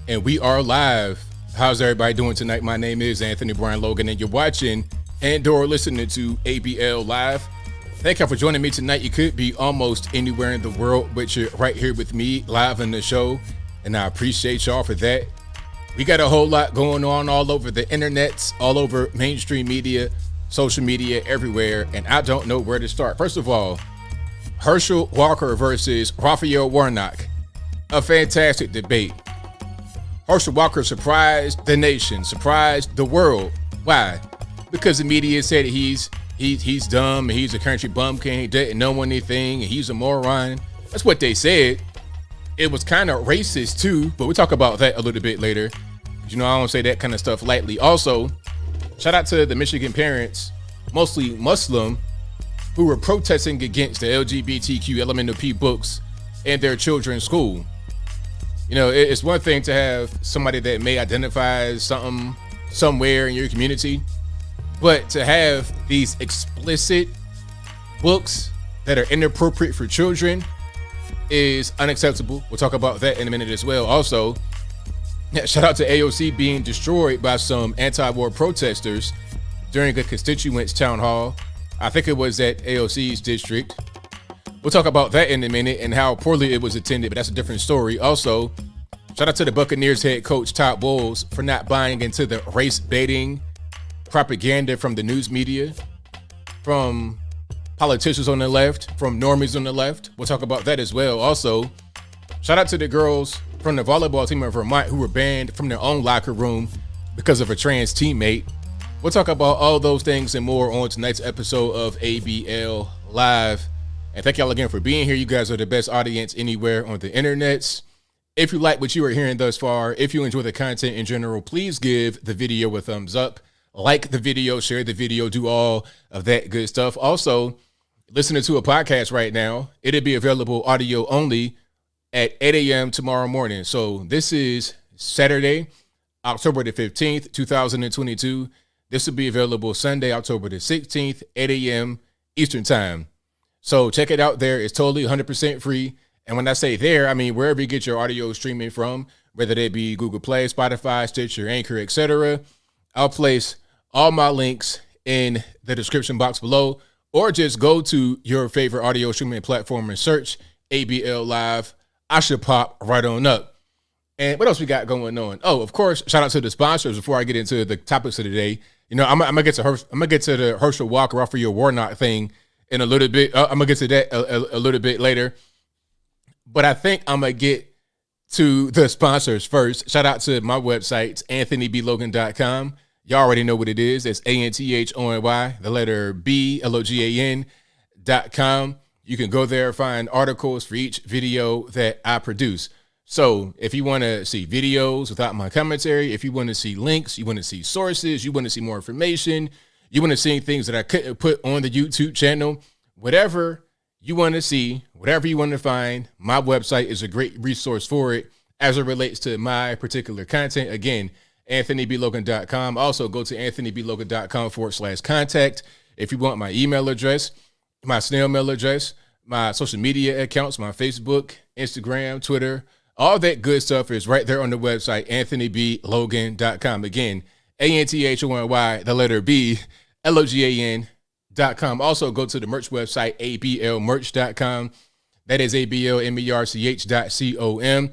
And we are live. How's everybody doing tonight? My name is Anthony Brian Logan, and you're watching and/or listening to ABL Live. Thank you for joining me tonight. You could be almost anywhere in the world, but you're right here with me live on the show, and I appreciate y'all for that. We got a whole lot going on all over the internets, all over mainstream media, social media, everywhere, and I don't know where to start. First of all, Herschel Walker versus Raphael Warnock. A fantastic debate. Herschel Walker surprised the nation, surprised the world. Why? Because the media said he's dumb, and he's a country bumpkin, he didn't know anything, and he's a moron. That's what they said. It was kind of racist too, but we'll talk about that a little bit later. You know, I don't say that kind of stuff lightly. Also, shout out to the Michigan parents, mostly Muslim, who were protesting against the LGBTQ elementary books in their children's school. You know, it's one thing to have somebody that may identify as something somewhere in your community, but to have these explicit books that are inappropriate for children is unacceptable. We'll talk about that in a minute as well. Also, shout out to AOC being destroyed by some anti-war protesters during a constituents town hall. I think it was at AOC's district. We'll talk about that in a minute and how poorly it was attended, but that's a different story. Also, shout out to the Buccaneers head coach Todd Bowles for not buying into the race baiting propaganda from the news media, from politicians on the left, from normies on the left. We'll talk about that as well. Also, shout out to the girls from the volleyball team of Vermont who were banned from their own locker room because of a trans teammate. We'll talk about all those things and more on tonight's episode of ABL Live. And thank y'all again for being here. You guys are the best audience anywhere on the internets. If you like what you are hearing thus far, if you enjoy the content in general, please give the video a thumbs up. Like the video, share the video, do all of that good stuff. Also, listening to a podcast right now, it'll be available audio only at 8 a.m. tomorrow morning. So this is Saturday, October the 15th, 2022. This will be available Sunday, October the 16th, 8 a.m. Eastern time. So check it out there. It's totally 100% free. And when I say there, I mean wherever you get your audio streaming from, whether they be Google Play, Spotify, Stitcher, Anchor, etc. I'll place all my links in the description box below, or just go to your favorite audio streaming platform and search ABL Live. I should pop right on up. And what else we got going on? Oh, of course, shout out to the sponsors before I get into the topics of the day. You know, I'm gonna get to the Herschel Walker Raphael Warnock thing in a little bit. I'm gonna get to that a little bit later. But I think I'm gonna get to the sponsors first. Shout out to my websites, anthonyblogan.com. Y'all already know what it is. It's ANTHONY, the letter B, LOGAN.com. You can go there and find articles for each video that I produce. So if you want to see videos without my commentary, if you want to see links, you want to see sources, you want to see more information, you want to see things that I couldn't put on the YouTube channel, whatever you want to see, whatever you want to find, my website is a great resource for it as it relates to my particular content. Again, AnthonyBLogan.com. Also go to AnthonyBLogan.com/contact if you want my email address, my snail mail address, my social media accounts, my Facebook, Instagram, Twitter, all that good stuff is right there on the website, AnthonyBLogan.com. Again, ANTHONY, the letter B, LOGAN.com. Also go to the merch website, ABLmerch.com. That is ABLmerch.com.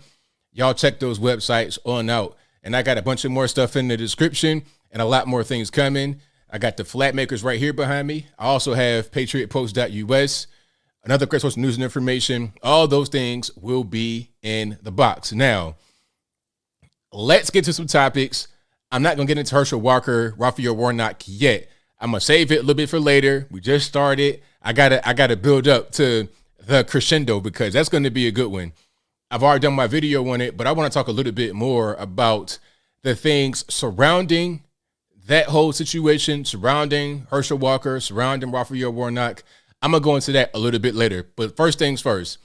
Y'all check those websites on out. And I got a bunch of more stuff in the description and a lot more things coming. I got the flat makers right here behind me. I also have patriotpost.us, another great source of news and information. All those things will be in the box. Now, let's get to some topics. I'm not going to get into Herschel Walker, Raphael Warnock yet. I'm going to save it a little bit for later. We just started. I gotta build up to the crescendo because that's going to be a good one. I've already done my video on it, but I want to talk a little bit more about the things surrounding that whole situation, surrounding Herschel Walker, surrounding Raphael Warnock. I'm going to go into that a little bit later. But first things first,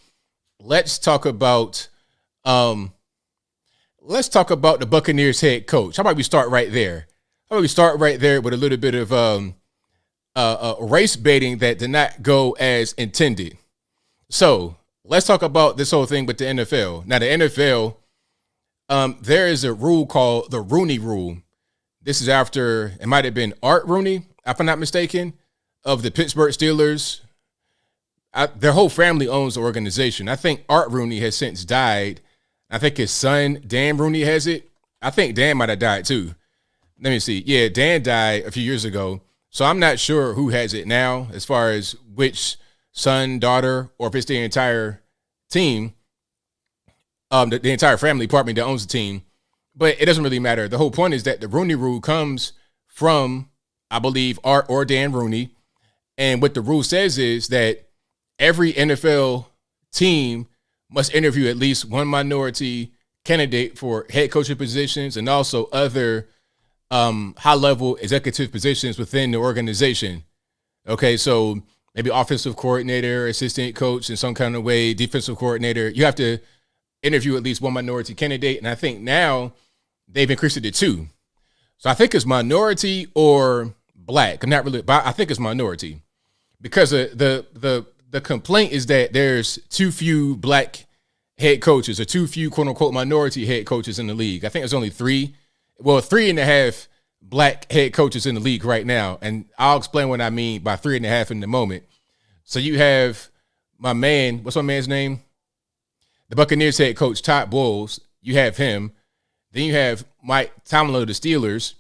let's talk about the Buccaneers head coach. How about we start right there? How about we start right there with a little bit of race baiting that did not go as intended. So let's talk about this whole thing with the NFL. Now, the NFL, There is a rule called the Rooney Rule. This is after, it might have been Art Rooney, if I'm not mistaken, of the Pittsburgh Steelers. Their whole family owns the organization. I think Art Rooney has since died. I think his son, Dan Rooney, has it. I think Dan might have died too. Let me see. Yeah, Dan died a few years ago. So I'm not sure who has it now as far as which son, daughter, or if it's the entire team, the entire family, pardon me, that owns the team. But it doesn't really matter. The whole point is that the Rooney Rule comes from, I believe, Art or Dan Rooney. And what the rule says is that every NFL team must interview at least one minority candidate for head coaching positions and also other high-level executive positions within the organization. Okay, so maybe offensive coordinator, assistant coach in some kind of way, defensive coordinator. You have to interview at least one minority candidate, and I think now they've increased it to 2. So I think it's minority or black. I'm not really, but I think it's minority because the complaint is that there's too few black head coaches or too few quote unquote minority head coaches in the league. I think there's only 3. Well, 3.5 black head coaches in the league right now. And I'll explain what I mean by 3.5 in a moment. So you have my man, what's my man's name? The Buccaneers head coach, Todd Bowles. You have him. Then you have Mike Tomlin of the Steelers.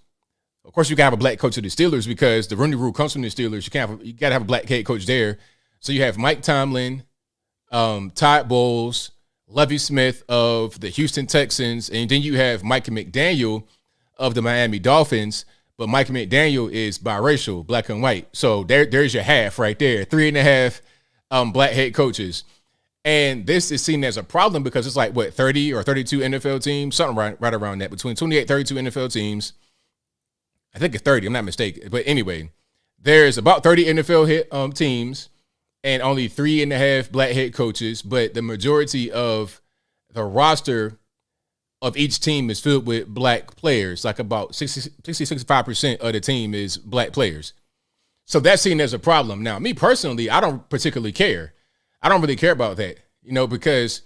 Of course, you got to have a black coach of the Steelers because the Rooney Rule comes from the Steelers. You got to have a black head coach there. So you have Mike Tomlin, Todd Bowles, Lovie Smith of the Houston Texans, and then you have Mike McDaniel of the Miami Dolphins. But Mike McDaniel is biracial, black and white. So there's your half right there, 3.5 black head coaches. And this is seen as a problem because it's like, 30 or 32 NFL teams, something right around that, between 28, 32 NFL teams. I think it's 30, I'm not mistaken. But anyway, there's about 30 NFL teams and only 3.5 black head coaches. But the majority of the roster of each team is filled with black players, like about 65% of the team is black players. So that's seen as a problem. Now, me personally, I don't particularly care. I don't really care about that, because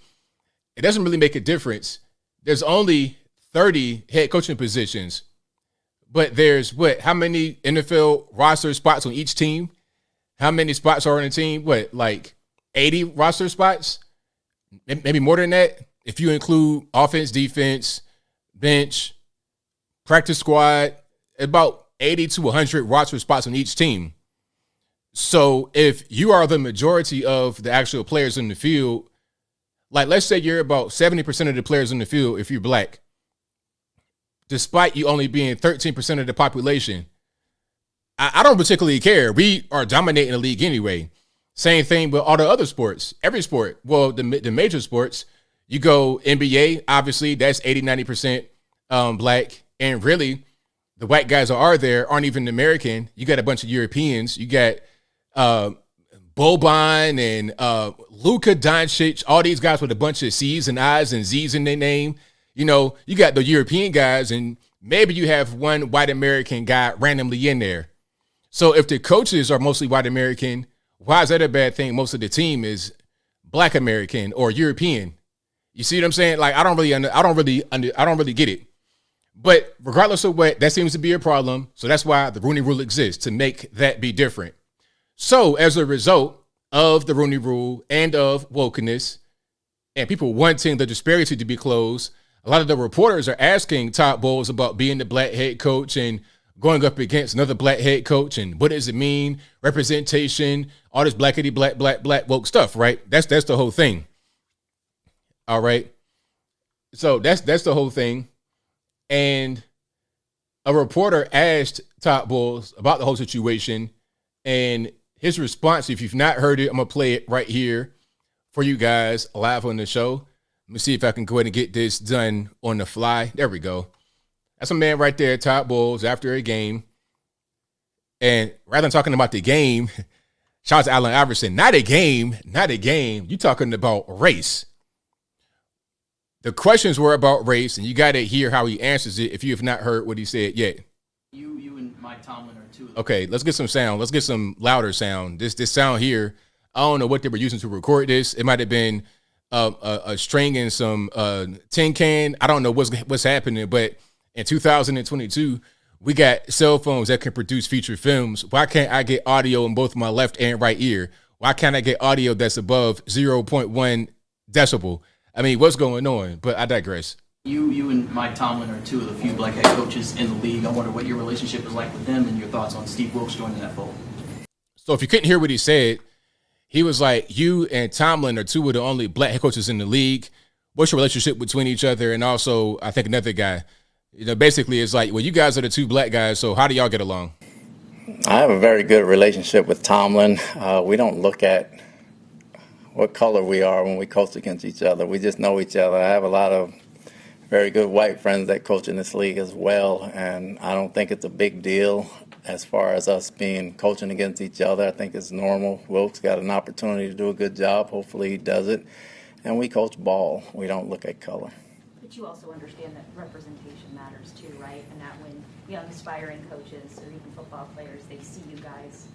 it doesn't really make a difference. There's only 30 head coaching positions, but there's how many NFL roster spots on each team? How many spots are on a team? Like 80 roster spots? Maybe more than that. If you include offense, defense, bench, practice squad, about 80 to 100 roster spots on each team. So if you are the majority of the actual players in the field, like let's say you're about 70% of the players in the field if you're black, despite you only being 13% of the population, I don't particularly care. We are dominating the league anyway. Same thing with all the other sports, every sport. Well, the major sports, you go NBA, obviously that's 80, 90% black. And really, the white guys that are there aren't even American. You got a bunch of Europeans. You got Boban and Luka Doncic, all these guys with a bunch of C's and I's and Z's in their name. You got the European guys, and maybe you have one white American guy randomly in there. So if the coaches are mostly white American, why is that a bad thing? Most of the team is black American or European. You see what I'm saying? Like I don't really get it. But regardless of what, that seems to be a problem. So that's why the Rooney Rule exists, to make that be different. So as a result of the Rooney Rule and of wokeness and people wanting the disparity to be closed, a lot of the reporters are asking Todd Bowles about being the black head coach and going up against another black head coach and what does it mean, representation, all this blackity black woke stuff, right? That's the whole thing. All right. So that's the whole thing. And a reporter asked Todd Bowles about the whole situation, and his response, if you've not heard it, I'm going to play it right here for you guys live on the show. Let me see if I can go ahead and get this done on the fly. There we go. That's a man right there, Todd Bowles, after a game. And rather than talking about the game, shout out to Allen Iverson. Not a game. You're talking about race. The questions were about race, and you got to hear how he answers it if you have not heard what he said yet. You and Mike Tomlin are two of them. Okay, let's get some sound. Let's get some louder sound. This sound here, I don't know what they were using to record this. It might have been a string and some tin can. I don't know what's happening, but in 2022, we got cell phones that can produce feature films. Why can't I get audio in both my left and right ear? Why can't I get audio that's above 0.1 decibel? I mean, what's going on? But I digress. You and Mike Tomlin are two of the few black head coaches in the league. I wonder what your relationship is like with them and your thoughts on Steve Wilkes joining that fold. So if you couldn't hear what he said, he was like, you and Tomlin are two of the only black head coaches in the league. What's your relationship between each other? And also, I think another guy, basically it's like, well, you guys are the two black guys, so how do y'all get along? I have a very good relationship with Tomlin. We don't look at what color we are when we coach against each other. We just know each other. I have a lot of very good white friends that coach in this league as well, and I don't think it's a big deal as far as us coaching against each other. I think it's normal. Wilkes got an opportunity to do a good job. Hopefully he does it. And we coach ball. We don't look at color. But you also understand that representation matters too, right? And that when young aspiring coaches or even football players, they see you guys,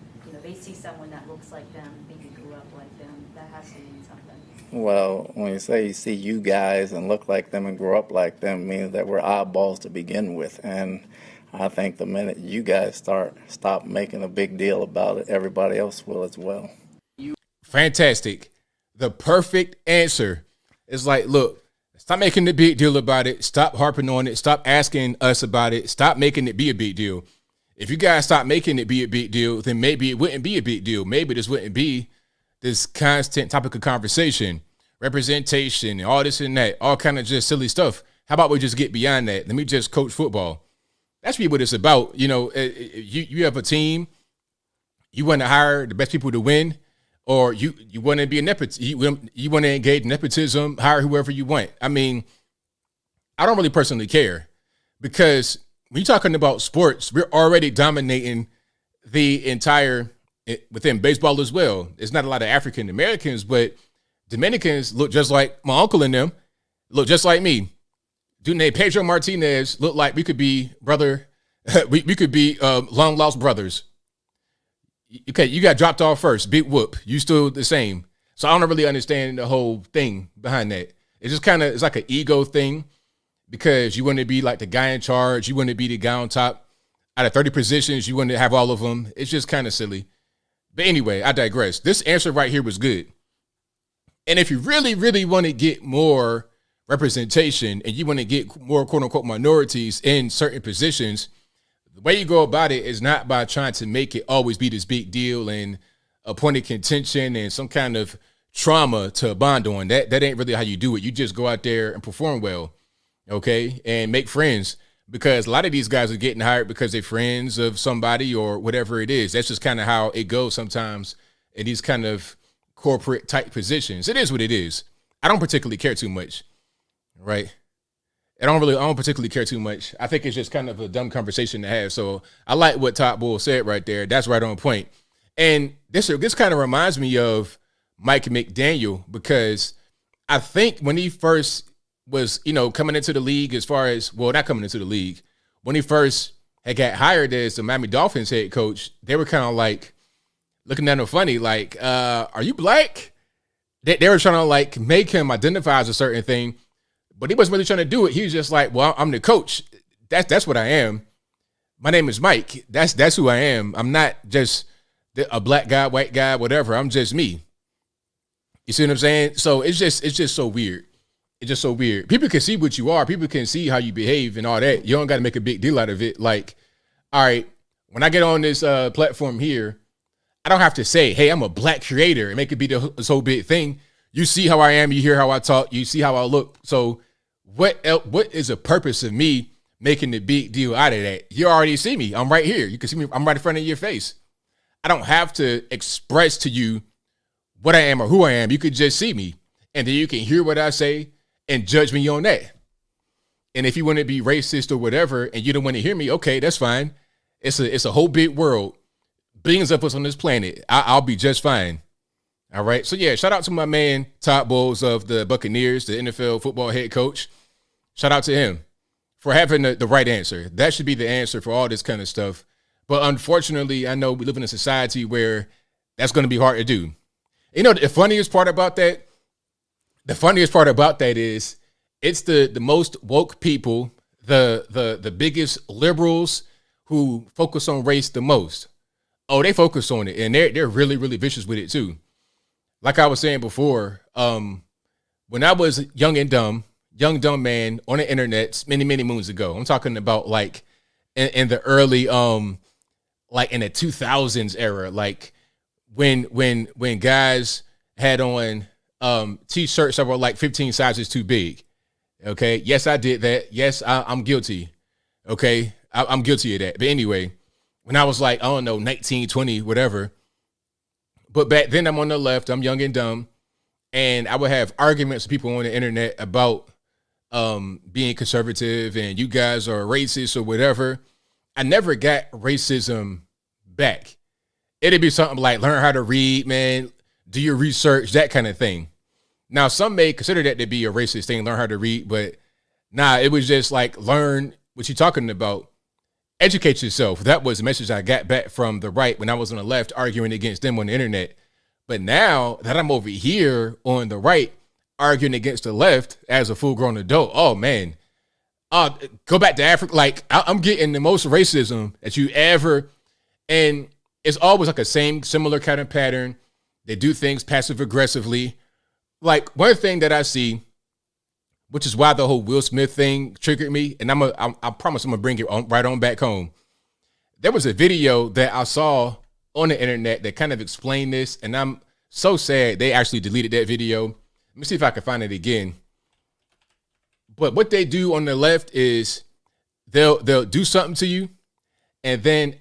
they see someone that looks like them, maybe grew up like them, that has to mean something. Well, when you say you see you guys and look like them and grow up like them, means that we're oddballs to begin with. And I think the minute you guys stop making a big deal about it, everybody else will as well. Fantastic. The perfect answer is like, look, stop making the big deal about it. Stop harping on it. Stop asking us about it. Stop making it be a big deal. If you guys stop making it be a big deal, then maybe it wouldn't be a big deal. Maybe this wouldn't be this constant topic of conversation, representation, and all this and that, all kind of just silly stuff. How about we just get beyond that? Let me just coach football. That's really what it's about. You have a team, you want to hire the best people to win, or you want to be a nepotism, you want to engage in nepotism, hire whoever you want. I mean, I don't really personally care, because when you're talking about sports, we're already dominating the entire, within baseball as well. There's not a lot of African Americans, but Dominicans look just like my uncle and them, look just like me. Dude named Pedro Martinez looked like we could be we could be long lost brothers. Okay, you got dropped off first, big whoop. You still the same. So I don't really understand the whole thing behind that. It's just kind of, it's like an ego thing, because you want to be like the guy in charge. You want to be the guy on top. Out of 30 positions, you want to have all of them. It's just kind of silly. But anyway, I digress. This answer right here was good. And if you really, really want to get more representation and you want to get more quote unquote minorities in certain positions, the way you go about it is not by trying to make it always be this big deal and a point of contention and some kind of trauma to bond on. That ain't really how you do it. You just go out there and perform well, okay, and make friends, because a lot of these guys are getting hired because they're friends of somebody or whatever it is. That's just kind of how it goes sometimes in these kind of corporate type positions. It is what it is. I don't particularly care too much. Right. I don't particularly care too much. I think it's just kind of a dumb conversation to have. So I like what Todd Bowles said right there. That's right on point. And this kind of reminds me of Mike McDaniel, because I think when he first was, coming into the league, as far as, well, not coming into the league, when he first had got hired as the Miami Dolphins head coach, they were kind of like looking at him funny, like, are you black? They were trying to like make him identify as a certain thing. But he wasn't really trying to do it. He was just like, well, I'm the coach. That's what I am. My name is Mike. That's who I am. I'm not just a black guy, white guy, whatever. I'm just me. You see what I'm saying? So it's just so weird. It's just so weird. People can see what you are. People can see how you behave and all that. You don't got to make a big deal out of it. Like, all right, when I get on this platform here, I don't have to say, hey, I'm a black creator and make it be this whole big thing. You see how I am. You hear how I talk. You see how I look. So what is the purpose of me making the big deal out of that? You already see me. I'm right here. You can see me. I'm right in front of your face. I don't have to express to you what I am or who I am. You could just see me, and then you can hear what I say and judge me on that. And if you want to be racist or whatever, and you don't want to hear me, okay, that's fine. It's a whole big world, billions of us on this planet. I'll be just fine. All right. So yeah, shout out to my man Todd Bowles of the Buccaneers, the NFL football head coach. Shout out to him for having the right answer. That should be the answer for all this kind of stuff. But unfortunately, I know we live in a society where that's going to be hard to do. The funniest part about that, the funniest part about that is it's the most woke people, the biggest liberals who focus on race the most. Oh, they focus on it, and they're really, really vicious with it too. Like I was saying before, when I was young dumb man on the internet many, many moons ago, I'm talking about like in the early, like in the 2000s era, like when guys had on t-shirts that were like 15 sizes too big. Okay. Yes, I did that. Yes, I'm guilty. Okay. I'm guilty of that. But anyway, when I was like, I don't know, 19, 20, whatever. But back then I'm on the left, I'm young and dumb. And I would have arguments with people on the internet about being conservative and you guys are racist or whatever. I never got racism back. It'd be something like learn how to read, man, do your research, that kind of thing. Now, some may consider that to be a racist thing, learn how to read, but nah, it was just like learn what you're talking about. Educate yourself. That was the message I got back from the right when I was on the left arguing against them on the internet. But now that I'm over here on the right arguing against the left as a full-grown adult, oh man, go back to Africa. Like I'm getting the most racism that you ever, and it's always like a similar kind of pattern. They do things passive aggressively. Like one thing that I see, which is why the whole Will Smith thing triggered me, and I promise I'm gonna bring it right on back home. There was a video that I saw on the internet that kind of explained this, and I'm so sad they actually deleted that video. Let me see if I can find it again. But what they do on the left is they'll do something to you and then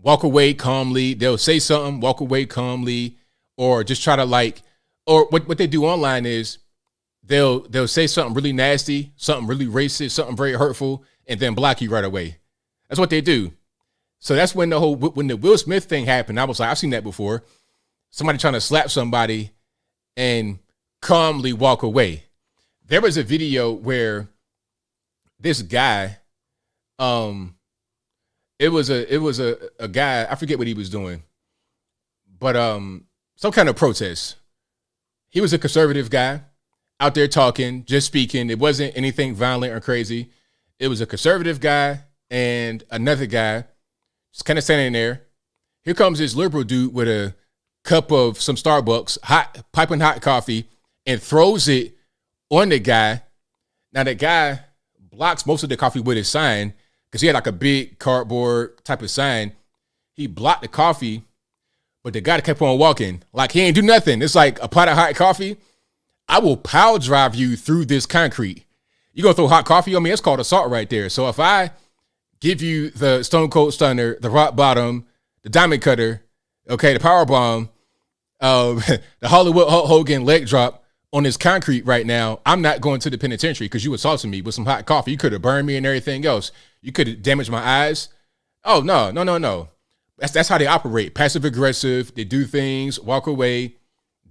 walk away calmly. They'll say something, walk away calmly, or just try to like, or what they do online is they'll say something really nasty, something really racist, something very hurtful, and then block you right away. That's what they do. So that's when when the Will Smith thing happened, I was like, I've seen that before. Somebody trying to slap somebody and calmly walk away. There was a video where this guy, it was a guy, I forget what he was doing, but some kind of protest. He was a conservative guy out there talking, just speaking. It wasn't anything violent or crazy. It was a conservative guy and another guy just kind of standing there. Here comes this liberal dude with a cup of some Starbucks, piping hot coffee, and throws it on the guy. Now the guy blocks most of the coffee with his sign because he had like a big cardboard type of sign. He blocked the coffee, but the guy kept on walking like he ain't do nothing. It's like a pot of hot coffee. I will power drive you through this concrete. You gonna throw hot coffee on me? It's called assault right there. So if I give you the Stone Cold Stunner, the Rock Bottom, the Diamond Cutter, okay, the Power Bomb, the Hollywood Hulk Hogan leg drop on this concrete right now, I'm not going to the penitentiary because you assaulted me with some hot coffee. You could have burned me and everything else. You could have damaged my eyes. Oh, no. That's how they operate. Passive aggressive. They do things, walk away.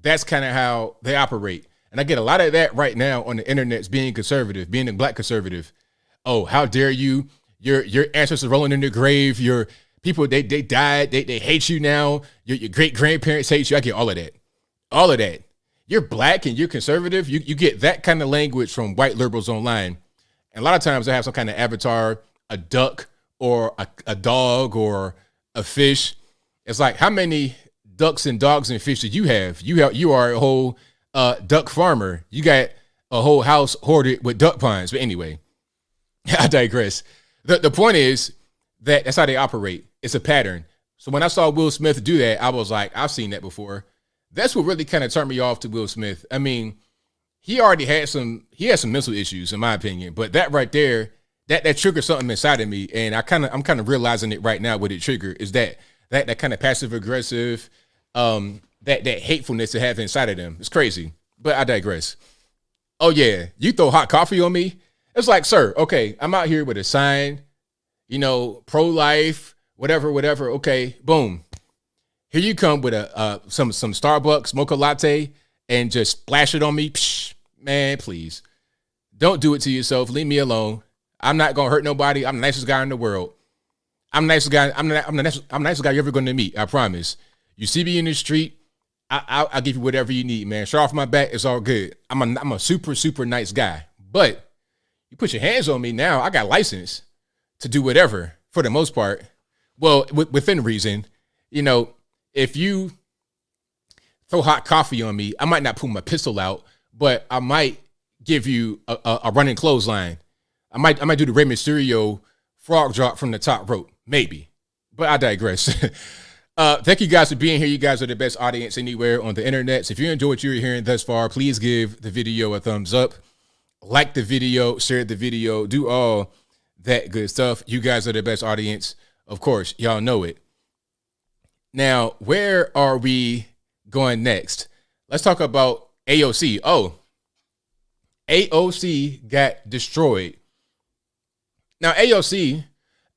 That's kind of how they operate. And I get a lot of that right now on the internet, being conservative, being a black conservative. Oh, how dare you? Your ancestors rolling in the grave. Your people, they died. They hate you now. Your great grandparents hate you. I get all of that. All of that. You're black and you're conservative. You get that kind of language from white liberals online. And a lot of times I have some kind of avatar, a duck or a dog or a fish. It's like, how many ducks and dogs and fish do you have? You are a whole duck farmer. You got a whole house hoarded with duck ponds. But anyway, I digress. The point is that that's how they operate. It's a pattern. So when I saw Will Smith do that, I was like, I've seen that before. That's what really kind of turned me off to Will Smith. I mean, he had some mental issues in my opinion, but that right there, that triggered something inside of me. And I'm kind of realizing it right now. What it triggered is that kind of passive aggressive, that hatefulness to have inside of them. It's crazy, but I digress. Oh yeah. You throw hot coffee on me. It's like, sir, okay, I'm out here with a sign, pro-life, whatever. Okay. Boom. Here you come with some Starbucks mocha latte and just splash it on me. Psh, man, please. Don't do it to yourself. Leave me alone. I'm not going to hurt nobody. I'm the nicest guy in the world. I'm the nicest guy you're ever going to meet. I promise. You see me in the street, I'll give you whatever you need, man. Show off my back. It's all good. I'm a super, super nice guy. But you put your hands on me now, I got license to do whatever for the most part. Well, within reason. You know, if you throw hot coffee on me, I might not pull my pistol out, but I might give you a running clothesline. I might do the Rey Mysterio frog drop from the top rope, maybe. But I digress. Thank you guys for being here. You guys are the best audience anywhere on the internet. So if you enjoy what you're hearing thus far, please give the video a thumbs up. Like the video, share the video, do all that good stuff. You guys are the best audience. Of course, y'all know it. Now, where are we going next? Let's talk about AOC. Oh, AOC got destroyed. Now, AOC,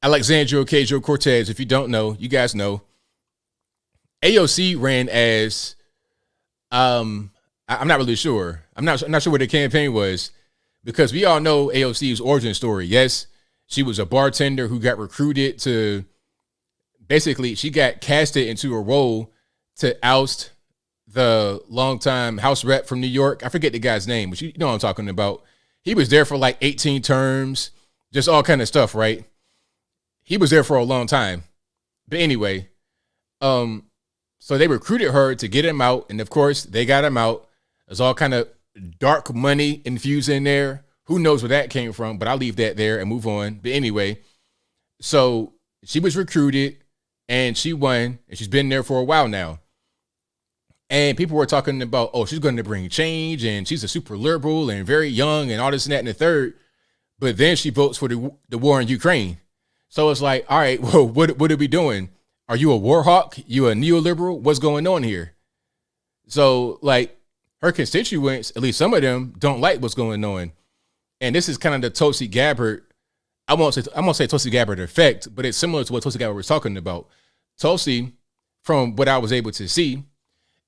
Alexandria Ocasio-Cortez, if you don't know, you guys know. AOC ran as, I'm not really sure. I'm not sure what the campaign was, because we all know AOC's origin story. Yes, she was a bartender who got recruited to, basically, she got casted into a role to oust the longtime House rep from New York. I forget the guy's name, but you know what I'm talking about. He was there for like 18 terms, just all kind of stuff, right? He was there for a long time. But anyway, so they recruited her to get him out, and of course, they got him out. There's all kind of dark money infused in there. Who knows where that came from, but I'll leave that there and move on. But anyway, so she was recruited, and she won, and she's been there for a while now. And people were talking about, oh, she's going to bring change, and she's a super liberal and very young and all this and that and the third. But then she votes for the war in Ukraine. So it's like, all right, well, what are we doing? Are you a war hawk? You a neoliberal? What's going on here? So, like, her constituents, at least some of them, don't like what's going on. And this is kind of the Tulsi Gabbard, I won't say Tulsi Gabbard effect, but it's similar to what Tulsi Gabbard was talking about. Tulsi, from what I was able to see,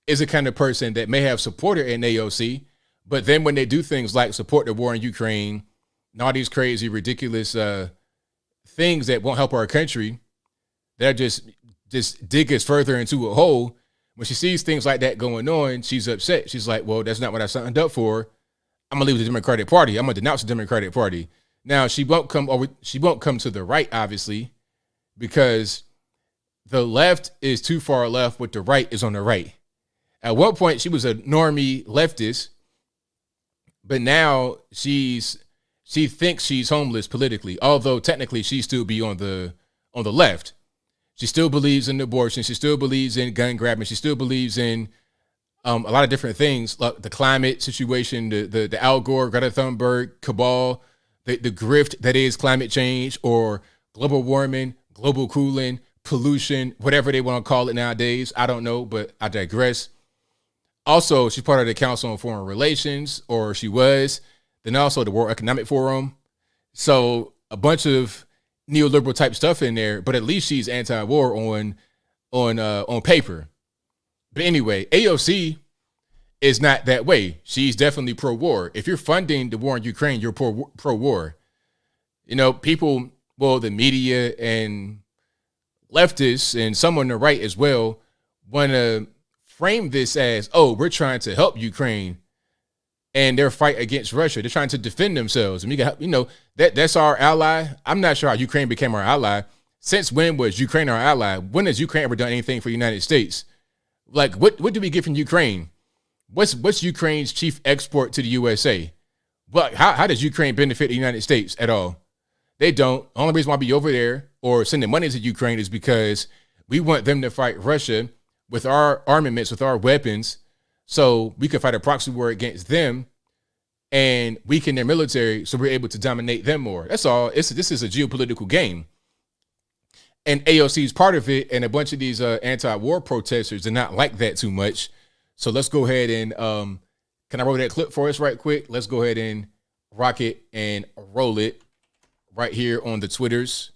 is the kind of person that may have supported an AOC, but then when they do things like support the war in Ukraine and all these crazy, ridiculous things that won't help our country, that just dig us further into a hole. When she sees things like that going on, she's upset. She's like, well, that's not what I signed up for. I'm gonna leave the Democratic Party. I'm gonna denounce the Democratic Party. Now she won't come to the right, obviously, because the left is too far left, but the right is on the right. At one point, she was a normie leftist, but now she thinks she's homeless politically, although technically she still be on the left. She still believes in abortion. She still believes in gun grabbing. She still believes in a lot of different things, like the climate situation, the Al Gore, Greta Thunberg cabal, the grift that is climate change or global warming, global cooling, pollution, whatever they want to call it nowadays. I don't know, but I digress. Also, she's part of the Council on Foreign Relations, or she was. Then also the World Economic Forum. So a bunch of neoliberal type stuff in there, but at least she's anti-war on paper. But anyway, AOC is not that way. She's definitely pro-war. If you're funding the war in Ukraine, you're pro-war. You know, people, well, the media and leftists and some on the right as well want to frame this as, oh, we're trying to help Ukraine and their fight against Russia. They're trying to defend themselves. And we got, you know, that's our ally. I'm not sure how Ukraine became our ally. Since when was Ukraine our ally? When has Ukraine ever done anything for the United States? Like, what do we get from Ukraine? What's Ukraine's chief export to the USA? But how does Ukraine benefit the United States at all? They don't. The only reason why we over there or sending money to Ukraine is because we want them to fight Russia with our armaments, with our weapons, so we can fight a proxy war against them and weaken their military so we're able to dominate them more. That's all. This is a geopolitical game. And AOC is part of it, and a bunch of these anti-war protesters did not like that too much. So let's go ahead and, can I roll that clip for us right quick? Let's go ahead and rock it and roll it right here on the Twitters.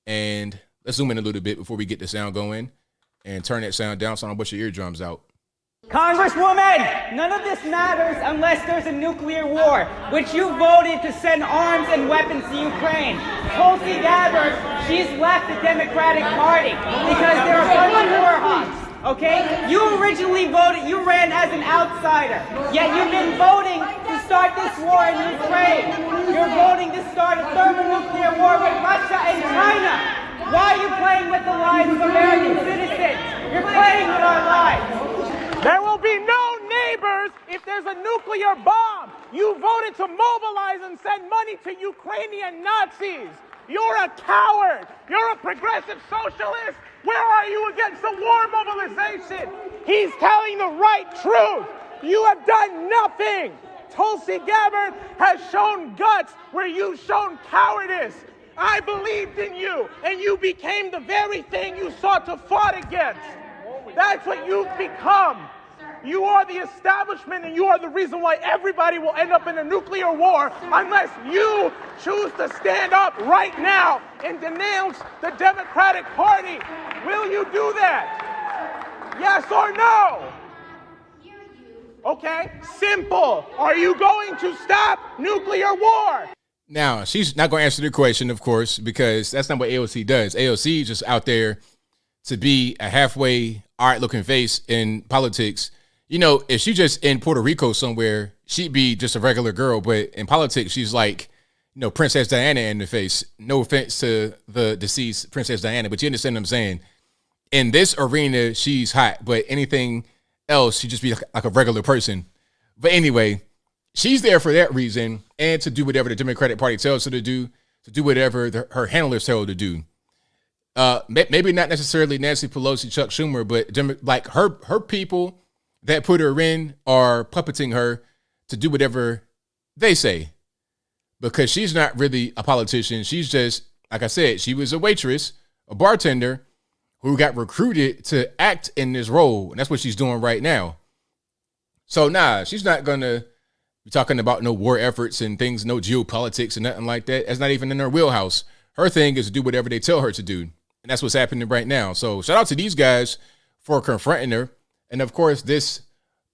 And let's zoom in a little bit before we get the sound going and turn that sound down so I don't bust your eardrums out. Congresswoman, none of this matters unless there's a nuclear war, which you voted to send arms and weapons to Ukraine. Tulsi Gabbard, she's left the Democratic Party because they're a bunch of war hawks. Okay? You originally voted, you ran as an outsider. Yet you've been voting to start this war in Ukraine. You're voting to start a thermonuclear war with Russia and China. Why are you playing with the lives of American citizens? You're playing with our lives. There will be no neighbors if there's a nuclear bomb. You voted to mobilize and send money to Ukrainian Nazis. You're a coward. You're a progressive socialist. Where are you against the war mobilization? He's telling the right truth. You have done nothing. Tulsi Gabbard has shown guts where you've shown cowardice. I believed in you, and you became the very thing you sought to fight against. That's what you've become. You are the establishment, and you are the reason why everybody will end up in a nuclear war unless you choose to stand up right now and denounce the Democratic Party. Will you do that? Yes or no? Okay, simple. Are you going to stop nuclear war? Now, she's not going to answer the question, of course, because that's not what AOC does. AOC is just out there to be a halfway art-looking face in politics. You know, if she just in Puerto Rico somewhere, she'd be just a regular girl. But in politics, she's like, you know, Princess Diana in the face. No offense to the deceased Princess Diana, but you understand what I'm saying. In this arena, she's hot. But anything else, she'd just be like a regular person. But anyway, she's there for that reason and to do whatever the Democratic Party tells her to do whatever her handlers tell her to do. Maybe not necessarily Nancy Pelosi, Chuck Schumer, but like her people that put her in are puppeting her to do whatever they say, because she's not really a politician. She's just, like I said, she was a waitress, a bartender who got recruited to act in this role. And that's what she's doing right now. So she's not going to be talking about no war efforts and things, no geopolitics and nothing like that. That's not even in her wheelhouse. Her thing is to do whatever they tell her to do. And that's what's happening right now. So shout out to these guys for confronting her. And of course, this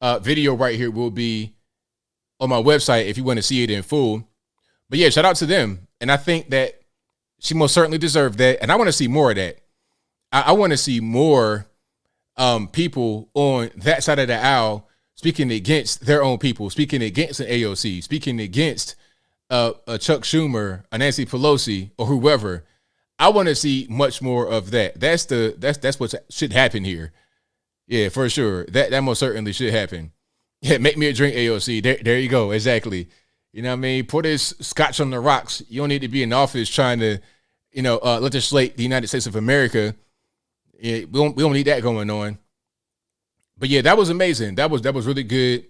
video right here will be on my website if you want to see it in full. But yeah, shout out to them. And I think that she most certainly deserved that. And I want to see more of that. I want to see more people on that side of the aisle speaking against their own people, speaking against an AOC, speaking against a Chuck Schumer, a Nancy Pelosi, or whoever. I want to see much more of that. That's what should happen here. Yeah, for sure. That most certainly should happen. Yeah, make me a drink, AOC. There you go. Exactly. You know what I mean? Put this scotch on the rocks. You don't need to be in office trying to, legislate the United States of America. Yeah, we don't need that going on. But yeah, that was amazing. That was really good.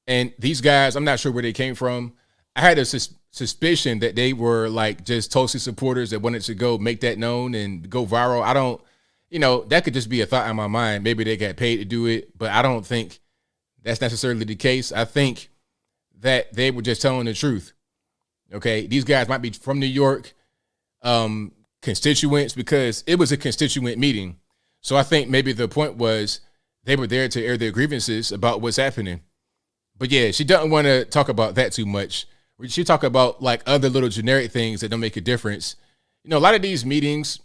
And these guys, I'm not sure where they came from. I had a suspicion that they were like just Tulsi supporters that wanted to go make that known and go viral. I don't, that could just be a thought in my mind. Maybe they got paid to do it, but I don't think that's necessarily the case. I think that they were just telling the truth. Okay, these guys might be from New York, constituents, because it was a constituent meeting. So I think maybe the point was they were there to air their grievances about what's happening. But yeah, she doesn't want to talk about that too much. She talk about like other little generic things that don't make a difference. A lot of these meetings,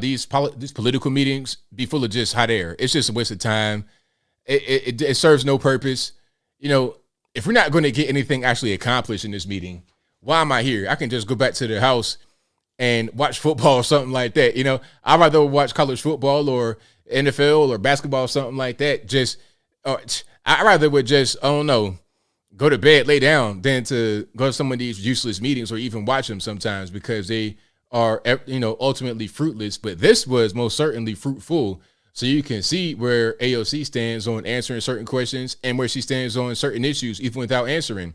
these political meetings, be full of just hot air. It's just a waste of time. It serves no purpose. If we're not going to get anything actually accomplished in this meeting, why am I here? I can just go back to the house and watch football or something like that. I'd rather watch college football or NFL or basketball or something like that. I'd rather would just, I don't know, go to bed, lay down, than to go to some of these useless meetings or even watch them sometimes, because they are, ultimately fruitless. But this was most certainly fruitful. So you can see where AOC stands on answering certain questions and where she stands on certain issues, even without answering.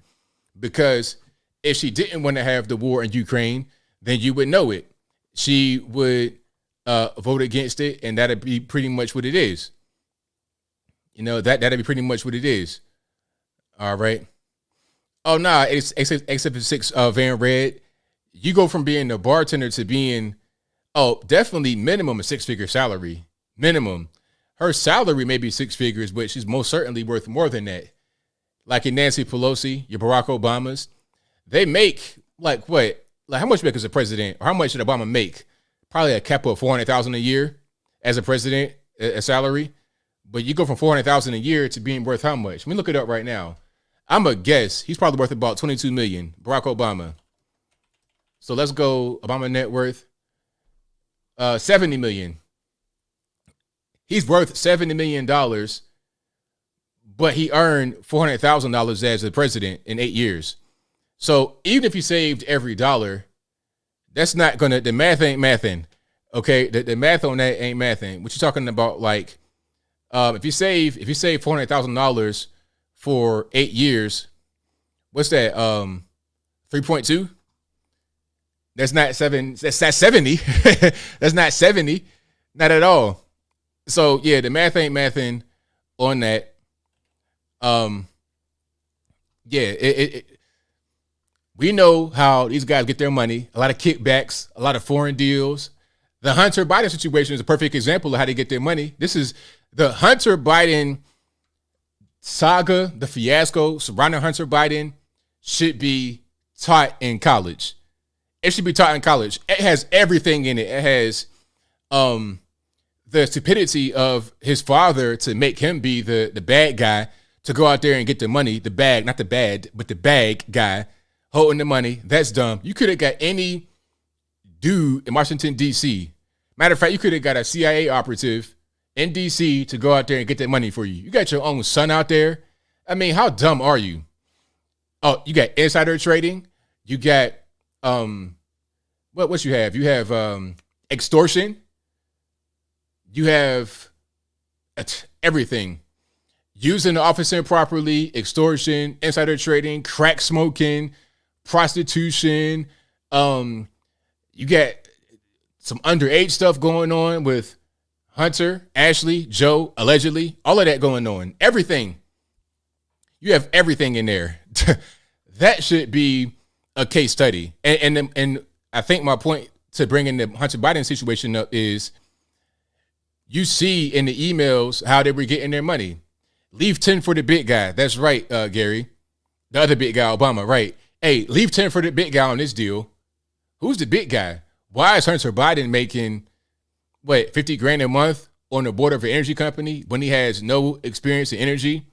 Because if she didn't want to have the war in Ukraine, then you would know it. She would vote against it, and that'd be pretty much what it is. That'd be pretty much what it is. All right. Oh, nah, it's A76 Van Red. You go from being a bartender to being, definitely minimum a six-figure salary. Minimum. Her salary may be six figures, but she's most certainly worth more than that. Like in Nancy Pelosi, your Barack Obamas, they make like what? Like how much make as a president? Or how much did Obama make? Probably a cap of $400,000 a year as a president, a salary. But you go from 400,000 a year to being worth how much? Let me look it up right now. I'm a guess he's probably worth about 22 million. Barack Obama. So let's go. Obama net worth 70 million. He's worth $70 million, but he earned $400,000 as the president in 8 years. So even if he saved every dollar, that's not gonna. The math ain't mathing. Okay, the math on that ain't mathing. What you talking about? Like, if you save $400,000 for 8 years, what's that? 3.2. That's not 7. That's not 70. That's not 70. Not at all. So yeah, the math ain't mathing on that. Yeah, we know how these guys get their money. A lot of kickbacks, a lot of foreign deals. The Hunter Biden situation is a perfect example of how they get their money. This is the Hunter Biden saga, the fiasco surrounding Hunter Biden should be taught in college. It should be taught in college. It has everything in it. It has the stupidity of his father to make him be the bad guy, to go out there and get the money, the bag, not the bad, but the bag guy holding the money. That's dumb. You could have got any dude in Washington, D.C. Matter of fact, you could have got a CIA operative in D.C. to go out there and get that monty for you. You got your own son out there. I mean, how dumb are you? Oh, you got insider trading. You got, what you have? You have extortion. You have everything. Using the office improperly, extortion, insider trading, crack smoking, prostitution. You got some underage stuff going on with Hunter, Ashley, Joe, allegedly. All of that going on. Everything. You have everything in there. That should be a case study. And I think my point to bringing the Hunter Biden situation up is you see in the emails how they were getting their money. Leave 10 for the big guy. That's right, Gary. The other big guy, Obama, right. Hey, leave 10 for the big guy on this deal. Who's the big guy? Why is Hunter Biden making, 50 grand a month on the board of an energy company when he has no experience in energy?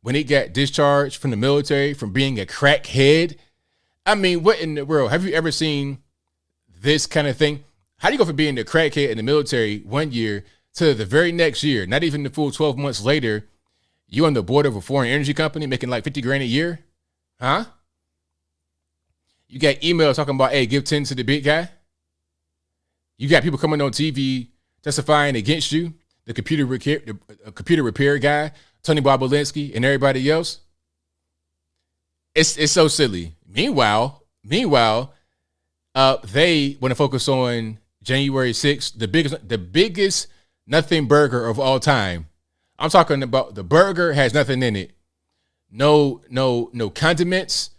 When he got discharged from the military from being a crackhead? I mean, what in the world? Have you ever seen this kind of thing? How do you go from being a crackhead in the military 1 year to the very next year, not even the full 12 months later, you on the board of a foreign energy company making like 50 grand a year? Huh? You got emails talking about, hey, give 10 to the big guy. You got people coming on TV testifying against you, the computer repair guy, Tony Bobolinsky, and everybody else. It's so silly. Meanwhile, they want to focus on January 6th, the biggest nothing burger of all time. I'm talking about the burger has nothing in it. No condiments,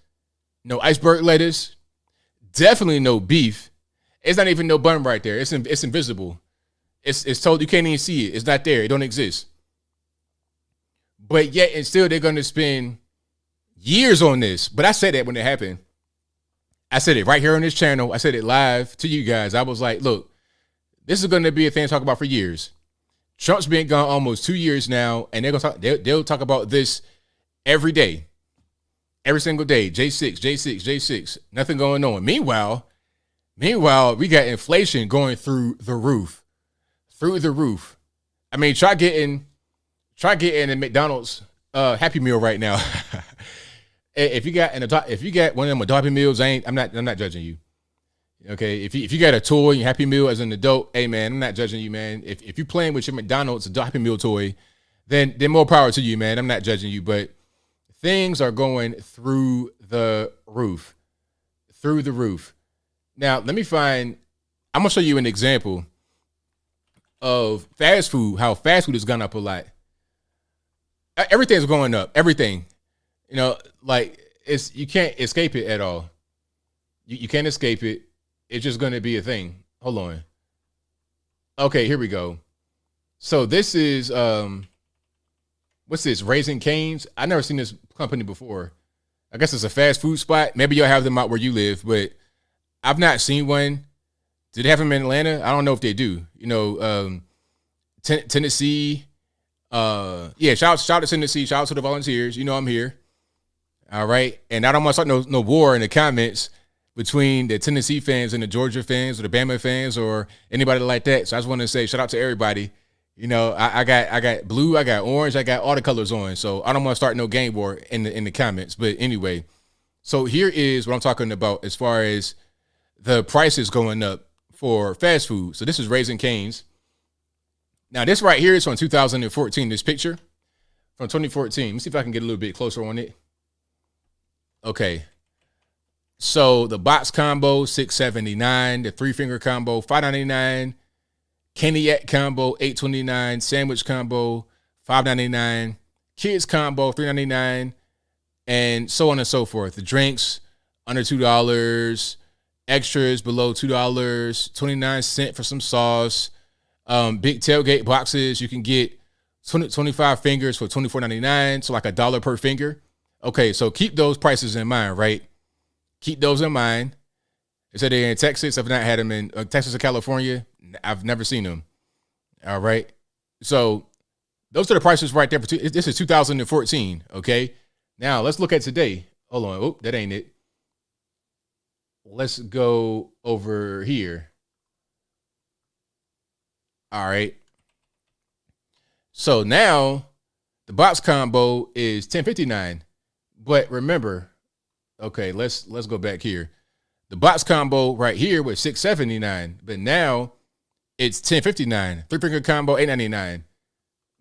no iceberg lettuce, definitely no beef. It's not even no bun right there. It's invisible. It's told you can't even see it. It's not there. It don't exist. But yet and still they're going to spend years on this. But I said that when it happened. I said it right here on this channel. I said it live to you guys. I was like, look, this is going to be a thing to talk about for years. Trump's been gone almost 2 years now, and they'll talk about this every day. Every single day. J6, J6, J6. Nothing going on. Meanwhile, we got inflation going through the roof. Through the roof. I mean, try getting a McDonald's Happy Meal right now. If you got one of them Adobe meals, I'm not judging you. Okay, if you got a toy, your Happy Meal as an adult, hey man, I'm not judging you, man. If you're playing with your McDonald's Happy Meal toy, then more power to you, man. I'm not judging you, but things are going through the roof. Through the roof. Now, I'm gonna show you an example of fast food, how fast food has gone up a lot. Everything's going up. Everything. You know, like you can't escape it at all. You can't escape it. It's just going to be a thing. Hold on. Okay, here we go. So this is, what's this? Raising Cane's. I've never seen this company before. I guess it's a fast food spot. Maybe you'll have them out where you live, but I've not seen one. Do they have them in Atlanta? I don't know if they do. You know, Tennessee, Yeah, shout out to Tennessee, shout out to the Volunteers. You know I'm here. All right. And I don't want to start no war in the comments between the Tennessee fans and the Georgia fans or the Bama fans or anybody like that. So I just want to say shout out to everybody. You know, I got blue, I got orange, I got all the colors on. So I don't want to start no game war in the comments. But anyway, so here is what I'm talking about as far as the prices going up for fast food. So this is Raising Cane's. Now this right here is from 2014. This picture from 2014. Let me see if I can get a little bit closer on it. Okay. So the box combo, $6.79. The 3-finger combo, $5.99. Caniac combo, $8.29. Sandwich combo, $5.99. Kids combo, $3.99. And so on and so forth. The drinks, under $2. Extras below $2. 29 cents for some sauce. Big tailgate boxes, you can get 25 fingers for $24.99. So like $1 per finger. Okay, so keep those prices in mind, right? Keep those in mind. They said they're in Texas. I've not had them in Texas or California. I've never seen them. All right. So those are the prices right there. This is 2014. Okay. Now let's look at today. Hold on. Oh, that ain't it. Let's go over here. All right. So now the box combo is $10.59. But remember, okay, let's go back here. The box combo right here was $6.79, but now it's $10.59. 3-finger combo, $8.99.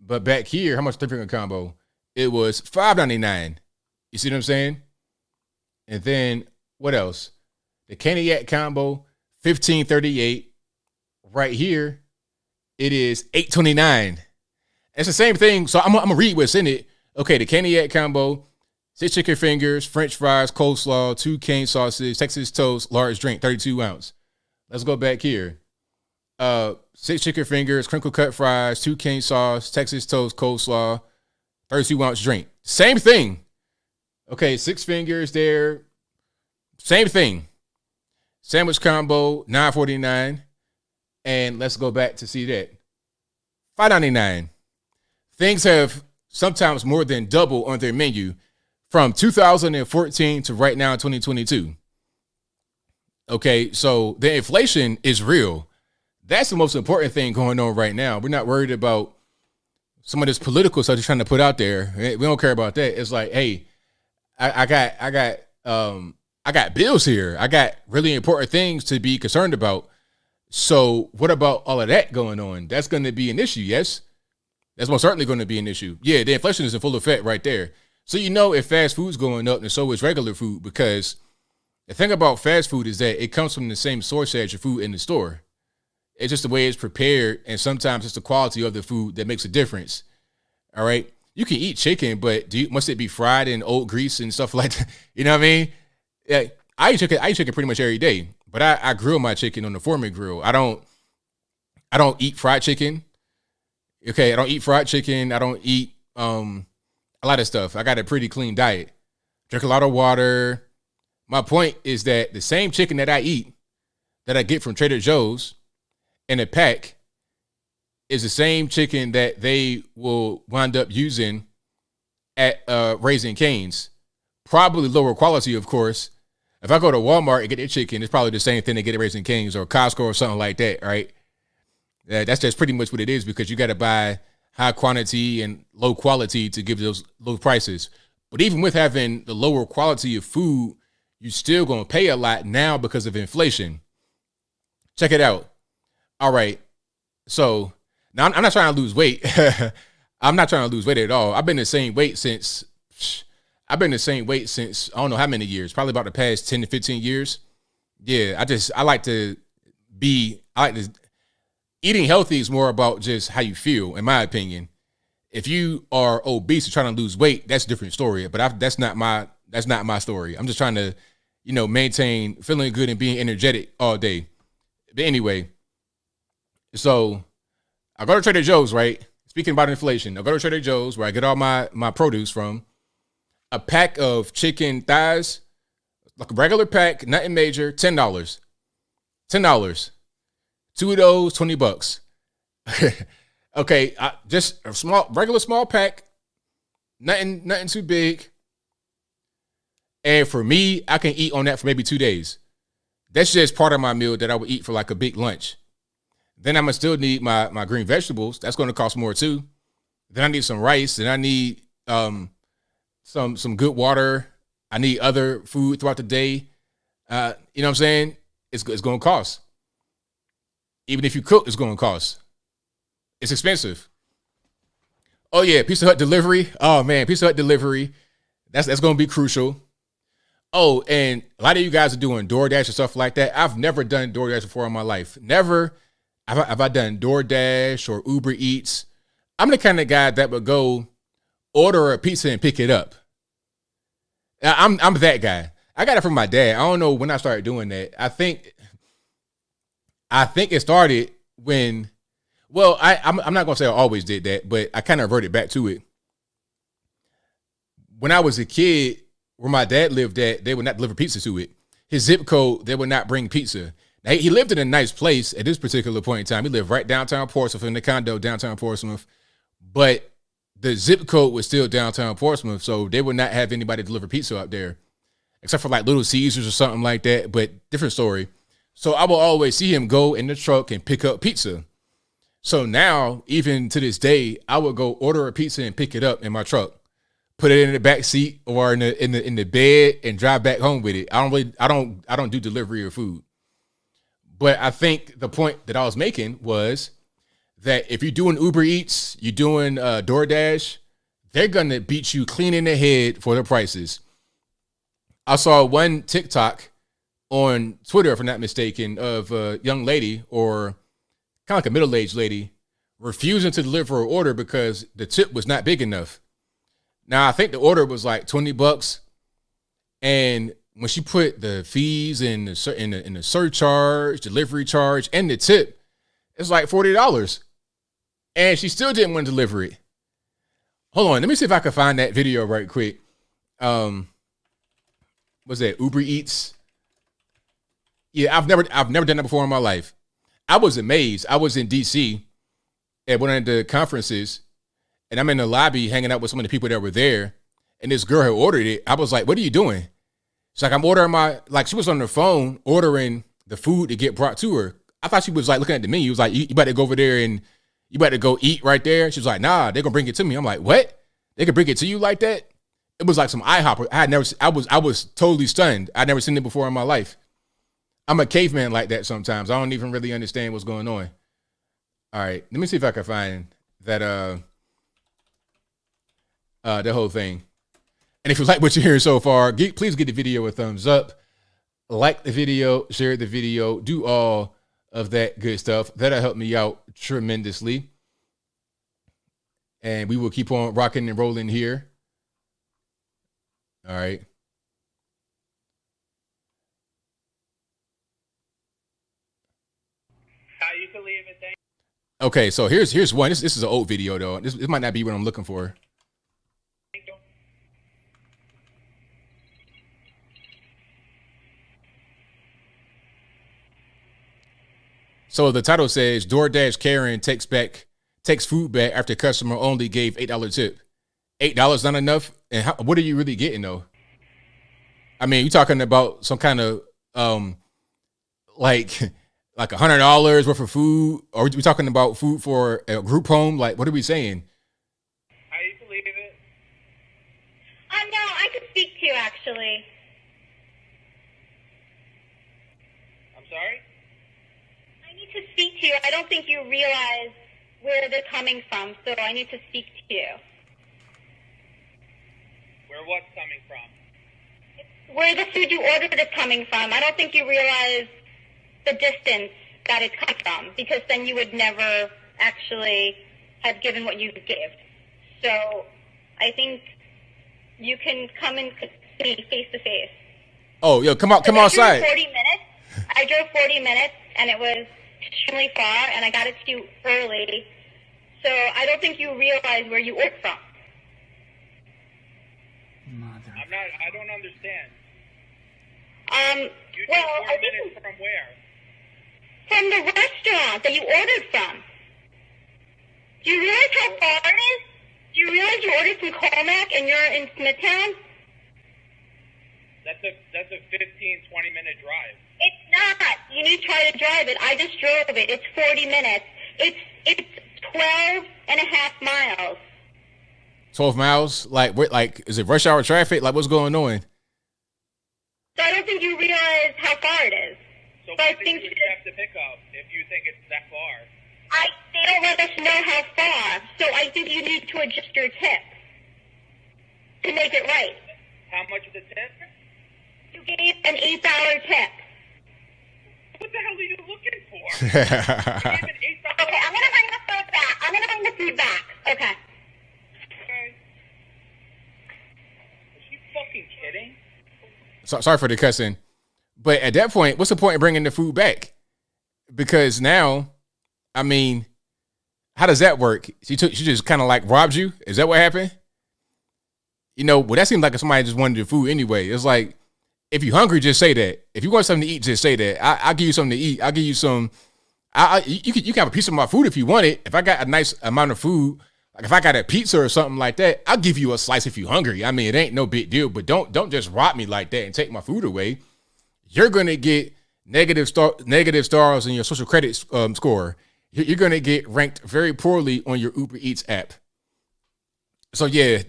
But back here, how much 3-finger combo? It was $5.99. You see what I'm saying? And then what else? The Caniac combo, $15.38. Right here, it is $8.29. It's the same thing. So I'm gonna read what's in it. Okay, the Caniac combo, 6 chicken fingers, French fries, coleslaw, 2 cane sauces, Texas toast, large drink, 32 ounce. Let's go back here. 6 chicken fingers, crinkle cut fries, 2 cane sauce, Texas toast, coleslaw, 32 ounce drink. Same thing. Okay, 6 fingers there. Same thing. Sandwich combo, $9.49. And let's go back to see that. $5.99. Things have sometimes more than double on their menu from 2014 to right now in 2022. Okay, so the inflation is real. That's the most important thing going on right now. We're not worried about some of this political stuff they're trying to put out there. We don't care about that. It's like, hey, I got bills here. I got really important things to be concerned about. So what about all of that going on? That's going to be an issue, yes? That's most certainly going to be an issue. Yeah, the inflation is in full effect right there. So you know if fast food's going up, and so is regular food, because the thing about fast food is that it comes from the same source as your food in the store. It's just the way it's prepared, and sometimes it's the quality of the food that makes a difference. All right? You can eat chicken, but must it be fried in old grease and stuff like that? You know what I mean? Yeah, I eat chicken pretty much every day, but I grill my chicken on the Foreman grill. I don't eat fried chicken. Okay, I don't eat fried chicken. I don't eat a lot of stuff. I got a pretty clean diet. Drink a lot of water. My point is that the same chicken that I eat, that I get from Trader Joe's in a pack, is the same chicken that they will wind up using at Raising Cane's. Probably lower quality, of course. If I go to Walmart and get their chicken, it's probably the same thing they get at Raising Cane's or Costco or something like that, right? That's just pretty much what it is, because you got to buy high quantity and low quality to give those low prices. But even with having the lower quality of food, you're still going to pay a lot now because of inflation. Check it out. All right. So now I'm not trying to lose weight. I'm not trying to lose weight at all. I've been the same weight since I don't know how many years, probably about the past 10 to 15 years. Yeah, eating healthy is more about just how you feel, in my opinion. If you are obese or trying to lose weight, that's a different story. But that's not my story. I'm just trying to, maintain feeling good and being energetic all day. But anyway, so I go to Trader Joe's, right? Speaking about inflation, I go to Trader Joe's where I get all my produce from. A pack of chicken thighs, like a regular pack, nothing major, $10. $10. 2 of those, $20. Okay, just a regular small pack, nothing too big. And for me, I can eat on that for maybe 2 days. That's just part of my meal that I would eat for like a big lunch. Then I'm gonna still need my green vegetables. That's going to cost more too. Then I need some rice. Then I need some good water. I need other food throughout the day. You know what I'm saying? It's going to cost. Even if you cook, it's going to cost. It's expensive. Oh yeah, Pizza Hut delivery. Oh man, Pizza Hut delivery. That's going to be crucial. Oh, and a lot of you guys are doing DoorDash and stuff like that. I've never done DoorDash before in my life. Never have I done DoorDash or Uber Eats. I'm the kind of guy that would go order a pizza and pick it up. I'm that guy. I got it from my dad. I don't know when I started doing that. I think it started when, well, I'm not gonna say I always did that, but I kind of reverted back to it. When I was a kid, where my dad lived at, they would not deliver pizza to it. His zip code, they would not bring pizza. Now, he lived in a nice place at this particular point in time. He lived right downtown Portsmouth in the condo downtown Portsmouth, but the zip code was still downtown Portsmouth, so they would not have anybody deliver pizza up there, except for like Little Caesars or something like that, but different story. So I will always see him go in the truck and pick up pizza. So now, even to this day, I would go order a pizza and pick it up in my truck, put it in the back seat or in the bed and drive back home with it. I don't do delivery of food. But I think the point that I was making was that if you're doing Uber Eats, you're doing DoorDash, they're going to beat you clean in the head for the prices. I saw one TikTok on Twitter, if I'm not mistaken, of a young lady or kind of like a middle-aged lady refusing to deliver her order because the tip was not big enough. Now, I think the order was like $20. And when she put the fees in the surcharge, delivery charge, and the tip, it's like $40. And she still didn't want to deliver it. Hold on, let me see if I can find that video right quick. What's that? Uber Eats. Yeah, I've never done that before in my life. I was amazed. I was in DC at one of the conferences, and I'm in the lobby hanging out with some of the people that were there, and this girl had ordered it. I was like, "What are you doing?" She's like, "I'm ordering she was on the phone ordering the food to get brought to her." I thought she was like looking at the menu. He was like, "You better go over there and you better go eat right there." She was like, "Nah, they're gonna bring it to me." I'm like, "What? They could bring it to you like that?" It was like some IHOP. I was totally stunned. I'd never seen it before in my life. I'm a caveman like that sometimes. I don't even really understand what's going on. All right, let me see if I can find that the whole thing. And if you like what you're hearing so far, please give the video a thumbs up, like the video, share the video, do all of that good stuff. That'll help me out tremendously. And we will keep on rocking and rolling here. All right. You can leave it there. Okay, so here's one. This is an old video though. This might not be what I'm looking for. So the title says DoorDash Karen takes food back after customer only gave $8 tip. $8 not enough? And what are you really getting though? I mean, you talking about some kind of like $100 worth of food, or are we talking about food for a group home? Like, what are we saying? I believe it. No, I could speak to you actually. I'm sorry? I need to speak to you. I don't think you realize where they're coming from, so I need to speak to you. Where what's coming from? Where the food you ordered is coming from. I don't think you realize the distance that it's come from, because then you would never actually have given what you gave. So I think you can come and see face to face. Oh, yo, come outside. I drove 40 minutes, and it was extremely far, and I got it to you early. So I don't think you realize where you ordered from. I don't understand. You Well, took 4 I think minutes from where? from the restaurant that you ordered from. Do you realize how far it is? Do you realize you ordered some Colmac and you're in Smithtown? That's a 15-20 minute drive. It's not. You need to try to drive it. I just drove it. It's 40 minutes. It's 12 and a half miles. 12 miles? Like, is it rush hour traffic? Like, what's going on? So I don't think you realize how far it is. So I what did think you expect to pick up if you think it's that far? they don't let us know how far. So I think you need to adjust your tip to make it right. How much is the tip? You gave an $8 tip. What the hell are you looking for? You gave an $8. Okay, I'm gonna bring the food back. I'm gonna bring the food back. Okay. Okay. Is she fucking kidding? Sorry for the cussing. But at that point, what's the point of bringing the food back? Because now, I mean, how does that work? She just kind of like robbed you? Is that what happened? You know, well, that seems like somebody just wanted the food anyway. It's like, if you're hungry, just say that. If you want something to eat, just say that. I'll give you something to eat. I'll give you some. You can have a piece of my food if you want it. If I got a nice amount of food, like if I got a pizza or something like that, I'll give you a slice if you're hungry. I mean, it ain't no big deal, but don't just rob me like that and take my food away. You're gonna get negative stars in your social credit score. You're gonna get ranked very poorly on your Uber Eats app. So yeah,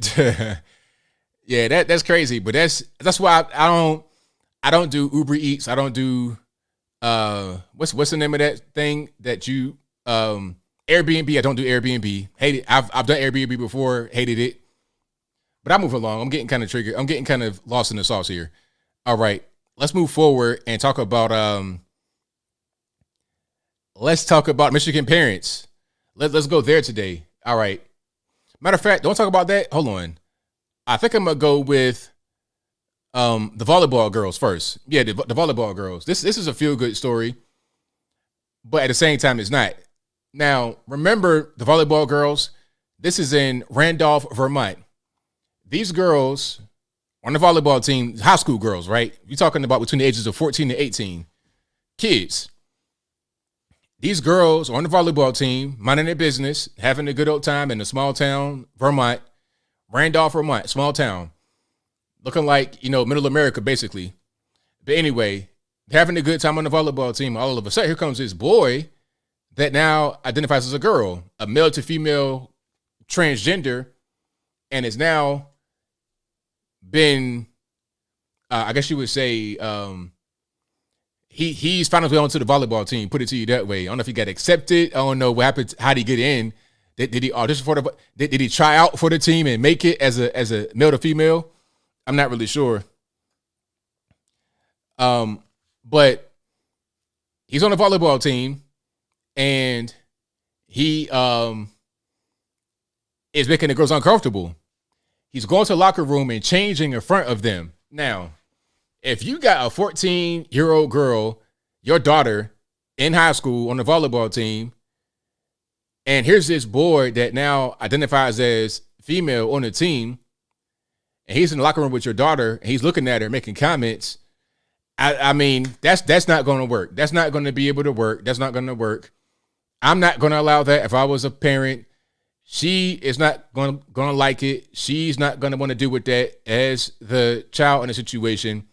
yeah, that's crazy. But that's why I don't do Uber Eats. I don't do what's the name of that thing that you Airbnb. I don't do Airbnb. Hate it. I've done Airbnb before. Hated it. But I move along. I'm getting kind of triggered. I'm getting kind of lost in the sauce here. All right, let's move forward and talk about Michigan parents. Let's go there today. All right. Matter of fact, don't talk about that. Hold on. I think I'm gonna go with the volleyball girls first. Yeah, the volleyball girls. This is a feel good story, but at the same time, it's not. Now, remember the volleyball girls? This is in Randolph, Vermont. These girls on the volleyball team, high school girls, right? You're talking about between the ages of 14 and 18. Kids. These girls on the volleyball team, minding their business, having a good old time in a small town, Vermont, Randolph, Vermont, small town. Looking like, middle America, basically. But anyway, having a good time on the volleyball team. All of a sudden, here comes this boy that now identifies as a girl, a male to female transgender, and is now been, I guess you would say, he's finally onto the volleyball team. Put it to you that way. I don't know if he got accepted. I don't know what happened. How did he get in? Did he audition for did he try out for the team and make it as a male to female? I'm not really sure. But he's on the volleyball team and he is making the girls uncomfortable. He's going to the locker room and changing in front of them. Now, if you got a 14-year-old girl, your daughter in high school on the volleyball team, and here's this boy that now identifies as female on the team, and he's in the locker room with your daughter, and he's looking at her, making comments. I mean, that's not going to work. That's not going to be able to work. That's not going to work. I'm not going to allow that. If I was a parent, she is not going to like it. She's not going to want to deal with that as the child in a situation.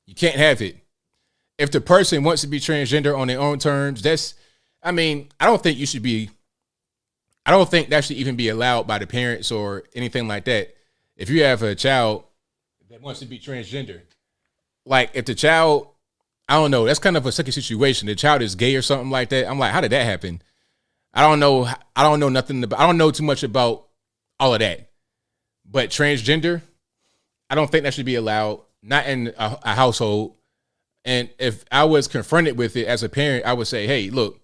You can't have it. If the person wants to be transgender on their own terms, I don't think that should even be allowed by the parents or anything like that. If you have a child that wants to be transgender, like if the child, I don't know, that's kind of a sticky situation. The child is gay or something like that. I'm like, how did that happen? I don't know nothing about, I don't know too much about all of that. But transgender, I don't think that should be allowed, not in a household. And if I was confronted with it as a parent, I would say, hey, look,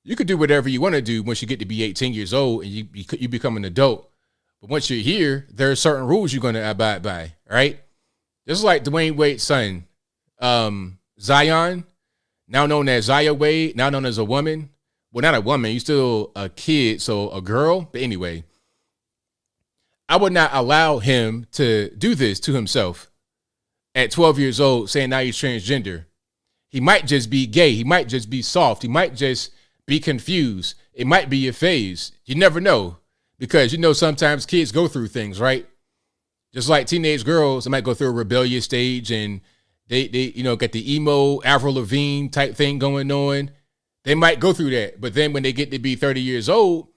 you could do whatever you want to do once you get to be 18 years old and you become an adult. But once you're here, there are certain rules you're going to abide by, right? Just like Dwayne Wade's son, Zion, now known as Zaya Wade, now known as a woman. Well, not a woman. You're still a kid, so a girl. But anyway, I would not allow him to do this to himself at 12 years old, saying now he's transgender. He might just be gay. He might just be soft. He might just be confused. It might be a phase. You never know, because sometimes kids go through things, right? Just like teenage girls, they might go through a rebellious stage, and they get the emo Avril Lavigne type thing going on. They might go through that, but then when they get to be 30 years old,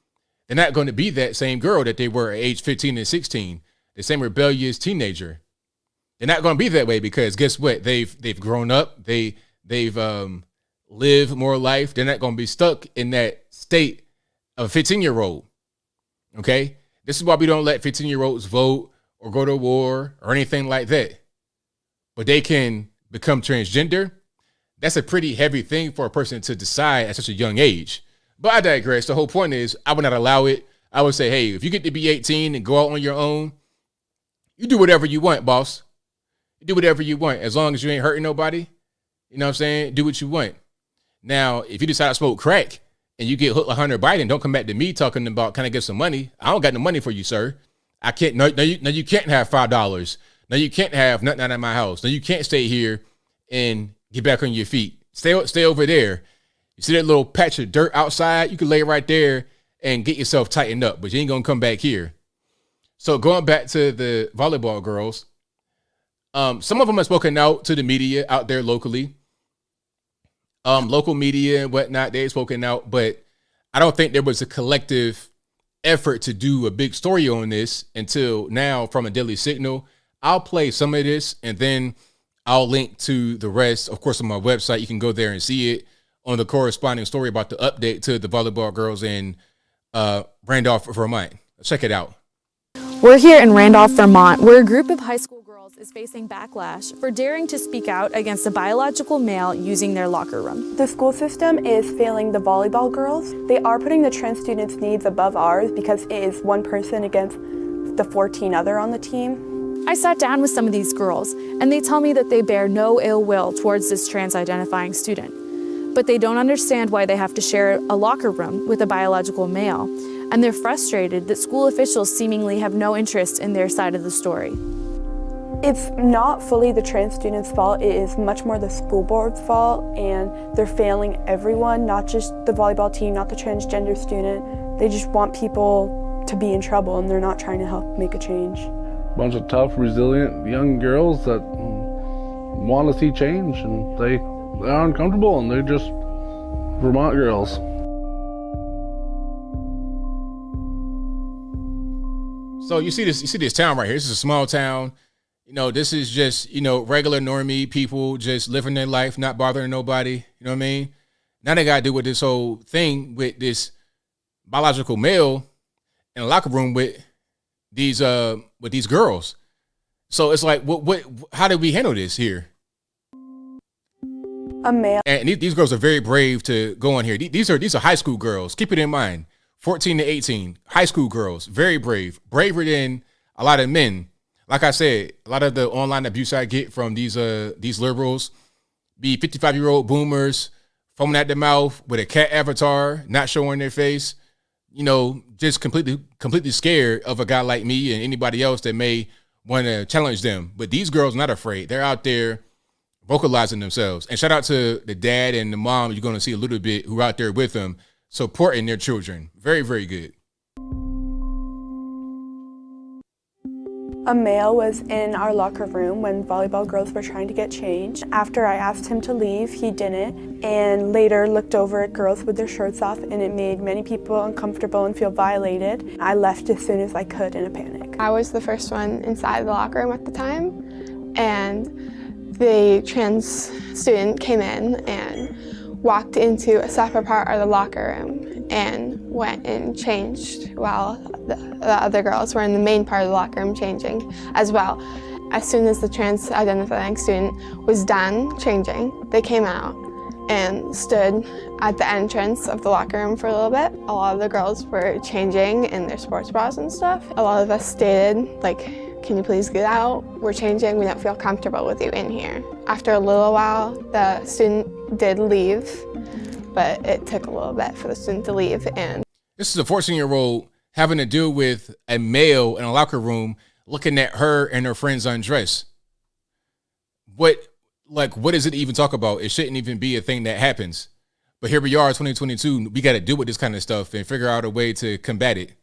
they're not going to be that same girl that they were at age 15 and 16, the same rebellious teenager. They're not going to be that way, because guess what? They've grown up. They've lived more life. They're not going to be stuck in that state of a 15-year-old. Okay? This is why we don't let 15-year-olds vote or go to war or anything like that. But they can become transgender. That's a pretty heavy thing for a person to decide at such a young age. But I digress. The whole point is, I would not allow it. I would say, hey, if you get to be 18 and go out on your own, you do whatever you want, boss. You do whatever you want, as long as you ain't hurting nobody. You know what I'm saying? Do what you want. Now, if you decide to smoke crack and you get hooked like Hunter Biden, don't come back to me talking about, can I get some money? I don't got no money for you, sir. I can't. No, you can't have $5. No, you can't have nothing out of my house. No, you can't stay here and get back on your feet. Stay over there. You see that little patch of dirt outside? You can lay right there and get yourself tightened up, but you ain't gonna come back here. So going back to the volleyball girls, some of them have spoken out to the media out there locally. Local media and whatnot, they've spoken out, but I don't think there was a collective effort to do a big story on this until now from a Daily Signal. I'll play some of this and then I'll link to the rest, of course, on my website. You can go there and see it on the corresponding story about the update to the volleyball girls in Randolph, Vermont. Check it out. We're here in Randolph, Vermont, where a group of high school girls is facing backlash for daring to speak out against a biological male using their locker room. The school system is failing the volleyball girls. They are putting the trans students' needs above ours because it is one person against the 14 other on the team. I sat down with some of these girls, and they tell me that they bear no ill will towards this trans-identifying student. But they don't understand why they have to share a locker room with a biological male, and they're frustrated that school officials seemingly have no interest in their side of the story. It's not fully the trans students' fault. It is much more the school board's fault, and they're failing everyone, not just the volleyball team, not the transgender student. They just want people to be in trouble, and they're not trying to help make a change. Bunch of tough, resilient young girls that want to see change, and they're uncomfortable, and they're just Vermont girls. So you see this town right here. This is a small town. This is just, regular normie people just living their life, not bothering nobody. You know what I mean? Now they got to do with this whole thing with this biological male in a locker room with these girls. So it's like, how do we handle this here? A male. And these girls are very brave to go on here. These are high school girls. Keep it in mind. 14 to 18, high school girls, very brave, braver than a lot of men. Like I said, a lot of the online abuse I get from these liberals be 55-year-old boomers foaming at the mouth with a cat avatar, not showing their face, just completely scared of a guy like me and anybody else that may want to challenge them. But these girls are not afraid. They're out there vocalizing themselves. And shout out to the dad and the mom you're going to see a little bit who are out there with them, supporting their children. Very, very good. A male was in our locker room when volleyball girls were trying to get changed. After I asked him to leave, he didn't, and later looked over at girls with their shirts off, and it made many people uncomfortable and feel violated. I left as soon as I could in a panic. I was the first one inside the locker room at the time, and the trans student came in and walked into a separate part of the locker room and went and changed while the other girls were in the main part of the locker room changing as well. As soon as the trans-identifying student was done changing, they came out and stood at the entrance of the locker room for a little bit. A lot of the girls were changing in their sports bras and stuff. A lot of us stated, can you please get out? We're changing, we don't feel comfortable with you in here. After a little while, the student did leave, but it took a little bit for the student to leave. And this is a 14-year-old having to deal with a male in a locker room looking at her and her friends undress. What does it even talk about? It shouldn't even be a thing that happens. But here we are, 2022. We got to deal with this kind of stuff and figure out a way to combat it.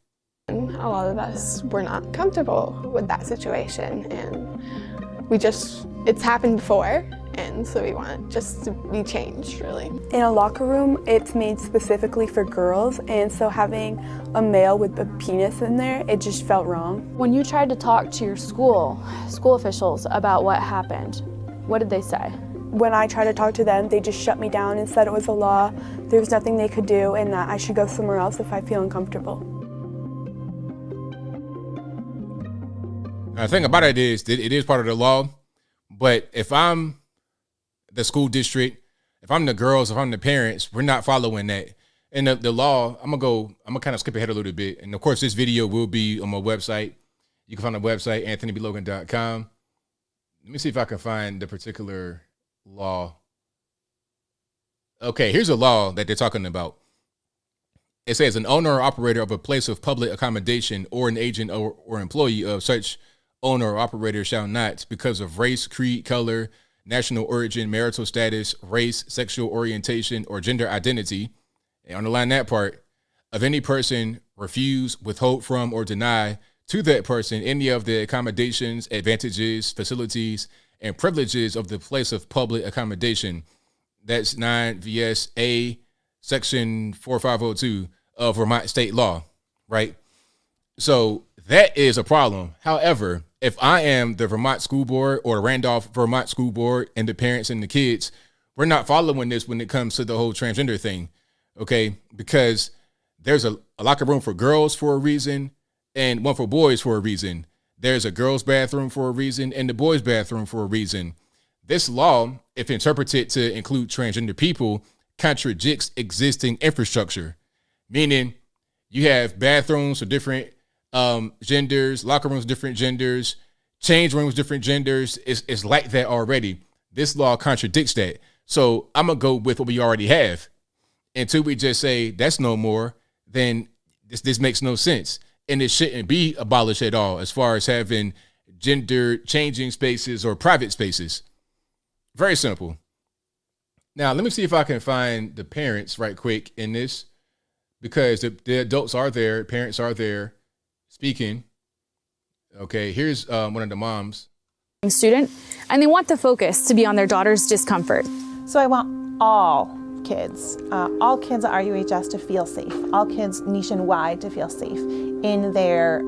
And a lot of us were not comfortable with that situation, and it's happened before, and so we want it just to be changed, really. In a locker room, it's made specifically for girls, and so having a male with a penis in there, it just felt wrong. When you tried to talk to your school officials about what happened, what did they say? When I tried to talk to them, they just shut me down and said it was a law, there was nothing they could do, and that I should go somewhere else if I feel uncomfortable. The thing about it is part of the law, but if I'm the school district, if I'm the girls, if I'm the parents, we're not following that. And the law, I'm gonna kind of skip ahead a little bit. And of course, this video will be on my website. You can find the website, anthonyblogan.com. Let me see if I can find the particular law. Okay, here's a law that they're talking about. It says an owner or operator of a place of public accommodation or an agent or employee of such owner or operator shall not, because of race, creed, color, national origin, marital status, race, sexual orientation, or gender identity, and underline that part, of any person refuse, withhold from, or deny to that person any of the accommodations, advantages, facilities, and privileges of the place of public accommodation. That's 9 VSA section 4502 of Vermont state law, right? So that is a problem. However, if I am the Vermont school board or the Randolph Vermont school board and the parents and the kids, we're not following this when it comes to the whole transgender thing, okay? Because there's a locker room for girls for a reason and one for boys for a reason. There's a girls' bathroom for a reason and the boys' bathroom for a reason. This law, if interpreted to include transgender people, contradicts existing infrastructure, meaning you have bathrooms for different genders, locker rooms, different genders, change rooms, different genders. It's like that already. This law contradicts that. So I'm going to go with what we already have. Until we just say that's no more, then this makes no sense. And it shouldn't be abolished at all as far as having gender changing spaces or private spaces. Very simple. Now, let me see if I can find the parents right quick in this, because the adults are there, parents are there speaking. Okay, here's one of the moms. Student, and they want the focus to be on their daughter's discomfort. So I want all kids at RUHS to feel safe, all kids nationwide to feel safe in their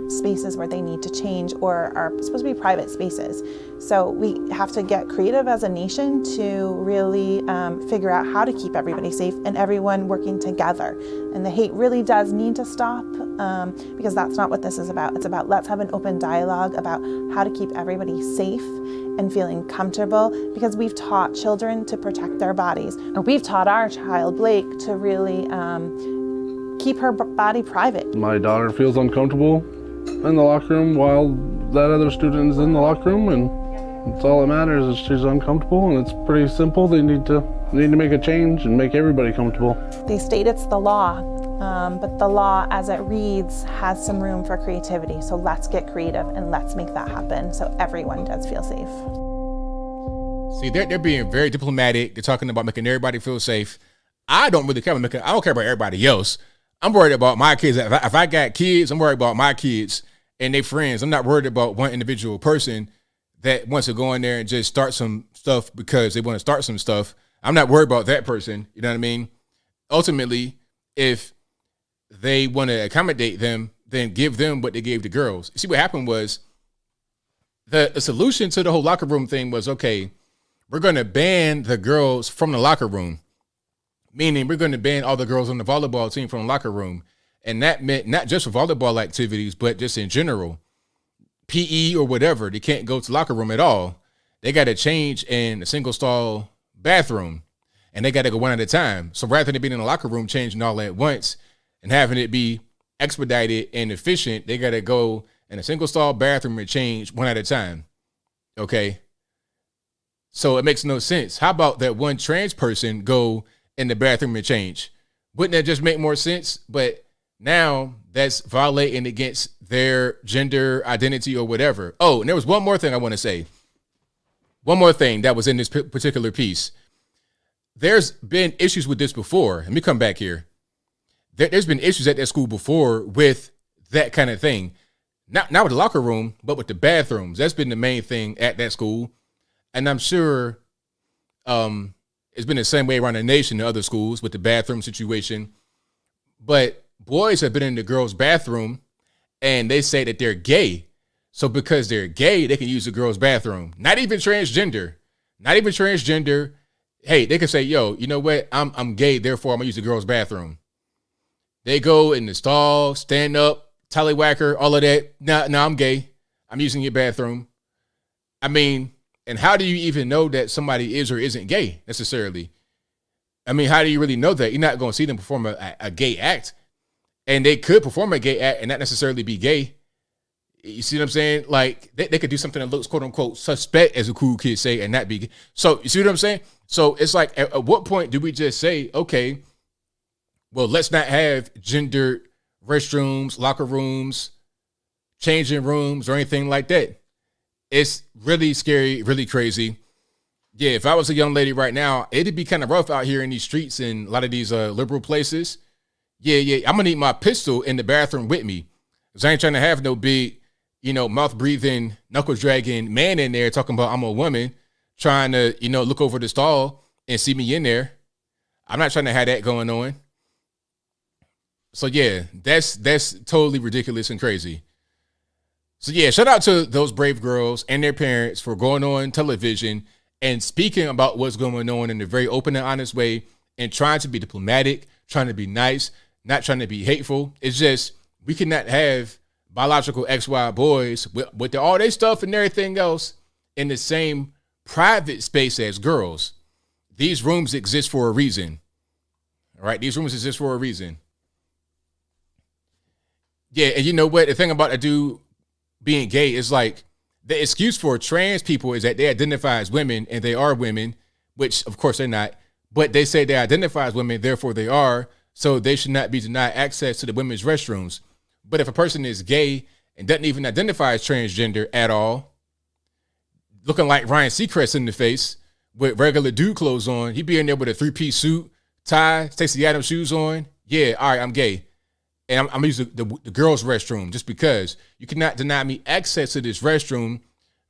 spaces where they need to change or are supposed to be private spaces. So we have to get creative as a nation to really figure out how to keep everybody safe and everyone working together. And the hate really does need to stop, because that's not what this is about. It's about, let's have an open dialogue about how to keep everybody safe and feeling comfortable, because we've taught children to protect their bodies. Or we've taught our child, Blake, to really keep her body private. My daughter feels uncomfortable in the locker room while that other student is in the locker room, and that's all that matters is she's uncomfortable, and it's pretty simple. They need to make a change and make everybody comfortable. They state it's the law, but the law as it reads has some room for creativity. So let's get creative and let's make that happen so everyone does feel safe. See, they're being very diplomatic. They're talking about making everybody feel safe. I don't really care about I don't care about everybody else. I'm worried about my kids. If I got kids, I'm worried about my kids and their friends. I'm not worried about one individual person that wants to go in there and just start some stuff because they want to start some stuff. I'm not worried about that person. You know what I mean? Ultimately, if they want to accommodate them, then give them what they gave the girls. You see, what happened was the solution to the whole locker room thing was, okay, we're going to ban the girls from the locker room, meaning we're going to ban all the girls on the volleyball team from the locker room. And that meant not just for volleyball activities, but just in general, PE or whatever. They can't go to the locker room at all. They got to change in a single stall bathroom, and they got to go one at a time. So rather than being in the locker room changing all at once and having it be expedited and efficient, they got to go in a single stall bathroom and change one at a time. Okay. So it makes no sense. How about that one trans person go in the bathroom and change? Wouldn't that just make more sense? But now that's violating against their gender identity or whatever. Oh, and there was one more thing I want to say. One more thing that was in this particular piece. there's been issues with this before. Let me come back here. There's been issues at that school before with that kind of thing. Not with the locker room, but with the bathrooms. That's been the main thing at that school. And I'm sure it's been the same way around the nation in other schools with the bathroom situation. But boys have been in the girls' bathroom and they say that they're gay. So because they're gay, they can use the girls' bathroom. Not even transgender. Hey, they can say, yo, you know what? I'm gay, therefore I'm gonna use the girls' bathroom. They go in the stall, stand up, tallywhacker, all of that. No, I'm gay. I'm using your bathroom. I mean, and how do you even know that somebody is or isn't gay necessarily? I mean, how do you really know that? You're not going to see them perform a gay act. And they could perform a gay act and not necessarily be gay. You see what I'm saying? Like, they could do something that looks, quote unquote, suspect, as the cool kids say, and not be gay. So, you see what I'm saying? So, it's like, at what point do we just say, okay, well, let's not have gendered restrooms, locker rooms, changing rooms, or anything like that? It's really scary, really crazy. Yeah, if I was a young lady right now, it'd be kind of rough out here in these streets and a lot of these liberal places. Yeah, I'm going to need my pistol in the bathroom with me. Because I ain't trying to have no big, mouth-breathing, knuckle-dragging man in there talking about I'm a woman trying to, look over the stall and see me in there. I'm not trying to have that going on. So, yeah, that's totally ridiculous and crazy. So, yeah, shout out to those brave girls and their parents for going on television and speaking about what's going on in a very open and honest way and trying to be diplomatic, trying to be nice, not trying to be hateful. It's just we cannot have biological XY boys with all their stuff and everything else in the same private space as girls. These rooms exist for a reason. All right, these rooms exist for a reason. Yeah, and you know what? The thing about a dude being gay is like the excuse for trans people is that they identify as women and they are women, which of course they're not, but they say they identify as women, therefore they are, so they should not be denied access to the women's restrooms. But if a person is gay and doesn't even identify as transgender at all, looking like Ryan Seacrest in the face with regular dude clothes on, he'd be in there with a 3-piece suit, tie, Stacey Adams shoes on. Yeah, all right, I'm gay. And I'm using the girls' restroom just because you cannot deny me access to this restroom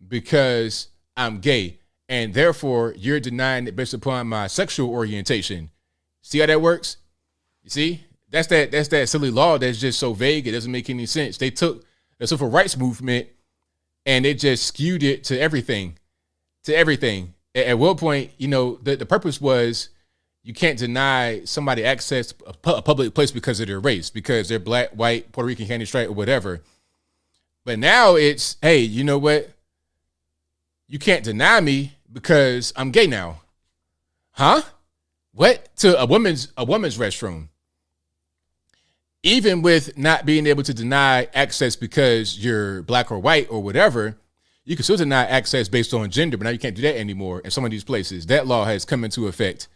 because I'm gay. And therefore, you're denying it based upon my sexual orientation. See how that works? You see? That's that silly law that's just so vague. It doesn't make any sense. They took the civil rights movement and they just skewed it to everything. At one point, the purpose was you can't deny somebody access to a public place because of their race, because they're black, white, Puerto Rican, candy stripe, or whatever. But now it's, hey, you know what? You can't deny me because I'm gay now. Huh? What? To a woman's restroom. Even with not being able to deny access because you're black or white or whatever, you can still deny access based on gender, but now you can't do that anymore in some of these places. That law has come into effect.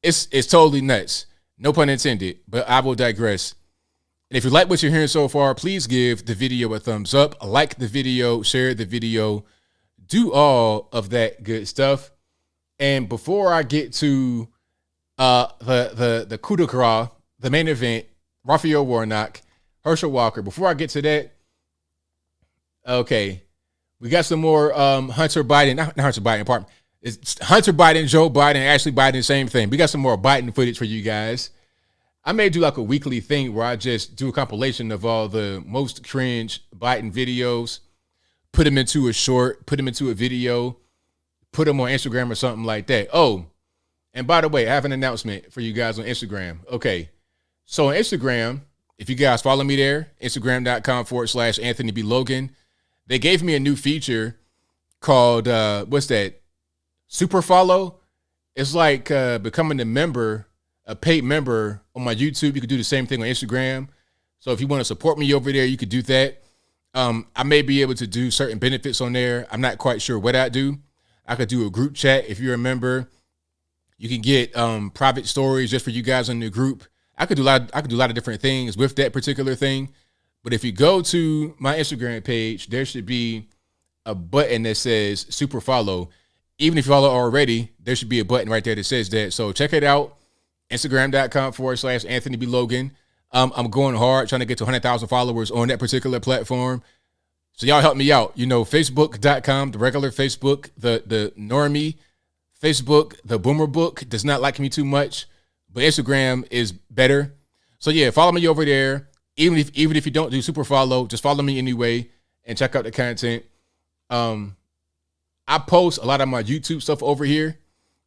It's totally nuts. No pun intended, but I will digress. And if you like what you're hearing so far, please give the video a thumbs up, like the video, share the video, do all of that good stuff. And before I get to the coup de grace, the main event, Raphael Warnock, Herschel Walker, before I get to that, okay, we got some more Hunter Biden, not Hunter Biden, pardon. It's Hunter Biden, Joe Biden, Ashley Biden, same thing. We got some more Biden footage for you guys. I may do like a weekly thing where I just do a compilation of all the most cringe Biden videos, put them into a short, put them into a video, put them on Instagram or something like that. Oh, and by the way, I have an announcement for you guys on Instagram. Okay, so on Instagram, if you guys follow me there, Instagram.com/Anthony B. Logan, they gave me a new feature called, what's that? Super follow. It's like becoming a paid member on my YouTube. You could do the same thing on Instagram. So if you want to support me over there, you could do that. I may be able to do certain benefits on there. I'm not quite sure what I do. I could do a group chat if you're a member. You can get private stories just for you guys in the group. I could do a lot of different things with that particular thing. But if you go to my Instagram page, there should be a button that says super follow. even if you follow already, there should be a button right there that says that. So check it out. Instagram.com/Anthony B. Logan. I'm going hard trying to get to 100,000 followers on that particular platform. So y'all help me out. Facebook.com, the regular Facebook, the normie Facebook, the boomer book does not like me too much, but Instagram is better. So yeah, follow me over there. Even if you don't do super follow, just follow me anyway and check out the content. I post a lot of my YouTube stuff over here,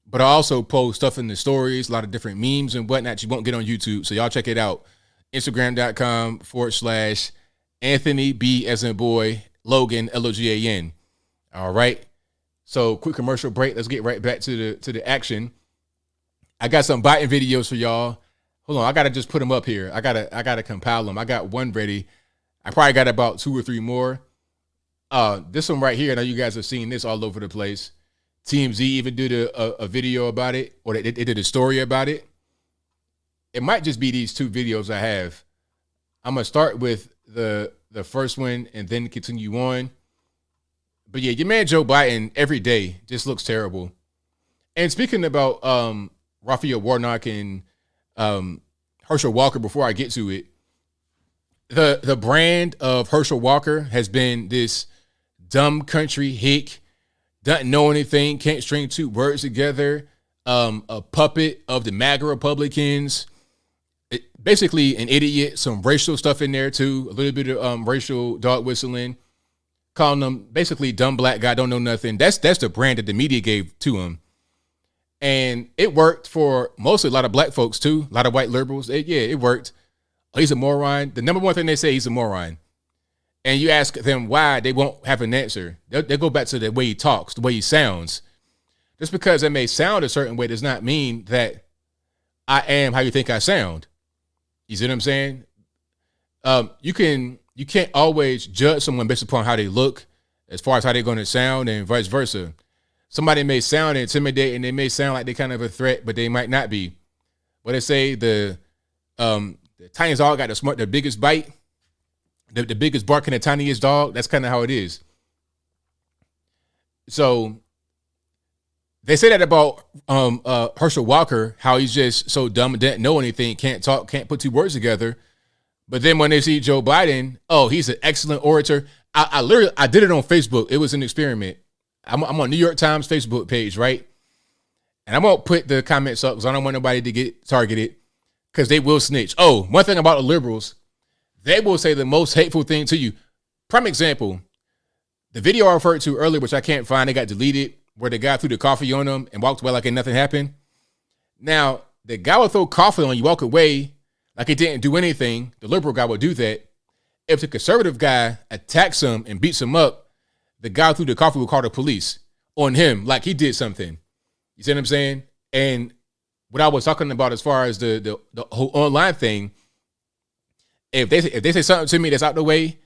but I also post stuff in the stories, a lot of different memes and whatnot you won't get on YouTube. So y'all check it out. Instagram.com/Anthony B as in boy, Logan, Logan. All right. So quick commercial break. Let's get right back to the action. I got some biting videos for y'all. Hold on. I got to just put them up here. I gotta compile them. I got one ready. I probably got about 2 or 3 more. This one right here, I know you guys have seen this all over the place. TMZ even did a video about it, or they did a story about it. It might just be these 2 videos I have. I'm going to start with the first one and then continue on. But yeah, your man Joe Biden every day just looks terrible. And speaking about Raphael Warnock and Herschel Walker, before I get to it, the brand of Herschel Walker has been this dumb country hick, doesn't know anything, can't string 2 words together, a puppet of the MAGA Republicans, basically an idiot, some racial stuff in there too, a little bit of racial dog whistling, calling them basically dumb black guy, don't know nothing. That's the brand that the media gave to him. And it worked for mostly a lot of black folks too, a lot of white liberals. It worked. Oh, he's a moron. The number one thing they say, he's a moron. And you ask them why, they won't have an answer. They'll go back to the way he talks, the way he sounds. Just because it may sound a certain way does not mean that I am how you think I sound. You see what I'm saying? You can't always judge someone based upon how they look, as far as how they're going to sound, and vice versa. Somebody may sound intimidating, they may sound like they're kind of a threat, but they might not be. What they say, the tiniest dog got the biggest bite, the biggest bark and the tiniest dog. That's kind of how it is. So they say that about Herschel Walker, how he's just so dumb and doesn't know anything, can't talk, can't put 2 words together. But then when they see Joe Biden, oh, he's an excellent orator. I did it on Facebook. It was an experiment. I'm on New York Times Facebook page, right? And I won't put the comments up because I don't want nobody to get targeted because they will snitch. Oh, one thing about the liberals, they will say the most hateful thing to you. Prime example, the video I referred to earlier, which I can't find, it got deleted, where the guy threw the coffee on him and walked away like nothing happened. Now, the guy will throw coffee on you, walk away like he didn't do anything. The liberal guy will do that. If the conservative guy attacks him and beats him up, the guy through the coffee will call the police on him like he did something. You see what I'm saying? And what I was talking about as far as the whole online thing, if they say something to me that's out the way,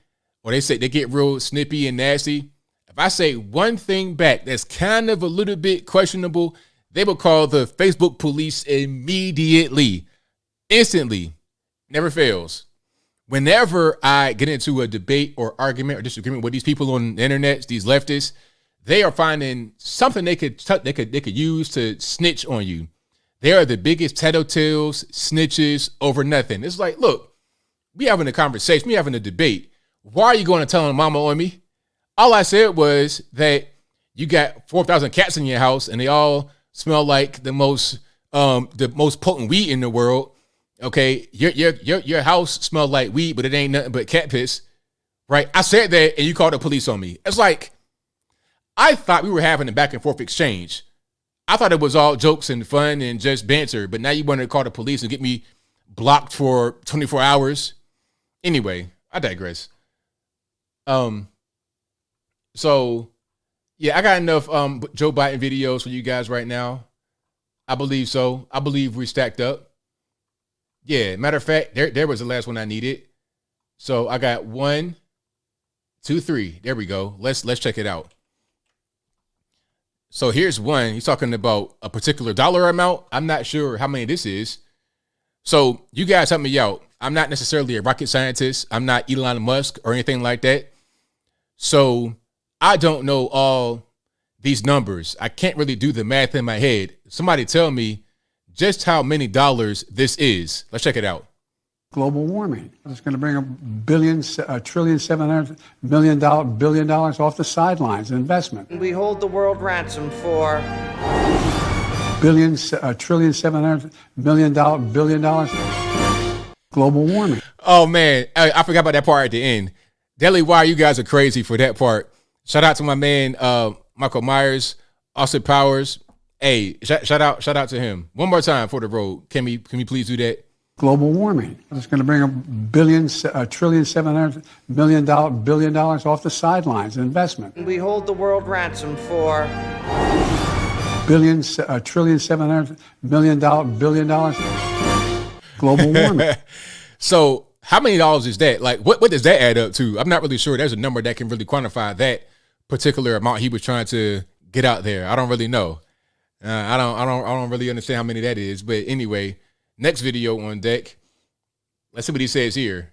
or they get real snippy and nasty, if I say one thing back that's kind of a little bit questionable, they will call the Facebook police immediately, instantly. Never fails. Whenever I get into a debate or argument or disagreement with these people on the internet, these leftists, they are finding something they could use to snitch on you. They are the biggest tattletales, snitches over nothing. It's like, look, we having a conversation, we having a debate. Why are you going to tell mama on me? All I said was that you got 4,000 cats in your house and they all smell like the most potent weed in the world. Okay, your house smells like weed, but it ain't nothing but cat piss, right? I said that, and you called the police on me. It's like, I thought we were having a back and forth exchange. I thought it was all jokes and fun and just banter, but now you want to call the police and get me blocked for 24 hours. Anyway, I digress. So yeah, I got enough Joe Biden videos for you guys right now. I believe so. I believe we're stacked up. Yeah, matter of fact, there was the last one I needed. So I got 1, 2, 3. There we go. Let's check it out. So here's one. He's talking about a particular dollar amount. I'm not sure how many this is. So you guys help me out. I'm not necessarily a rocket scientist. I'm not Elon Musk or anything like that. So I don't know all these numbers. I can't really do the math in my head. Somebody tell me just how many dollars this is. Let's check it out. Global warming. It's going to bring $1.7 billion off the sidelines in investment. We hold the world ransom for $1.7 billion global warming. Oh man, I forgot about that part at the end. Daily Wire, you guys are crazy for that part. Shout out to my man Michael Myers, Austin Powers. Hey, shout out to him. One more time for the road. Can we please do that? Global warming. It's going to bring $1.7 billion off the sidelines in investment. We hold the world ransom for $1.7 billion global warming. So how many dollars is that? Like, what does that add up to? I'm not really sure. There's a number that can really quantify that particular amount he was trying to get out there. I don't really know. I don't really understand how many that is. But anyway, next video on deck. Let's see what he says here.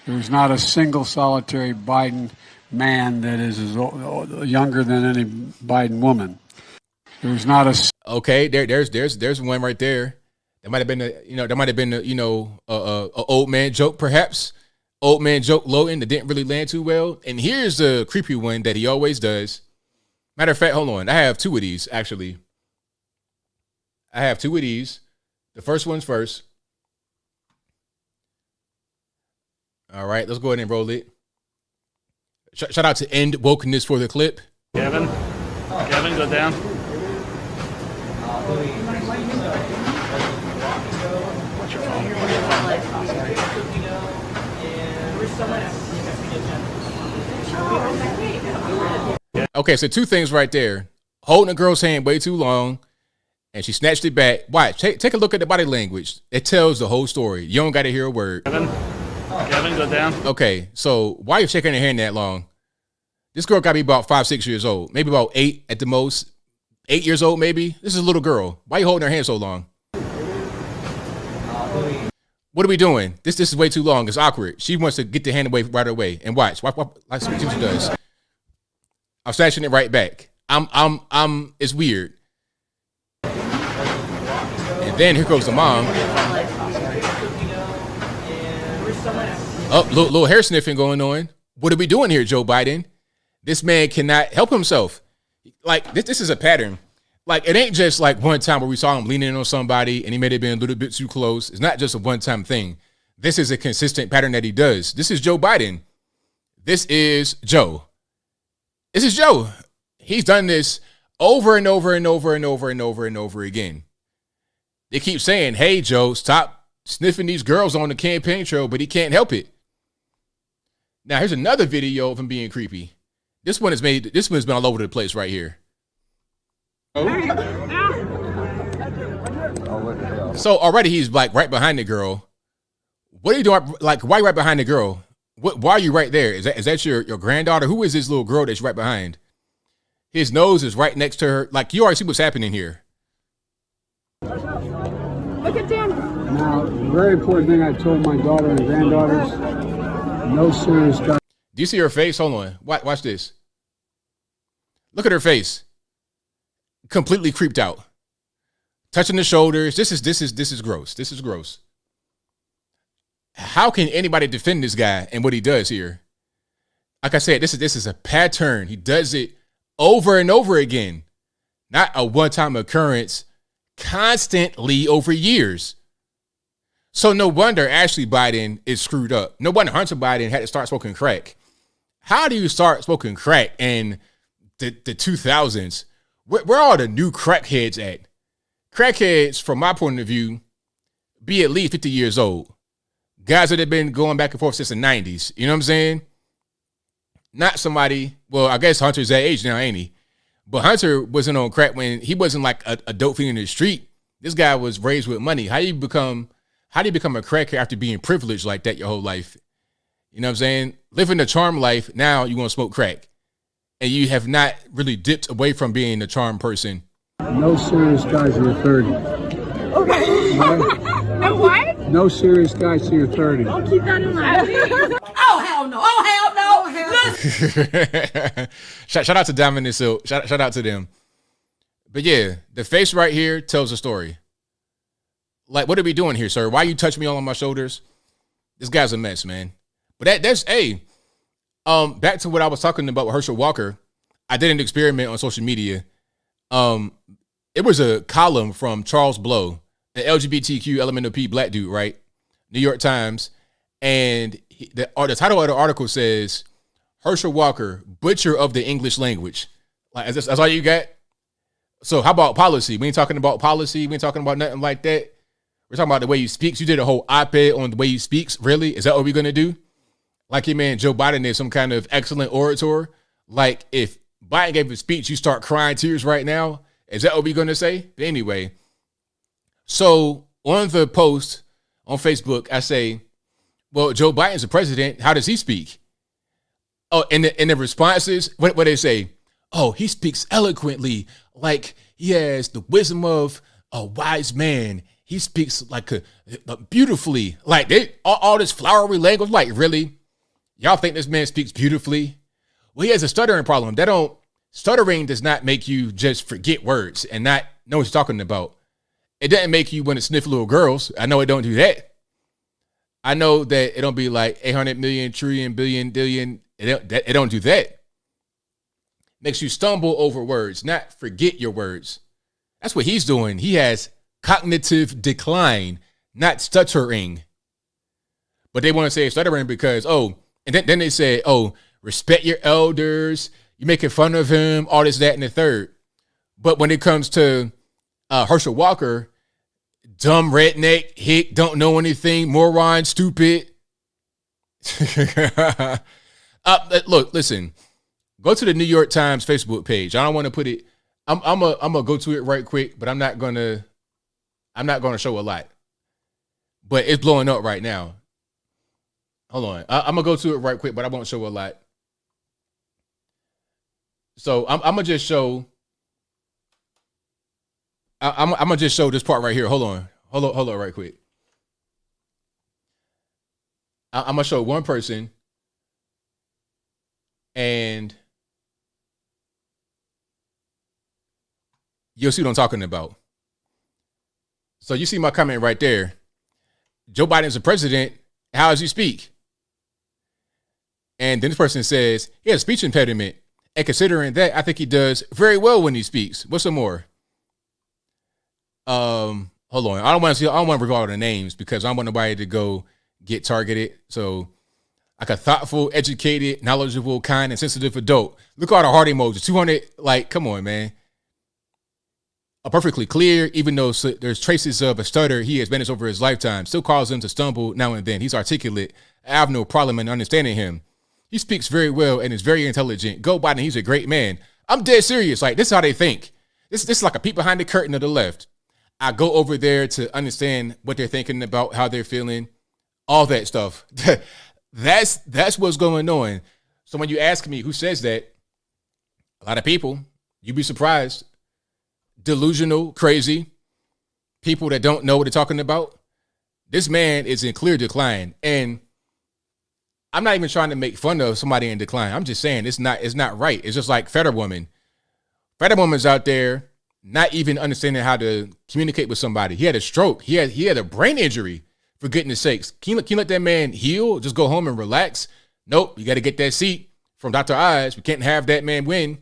There's not a single solitary Biden man that is younger than any Biden woman. There's not a. Okay, there's one right there. That might have been a old man joke, perhaps. Old man joke loading that didn't really land too well. And here's the creepy one that he always does. Matter of fact, hold on. I have two of these, actually. I have two of these. The first one's first. All right, let's go ahead and roll it. Shout out to End Wokeness for the clip. Kevin, go down. What's your phone? Okay, so two things right there. Holding a girl's hand way too long, and she snatched it back. Watch, take a look at the body language. It tells the whole story. You don't got to hear a word. Kevin, go down. Okay, so why are you shaking her hand that long? This girl got to be about 5, 6 years old. Maybe about 8 at the most. 8 years old, maybe. This is a little girl. Why are you holding her hand so long? What are we doing? This is way too long. It's awkward. She wants to get the hand away right away. And watch see what she does. I'm snatching it right back. It's weird. And then here goes the mom. Oh, little hair sniffing going on. What are we doing here, Joe Biden? This man cannot help himself. Like, this is a pattern. Like, it ain't just like one time where we saw him leaning in on somebody and he may have been a little bit too close. It's not just a one-time thing. This is a consistent pattern that he does. This is Joe Biden. This is Joe. This is Joe. He's done this over and over and over and over and over and over again. They keep saying, hey, Joe, stop sniffing these girls on the campaign trail, but he can't help it. Now, here's another video of him being creepy. This one's been all over the place right here. So already he's like right behind the girl. What are you doing? Like, why are you right behind the girl? Why are you right there? Is that your granddaughter? Who is this little girl that's right behind? His nose is right next to her. Like, you already see what's happening here. Look at Dan. Now, the very important thing I told my daughter and granddaughters, no serious guy. Do you see her face? Hold on. Watch this. Look at her face. Completely creeped out. Touching the shoulders. This is gross. This is gross. How can anybody defend this guy and what he does here? Like I said, this is a pattern. He does it over and over again. Not a one-time occurrence, constantly over years. So no wonder Ashley Biden is screwed up. No wonder Hunter Biden had to start smoking crack. How do you start smoking crack in the 2000s? Where are the new crackheads at? Crackheads, from my point of view, be at least 50 years old. Guys that have been going back and forth since the 90s. You know what I'm saying? Not somebody, well, I guess Hunter's that age now, ain't he? But Hunter wasn't on crack when he wasn't like a dope fiend in the street. This guy was raised with money. How do you become a crackhead after being privileged like that your whole life? You know what I'm saying? Living the charm life, now you want to smoke crack. And you have not really dipped away from being a charm person. No serious guys in your 30s. Okay. No what? No serious guys to your 30s. I'll keep that in mind. Oh, hell no. Oh, hell no. shout out to Diamond and Silk. Shout out to them. But yeah, the face right here tells a story. Like, what are we doing here, sir? Why you touch me all on my shoulders? This guy's a mess, man. But back to what I was talking about with Herschel Walker. I did an experiment on social media. It was a column from Charles Blow, an LGBTQ LMNOP black dude, right? New York Times. And the title of the article says, Herschel Walker, butcher of the English language. Like, that's all you got? So how about policy? We ain't talking about policy. We ain't talking about nothing like that. We're talking about the way he speaks. You did a whole op-ed on the way he speaks. Really? Is that what we're going to do? Like your man Joe Biden is some kind of excellent orator. Like if Biden gave a speech, you start crying tears right now. Is that what we're going to say? But anyway, so on the post on Facebook, I say, well, Joe Biden's the president. How does he speak? Oh, and the responses, what they say? Oh, he speaks eloquently, like he has the wisdom of a wise man. He speaks like a beautifully, like all this flowery language. Like, really? Y'all think this man speaks beautifully? Well, he has a stuttering problem. Stuttering does not make you just forget words and not know what you're talking about. It doesn't make you want to sniff little girls. I know it don't do that. I know that it don't be like 800 million, trillion, billion, dillion. It don't do that. Makes you stumble over words, not forget your words. That's what he's doing. He has cognitive decline, not stuttering. But they want to say stuttering because, and then they say, respect your elders. You're making fun of him, all this, that, and the third. But when it comes to Herschel Walker, dumb redneck, hick, don't know anything, moron, stupid. Look, listen. Go to the New York Times Facebook page. I don't want to put it. I'm gonna go to it right quick, but I'm not gonna show a lot. But it's blowing up right now. Hold on. I'm gonna go to it right quick, but I won't show a lot. So I'm gonna just show. I'm gonna just show this part right here. Hold on, right quick. I'm gonna show one person, and you'll see what I'm talking about. So you see my comment right there. Joe Biden's the president. How does he speak? And then this person says he has a speech impediment. And considering that, I think he does very well when he speaks. What's some more? Hold on. I don't want to reveal all the names because I don't want nobody to go get targeted. So like a thoughtful, educated, knowledgeable, kind, and sensitive adult. Look at all the heart emojis. 200, like, come on, man. A perfectly clear, even though there's traces of a stutter he has managed over his lifetime, still causes him to stumble now and then. He's articulate. I have no problem in understanding him. He speaks very well and is very intelligent. Go Biden, he's a great man. I'm dead serious. Like, this is how they think. This is like a peek behind the curtain of the left. I go over there to understand what they're thinking about, how they're feeling, all that stuff. That's what's going on. So when you ask me who says that, a lot of people, you'd be surprised. Delusional, crazy, people that don't know what they're talking about. This man is in clear decline. And I'm not even trying to make fun of somebody in decline. I'm just saying it's not right. It's just like Fetterwoman. Fetterwoman's out there not even understanding how to communicate with somebody. He had a stroke. He had a brain injury, for goodness sakes. Can you let that man heal? Just go home and relax? Nope. You got to get that seat from Dr. Oz. We can't have that man win.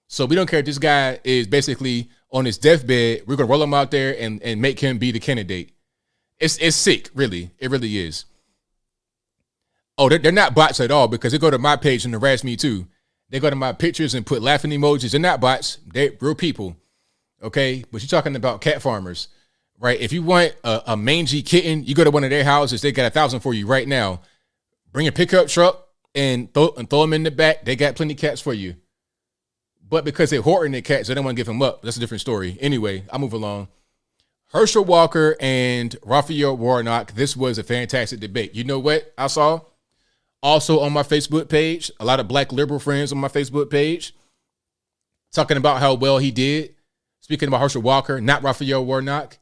So we don't care if this guy is basically on his deathbed. We're going to roll him out there and make him be the candidate. It's sick, really. It really is. Oh, they're not bots at all because they go to my page and harass me too. They go to my pictures and put laughing emojis. They're not bots. They're real people. Okay? But you're talking about cat farmers, right? If you want a mangy kitten, you go to one of their houses. They got 1,000 for you right now. Bring a pickup truck and throw them in the back. They got plenty of cats for you. But because they're hoarding their cats, they don't want to give them up. That's a different story. Anyway, I'll move along. Herschel Walker and Raphael Warnock. This was a fantastic debate. You know what I saw? Also on my Facebook page, a lot of black liberal friends on my Facebook page talking about how well he did. Speaking about Herschel Walker, not Raphael Warnock.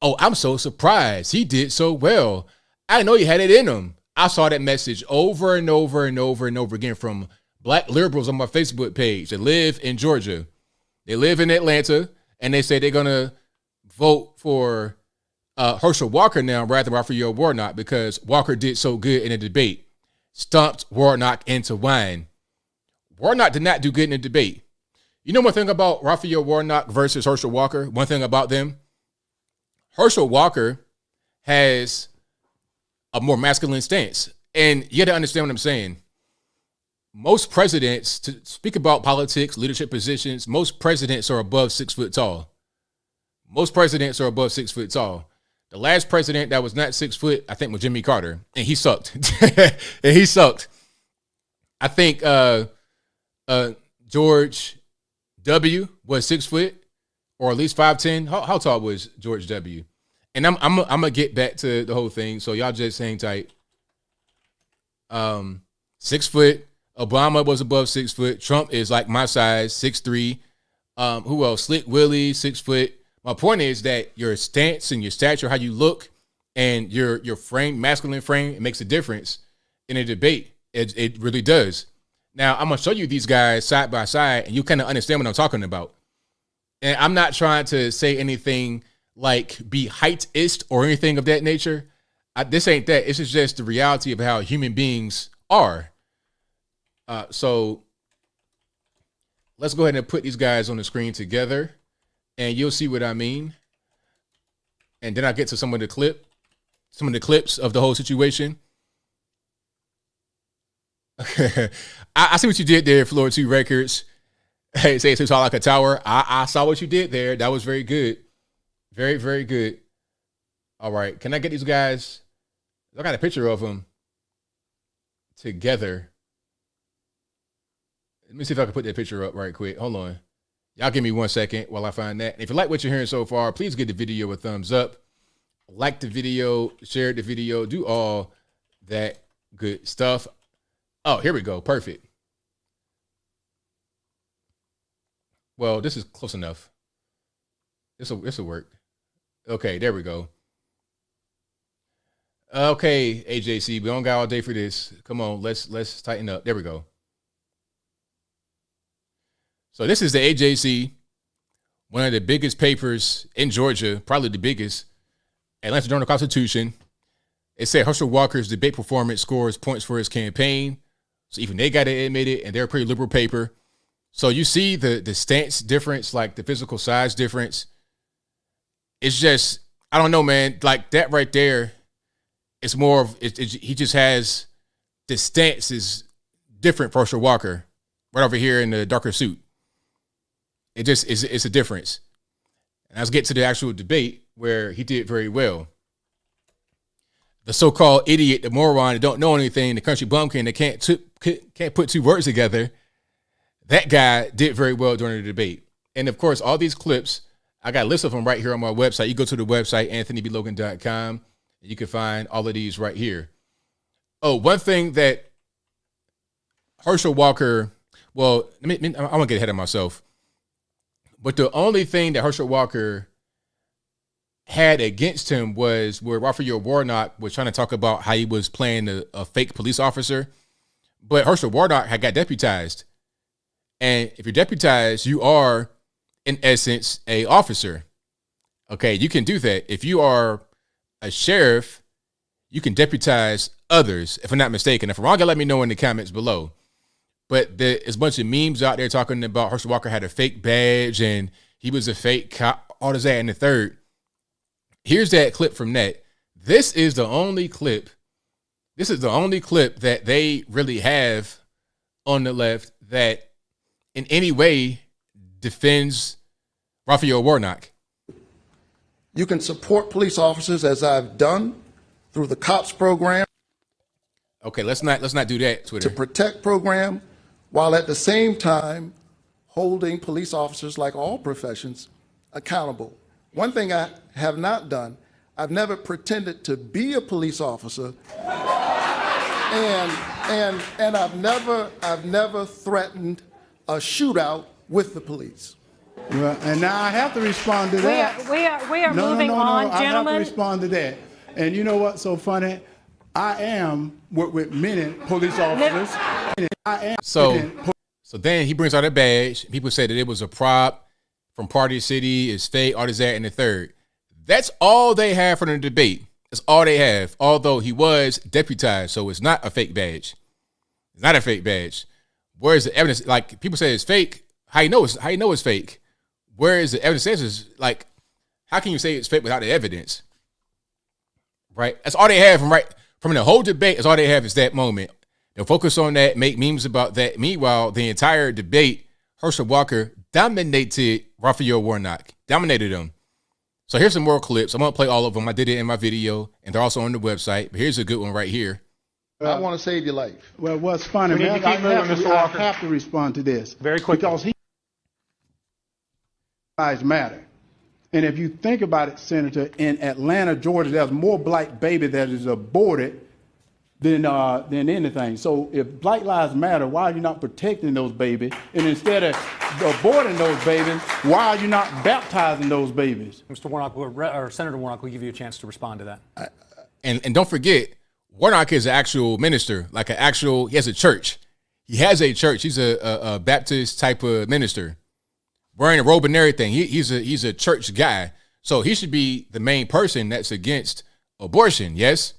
Oh, I'm so surprised. He did so well. I didn't know he had it in him. I saw that message over and over and over and over again from black liberals on my Facebook page that live in Georgia. They live in Atlanta, and they say they're going to vote for Herschel Walker now rather than Raphael Warnock because Walker did so good in the debate. Stumped Warnock into wine. Warnock did not do good in the debate. You know one thing about Raphael Warnock versus Herschel Walker? One thing about them? Herschel Walker has a more masculine stance. And you got to understand what I'm saying. Most presidents, to speak about politics, leadership positions, most presidents are above 6 foot tall. Most presidents are above 6 foot tall. The last president that was not 6 foot, I think, was Jimmy Carter, and he sucked. And he sucked. I think George W was 6 foot, or at least 5'10". How tall was George W? And I'm gonna get back to the whole thing, so y'all just hang tight. 6 foot. Obama was above 6 foot. Trump is like my size, 6'3". Who else? Slick Willie, 6 foot. My point is that your stance and your stature, how you look, and your frame, masculine frame, it makes a difference in a debate. It really does. Now, I'm going to show you these guys side by side, and you kind of understand what I'm talking about. And I'm not trying to say anything like be heightist or anything of that nature. This ain't that. This is just the reality of how human beings are. So let's go ahead and put these guys on the screen together, and you'll see what I mean. And then I'll get to some of the clips of the whole situation. I see what you did there, Floor 2 Records. Hey, say it's all like a tower. I saw what you did there. That was very good. Very, very good. All right. Can I get these guys? I got a picture of them together. Let me see if I can put that picture up right quick. Hold on. Y'all give me 1 second while I find that. And if you like what you're hearing so far, please give the video a thumbs up. Like the video, share the video, do all that good stuff. Oh, here we go. Perfect. Well, this is close enough. This will work. Okay, there we go. Okay, AJC, we don't got all day for this. Come on, let's tighten up. There we go. So this is the AJC, one of the biggest papers in Georgia, probably the biggest. Atlanta Journal-Constitution. It said Herschel Walker's debate performance scores points for his campaign. So even they got to admit it, and they're a pretty liberal paper. So you see the stance difference, like the physical size difference. It's just, I don't know, man. Like that right there, it's more of, he just has, the stance is different for Herschel Walker. Right over here in the darker suit. It just is, it's a difference. And let's get to the actual debate where he did very well. The so-called idiot, the moron that don't know anything, the country bumpkin that can't put two words together, that guy did very well during the debate. And of course, all these clips, I got a list of them right here on my website. You go to the website, anthonyblogan.com, and you can find all of these right here. Oh, one thing that Herschel Walker, well, I want to get ahead of myself. But the only thing that Herschel Walker had against him was where Raphael Warnock was trying to talk about how he was playing a fake police officer. But Herschel Warnock had got deputized. And if you're deputized, you are, in essence, a officer. Okay, you can do that. If you are a sheriff, you can deputize others, if I'm not mistaken. If I'm wrong, let me know in the comments below. But there's a bunch of memes out there talking about Herschel Walker had a fake badge and he was a fake cop, all this, that, and the third. Here's that clip from that. This is the only clip that they really have on the left that in any way defends Raphael Warnock. You can support police officers, as I've done through the COPS program. Okay, let's not do that, Twitter. To protect program, while at the same time holding police officers, like all professions, accountable. One thing I have not done, I've never pretended to be a police officer, and I've never threatened a shootout with the police. Well, and now I have to respond to that. We are moving on, I gentlemen. have to respond to that. And you know what's so funny? I am with many police officers. So then he brings out a badge. People say that it was a prop from Party City, it's fake, all this, that, and the third. That's all they have for the debate. That's all they have. Although he was deputized, so it's not a fake badge. It's not a fake badge. Where's the evidence? Like, people say it's fake. How you know it's fake? Where is the evidence? Is like, how can you say it's fake without the evidence? Right? That's all they have from the whole debate. That's all they have is that moment. They'll focus on that, make memes about that. Meanwhile, the entire debate, Herschel Walker dominated Raphael Warnock. Dominated him. So here's some more clips. I'm going to play all of them. I did it in my video, and they're also on the website. But here's a good one right here. I want to save your life. Well, what's funny, man, I have to respond to this. Very quick. Because lives matter. And if you think about it, Senator, in Atlanta, Georgia, there's more black baby that is aborted than anything. So if Black Lives Matter, why are you not protecting those babies? And instead of aborting those babies, why are you not baptizing those babies? Mr. Warnock, or Senator Warnock, will give you a chance to respond to that. And don't forget, Warnock is an actual minister, he has a church. He has a church. He's a Baptist type of minister, wearing a robe and everything. He's a church guy. So he should be the main person that's against abortion, yes?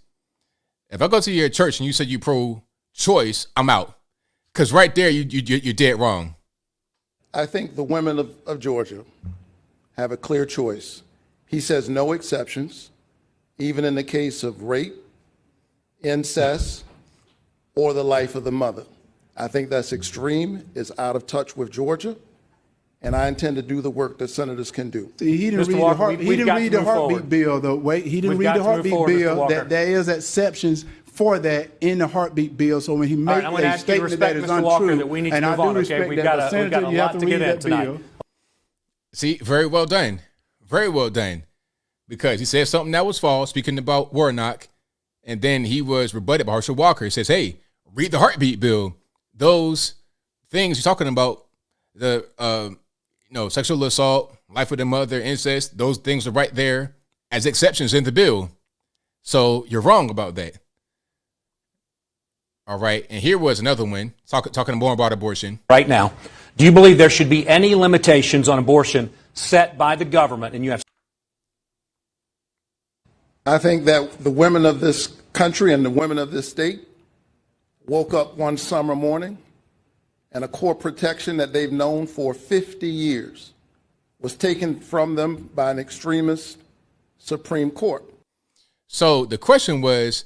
If I go to your church and you say you pro-choice, I'm out. Because right there, you're dead wrong. I think the women of Georgia have a clear choice. He says no exceptions, even in the case of rape, incest, or the life of the mother. I think that's extreme, is out of touch with Georgia, and I intend to do the work that senators can do. See, he didn't read the heartbeat bill, though. Wait, he didn't read the heartbeat bill. That there is exceptions for that in the heartbeat bill. So when he makes a statement that is untrue, and I do respect that, but Senator, you have to read that bill. See, very well done. Very well done. Because he said something that was false, speaking about Warnock, and then he was rebutted by Herschel Walker. He says, hey, read the heartbeat bill. Those things you're talking about, the sexual assault, life of the mother, incest, those things are right there as exceptions in the bill. So you're wrong about that. All right. And here was another one talking more about abortion. Right now, do you believe there should be any limitations on abortion set by the government? And you have. I think that the women of this country and the women of this state woke up one summer morning and a core protection that they've known for 50 years was taken from them by an extremist Supreme Court. So the question was,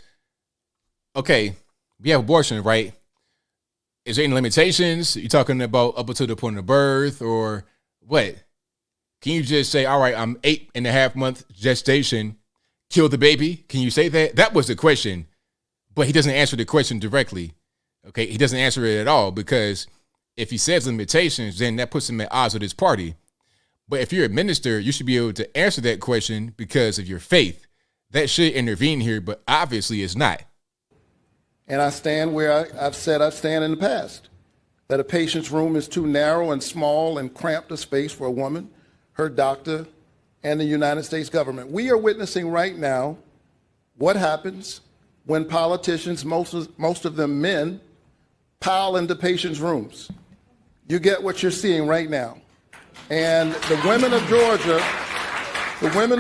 okay, we have abortion, right? Is there any limitations? You talking about up until the point of birth or what? Can you just say, all right, I'm 8.5 month gestation, kill the baby? Can you say that? That was the question, but he doesn't answer the question directly. Okay, he doesn't answer it at all, because if he says limitations, then that puts him at odds with his party. But if you're a minister, you should be able to answer that question because of your faith. That should intervene here, but obviously it's not. And I stand where I've said I stand in the past, that a patient's room is too narrow and small and cramped a space for a woman, her doctor, and the United States government. We are witnessing right now what happens when politicians, most of them men, pile into patients' rooms. You get what you're seeing right now. And the women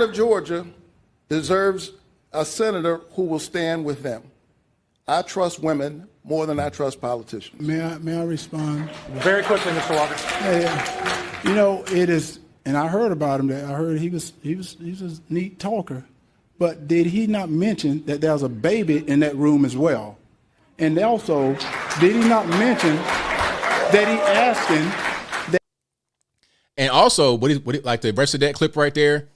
of Georgia deserves a senator who will stand with them. I trust women more than I trust politicians. May I respond? Very quickly, Mr. Walker. It is, and I heard about him. I heard he was a neat talker, but did he not mention that there was a baby in that room as well? And also, did he not mention that he asked him that? And also, like the rest of that clip right there,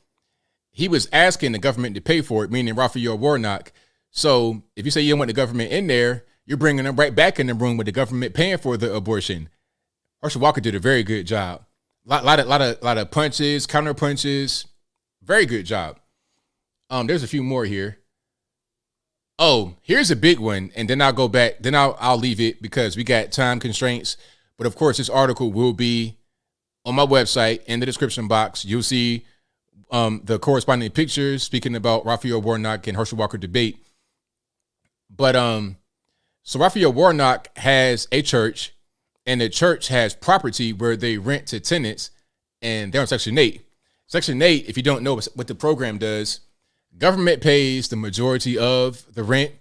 he was asking the government to pay for it, meaning Raphael Warnock. So if you say you don't want the government in there, you're bringing them right back in the room with the government paying for the abortion. Herschel Walker did a very good job. Lot of punches, counter punches, very good job. There's a few more here. Oh, here's a big one, and then I'll go back. Then I'll leave it because we got time constraints. But of course, this article will be on my website in the description box. You'll see the corresponding pictures speaking about Raphael Warnock and Herschel Walker debate. But so Raphael Warnock has a church, and the church has property where they rent to tenants, and they're on Section 8. Section 8, if you don't know what the program does, government pays the majority of the rent,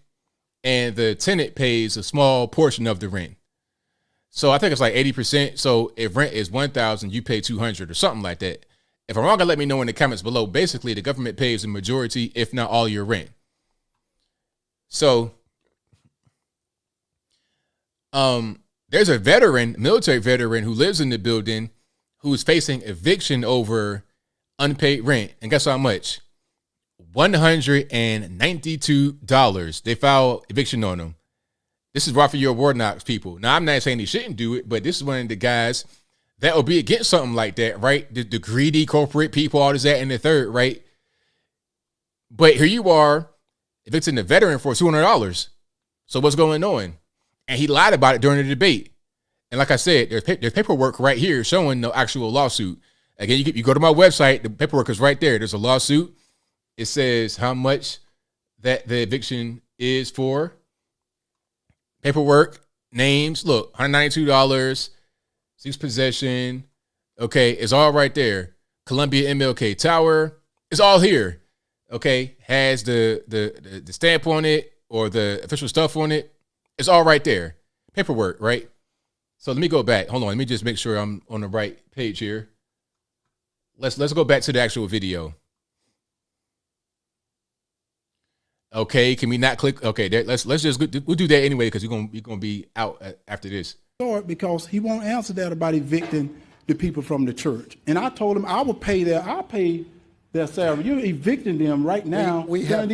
and the tenant pays a small portion of the rent. So I think it's like 80%. So if rent is $1,000, you pay $200 or something like that. If I'm wrong, let me know in the comments below. Basically, the government pays the majority, if not all, your rent. So there's a veteran, military veteran, who lives in the building who's facing eviction over unpaid rent. And guess how much? $192. They filed eviction on him. This is Raphael Warnock's people. Now, I'm not saying he shouldn't do it, but this is one of the guys that will be against something like that, right? The greedy corporate people, all this, that, and the third, right? But here you are, evicting the veteran for $200. So what's going on? And he lied about it during the debate. And like I said, there's paperwork right here showing the actual lawsuit. Again, you go to my website, the paperwork is right there. There's a lawsuit. It says how much that the eviction is for. Paperwork, names, look, $192, seeks possession. Okay, it's all right there. Columbia MLK Tower, it's all here. Okay, has the stamp on it or the official stuff on it. It's all right there. Paperwork, right? So let me go back. Hold on, let me just make sure I'm on the right page here. Let's go back to the actual video. Okay, can we not click? Okay, let's just we'll do that anyway because you're gonna be out after this. Because he won't answer that about evicting the people from the church. And I told him I'll pay their salary. You're evicting them right now. We have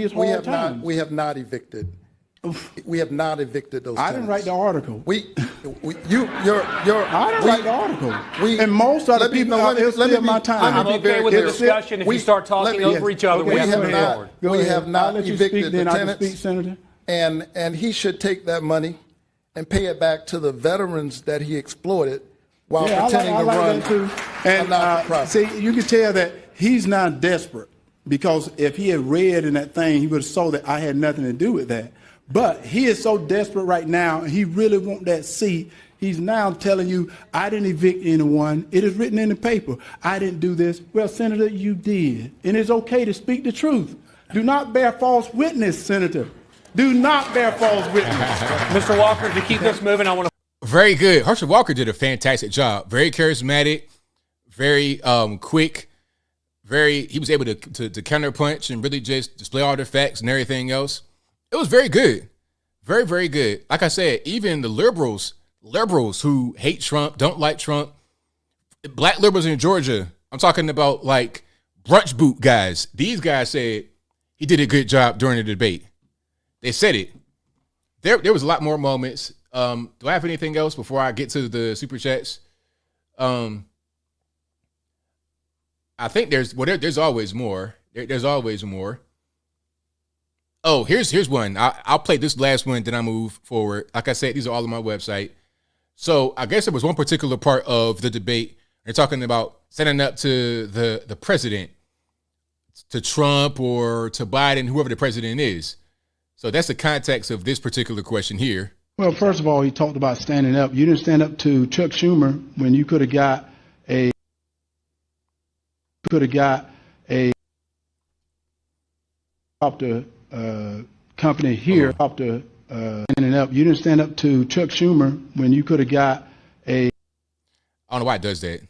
not evicted. We have not evicted those. I didn't write the article. I didn't write the article. And most of the people out there steal my time. I'm okay with the discussion if you start talking over each other. We have not evicted the tenants. Speak, Senator. And he should take that money and pay it back to the veterans that he exploited while pretending to run a not-for-profit. See, you can tell that he's not desperate because if he had read in that thing, he would have saw that I had nothing to do with that. But he is so desperate right now, and he really wants that seat. He's now telling you, I didn't evict anyone. It is written in the paper. I didn't do this. Well, Senator, you did. And it's okay to speak the truth. Do not bear false witness, Senator. Do not bear false witness. Mr. Walker, to keep this moving, I want to... Very good. Herschel Walker did a fantastic job. Very charismatic, very quick, he was able to counterpunch and really just display all the facts and everything else. It was very good. Very, very good. Like I said, even the liberals who hate Trump, don't like Trump, black liberals in Georgia, I'm talking about like brunch boot guys. These guys said he did a good job during the debate. They said it. There was a lot more moments. Do I have anything else before I get to the super chats? I think there's always more. There's always more. Oh, here's one. I'll play this last one, then I move forward. Like I said, these are all on my website. So I guess there was one particular part of the debate. They're talking about standing up to the president, to Trump or to Biden, whoever the president is. So that's the context of this particular question here. Well, first of all, he talked about standing up. You didn't stand up to Chuck Schumer when you could have got a company here standing up. You didn't stand up to Chuck Schumer when you could have got a I don't know why it does that.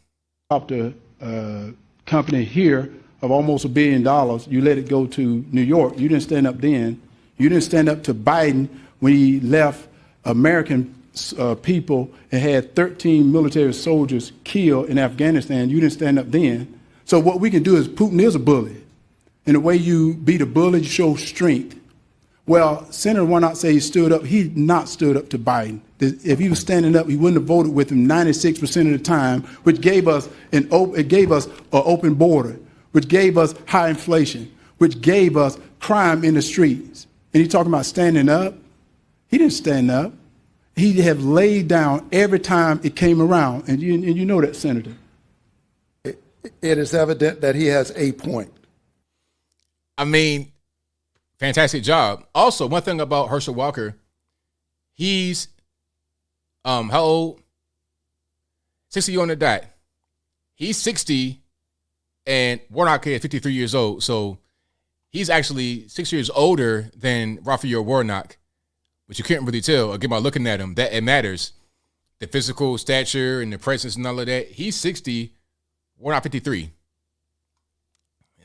Company here of almost $1 billion. You let it go to New York. You didn't stand up then. You didn't stand up to Biden when he left American people and had 13 military soldiers killed in Afghanistan. You didn't stand up then. So what we can do is Putin is a bully. And the way you beat a bully, you show strength. Well, Senator Warnock say he stood up. He not stood up to Biden. If he was standing up, he wouldn't have voted with him 96% of the time, which gave us an open border, which gave us high inflation, which gave us crime in the streets. And he talking about standing up. He didn't stand up. He have laid down every time it came around. And you know that, Senator. It is evident that he has a point. I mean, fantastic job. Also, one thing about Herschel Walker, he's how old? 60 on the dot. He's 60, and Warnock is 53 years old. So he's actually 6 years older than Raphael Warnock, which you can't really tell again by looking at him. That it matters. The physical stature and the presence and all of that. He's 60, Warnock 53.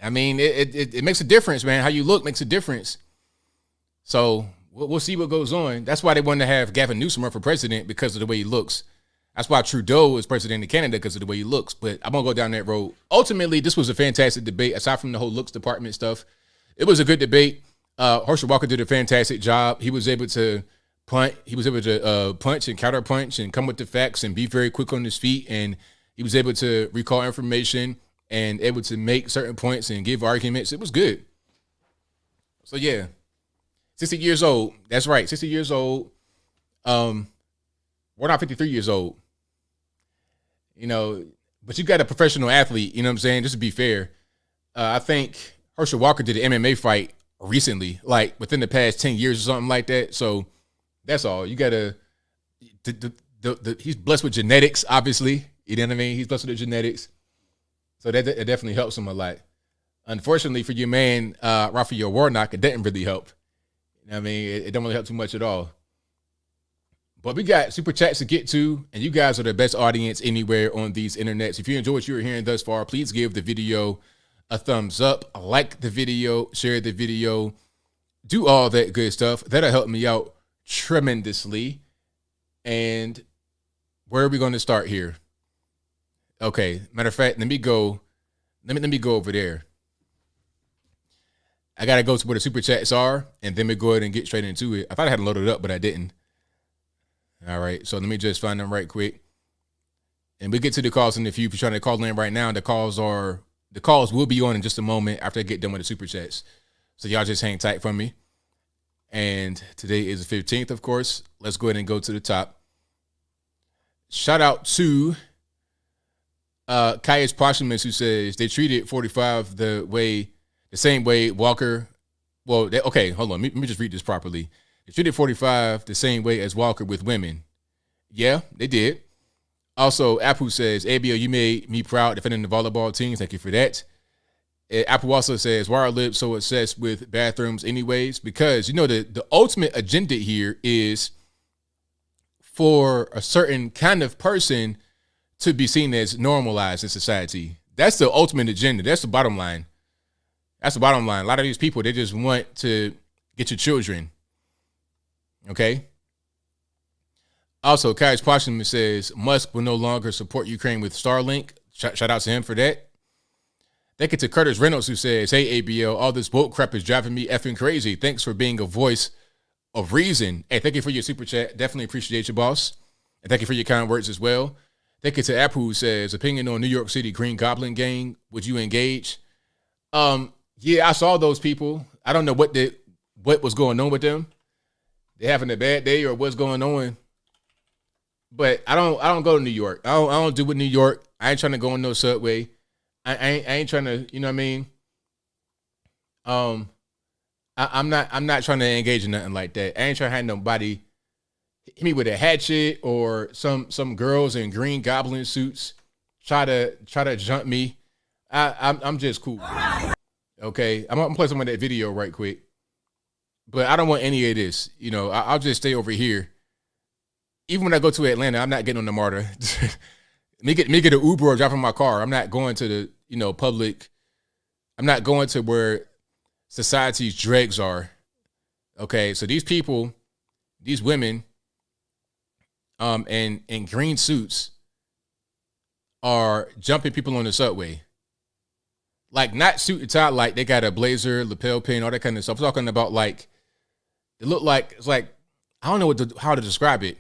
I mean, it makes a difference, man. How you look makes a difference. So we'll see what goes on. That's why they wanted to have Gavin Newsom run for president, because of the way he looks. That's why Trudeau is president of Canada, because of the way he looks. But I'm going to go down that road. Ultimately, this was a fantastic debate. Aside from the whole looks department stuff, it was a good debate. Herschel Walker did a fantastic job. He was able to punt. He was able to punch and counter punch and come with the facts and be very quick on his feet. And he was able to recall information and able to make certain points and give arguments. It was good. So, yeah. 60 years old. That's right. 60 years old. We're not 53 years old. You know, but you got a professional athlete, you know what I'm saying? Just to be fair. I think Herschel Walker did an MMA fight recently, like within the past 10 years or something like that. So that's all. You got to, he's blessed with genetics, obviously. You know what I mean? He's blessed with the genetics. So that definitely helps him a lot. Unfortunately for your man, Raphael Warnock, it didn't really help. You know what I mean? It don't really help too much at all. But we got super chats to get to, and you guys are the best audience anywhere on these internets. If you enjoy what you're hearing thus far, please give the video a thumbs up, like the video, share the video, do all that good stuff. That'll help me out tremendously. And where are we going to start here? Okay, matter of fact, let me go over there. I gotta go to where the super chats are, and then we go ahead and get straight into it. I thought I had them loaded up, but I didn't. All right, so let me just find them right quick. And we get to the calls in a few. If you're trying to call in right now, the calls will be on in just a moment after I get done with the super chats. So y'all just hang tight for me. And today is the 15th, of course. Let's go ahead and go to the top. Shout out to Caius Posthumous, who says they treated 45 the same way Walker. Well, okay, hold on. Let me just read this properly. They treated 45 the same way as Walker with women. Yeah, they did. Also, Apu says, ABL, you made me proud defending the volleyball team. Thank you for that. Apu also says, why are libs so obsessed with bathrooms anyways? Because, you know, the ultimate agenda here is for a certain kind of person to be seen as normalized in society. That's the ultimate agenda. That's the bottom line. That's the bottom line. A lot of these people, they just want to get your children. Okay? Also, Kai's Posthumous says, Musk will no longer support Ukraine with Starlink. Shout out to him for that. Thank you to Curtis Reynolds, who says, hey, ABL, all this woke crap is driving me effing crazy. Thanks for being a voice of reason. Hey, thank you for your super chat. Definitely appreciate you, boss. And thank you for your kind words as well. Thank you to Apu, who says, opinion on New York City Green Goblin gang. Would you engage? Yeah, I saw those people. I don't know what was going on with them. They having a bad day or what's going on. But I don't go to New York. I don't do with New York. I ain't trying to go on no subway. I ain't trying to, you know what I mean? I'm not trying to engage in nothing like that. I ain't trying to have nobody hit me with a hatchet or some girls in green goblin suits try to jump me. I'm just cool. Okay, I'm gonna play some of that video right quick. But I don't want any of this. You know, I'll just stay over here. Even when I go to Atlanta, I'm not getting on the MARTA. me get an Uber or driving my car. I'm not going to the, you know, public. I'm not going to where society's dregs are. Okay, so these people, these women, in green suits are jumping people on the subway. Like, not suit and tie, like they got a blazer, lapel pin, all that kind of stuff. I'm talking about, like, it looked like, it's like, I don't know how to describe it.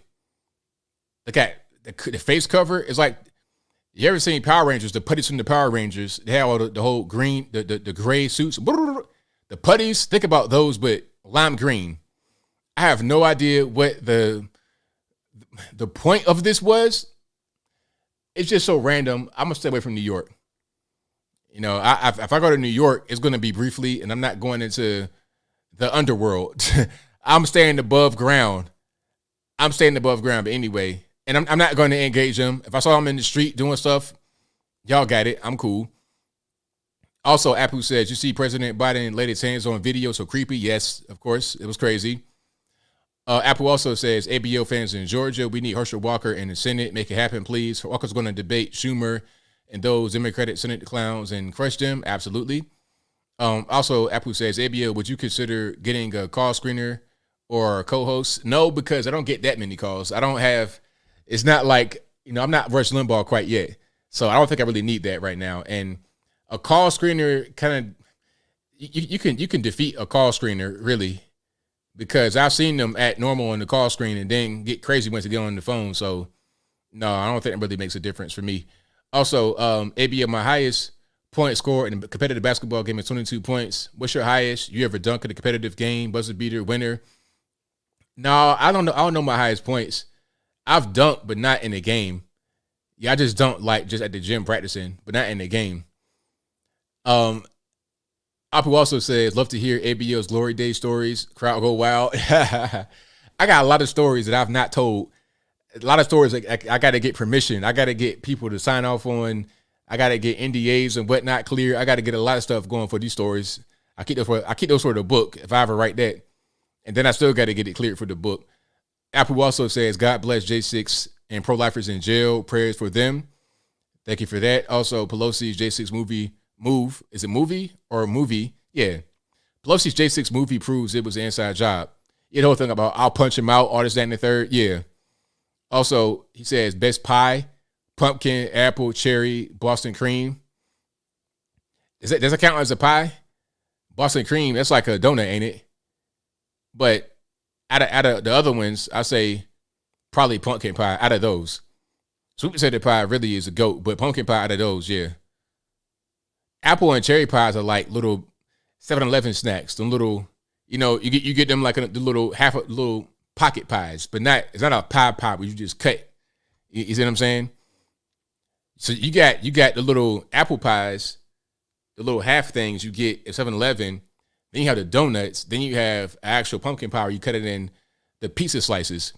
Look at the face cover. It's like, you ever seen Power Rangers, the putties from the Power Rangers? They have all the whole green, the gray suits. The putties, think about those, but lime green. I have no idea what the point of this was. It's just so random. I'm going to stay away from New York. You know, if I go to New York, it's going to be briefly, and I'm not going into the underworld. I'm staying above ground. But anyway, and I'm not going to engage them. If I saw them in the street doing stuff, y'all got it. I'm cool. Also, Apu says, you see President Biden laid his hands on video, so creepy. Yes, of course. It was crazy. Apu also says, ABL fans in Georgia, we need Herschel Walker in the Senate. Make it happen, please. Walker's going to debate Schumer and those Democratic Senate clowns and crush them. Absolutely. Also, Apu says, ABL, would you consider getting a call screener or a co-host? No, because I don't get that many calls. It's not like, I'm not Rush Limbaugh quite yet. So I don't think I really need that right now. And a call screener kind of, you can defeat a call screener, really, because I've seen them act normal on the call screen and then get crazy once they get on the phone. So, no, I don't think it really makes a difference for me. Also, ABL, my highest point score in a competitive basketball game is 22 points. What's your highest you ever dunk in a competitive game? Buzzer beater, winner? No, I don't know. I don't know my highest points. I've dunked, but not in a game. Yeah, I just don't just at the gym practicing, but not in the game. Apu also says, love to hear ABL's Glory Day stories. Crowd go wild. I got a lot of stories that I've not told. A lot of stories I got to get permission. I got to get people to sign off on. I got to get NDAs and whatnot clear. I got to get a lot of stuff going for these stories. I keep those for the book if I ever write that. And then I still got to get it cleared for the book. Apu also says, God bless J6 and pro-lifers in jail. Prayers for them. Thank you for that. Also, Pelosi's J6 move. Is it movie or a movie? Yeah. Pelosi's J6 movie proves it was an inside job. The whole thing about I'll punch him out, all this, that, and the third. Yeah. Also, he says best pie, pumpkin, apple, cherry, Boston cream. Does that count as a pie? Boston cream, that's like a donut, ain't it? But out of the other ones, I say probably pumpkin pie out of those. Sweet potato pie really is a goat, but pumpkin pie out of those, yeah. Apple and cherry pies are like little 7-Eleven snacks. Them little, you get them like the little pocket pies, but it's not a pie where you just cut. You see what I'm saying? So you got the little apple pies, the little half things you get at 7-Eleven. Then you have the donuts. Then you have actual pumpkin pie where you cut it in the pizza slices.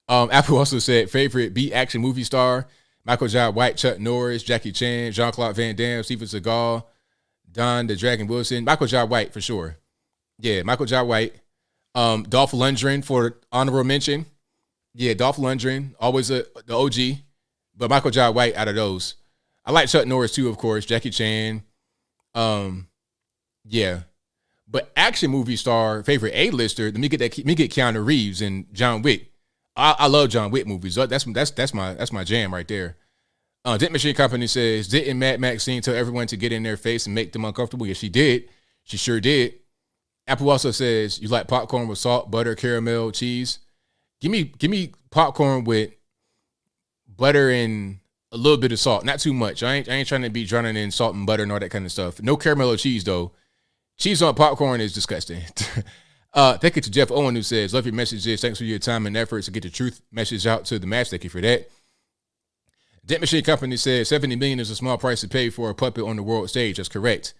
Apple also said favorite beat action movie star: Michael Jai White, Chuck Norris, Jackie Chan, Jean-Claude Van Damme, Steven Seagal, Don the Dragon Wilson. Michael Jai White for sure. Yeah, Michael Jai White. Dolph Lundgren for honorable mention. Yeah, Dolph Lundgren, always the OG. But Michael Jai White out of those. I like Chuck Norris too, of course. Jackie Chan. Yeah. But action movie star, favorite A-lister, let me get Keanu Reeves and John Wick. I love John Wick movies. That's my jam right there. Dent Machine Company says, didn't Mad Maxine tell everyone to get in their face and make them uncomfortable? Yes, she did. She sure did. Apple also says, you like popcorn with salt, butter, caramel, cheese? Give me popcorn with butter and a little bit of salt. Not too much. I ain't trying to be drowning in salt and butter and all that kind of stuff. No caramel or cheese, though. Cheese on popcorn is disgusting. Thank you to Jeff Owen, who says, love your messages. Thanks for your time and efforts to get the truth message out to the mass. Thank you for that. Dent Machine Company says, $70 million is a small price to pay for a puppet on the world stage. That's correct.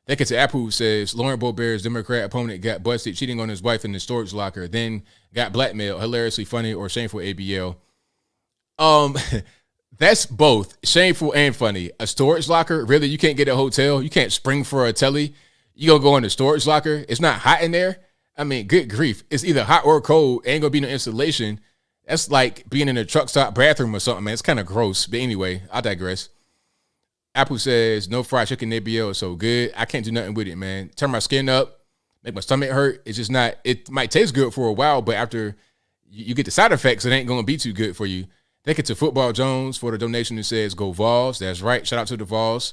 Thank you to Apple, who says, Lauren Boebert's Democrat opponent got busted cheating on his wife in the storage locker, then got blackmailed. Hilariously funny or shameful, ABL. That's both shameful and funny. A storage locker? Really? You can't get a hotel? You can't spring for a telly? You gonna go in the storage locker? It's not hot in there? I mean, good grief. It's either hot or cold. Ain't gonna be no insulation. That's like being in a truck stop bathroom or something, man. It's kind of gross. But anyway, I digress. Apple says, no fried chicken ABL is so good. I can't do nothing with it, man. Turn my skin up, make my stomach hurt. It's just not, it might taste good for a while, but after you get the side effects, it ain't gonna be too good for you. Thank you to Football Jones for the donation who says, go Vols. That's right. Shout out to the Vols.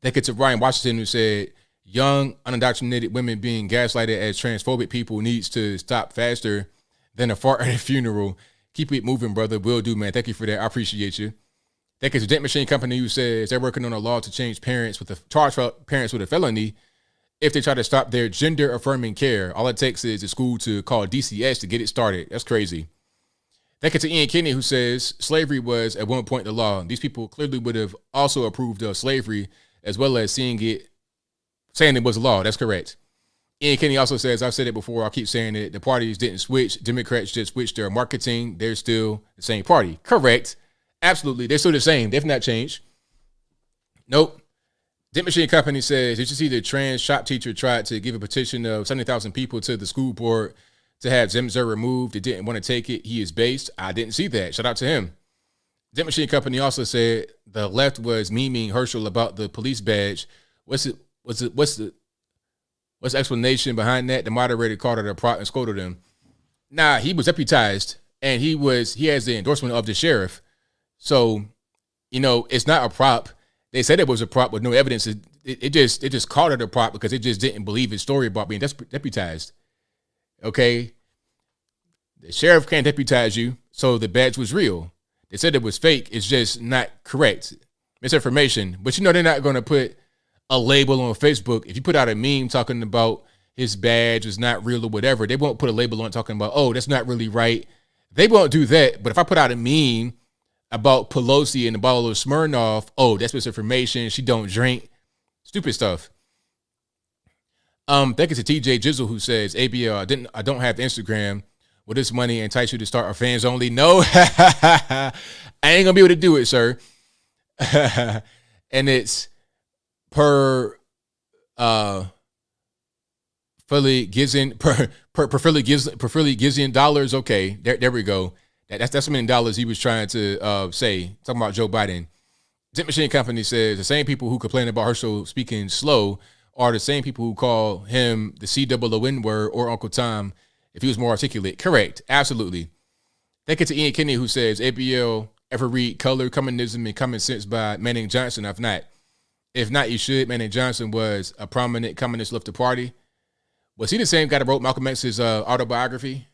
Thank you to Ryan Washington who said, young, unindoctrinated women being gaslighted as transphobic people needs to stop faster than a fart at a funeral. Keep it moving, brother. Will do, man. Thank you for that. I appreciate you. Thank you to Dent Machine Company who says they're working on a law to change parents with a felony if they try to stop their gender affirming care. All it takes is the school to call DCS to get it started. That's crazy. Thank you to Ian Kinney who says slavery was at one point the law. These people clearly would have also approved of slavery as well as saying it was a law. That's correct. Ian Kenny also says, I've said it before, I'll keep saying it, the parties didn't switch. Democrats just switched their marketing. They're still the same party. Correct. Absolutely. They're still the same. They've not changed. Nope. Dent Machine Company says, did you see the trans shop teacher tried to give a petition of 70,000 people to the school board to have Zemzer removed? They didn't want to take it. He is based. I didn't see that. Shout out to him. Dent Machine Company also said the left was memeing Herschel about the police badge. What's the explanation behind that? The moderator called it a prop and scolded him. Nah, he was deputized and he has the endorsement of the sheriff. So, it's not a prop. They said it was a prop with no evidence. It just called it a prop because it just didn't believe his story about being deputized. Okay. The sheriff can't deputize you. So the badge was real. They said it was fake. It's just not correct. Misinformation. But they're not going to put a label on Facebook. If you put out a meme talking about his badge is not real or whatever, they won't put a label on it talking about, oh, that's not really right. They won't do that. But if I put out a meme about Pelosi and the bottle of Smirnoff, oh, that's misinformation. She don't drink. Stupid stuff. Thank you to TJ Jizzle who says, ABL, I don't have Instagram. Will this money entice you to start our fans only? No, I ain't gonna be able to do it, sir. And it's per Philly Gizian dollars. Okay, there we go. That's how many dollars he was trying to say. Talking about Joe Biden. Dent Machine Company says the same people who complain about Herschel speaking slow are the same people who call him the COON word or Uncle Tom if he was more articulate. Correct. Absolutely. Thank you to Ian Kinney who says, ABL, ever read Color, Communism, and Common Sense by Manning Johnson? If not, you should. Manning Johnson was a prominent communist left the party. Was he the same guy that wrote Malcolm X's autobiography?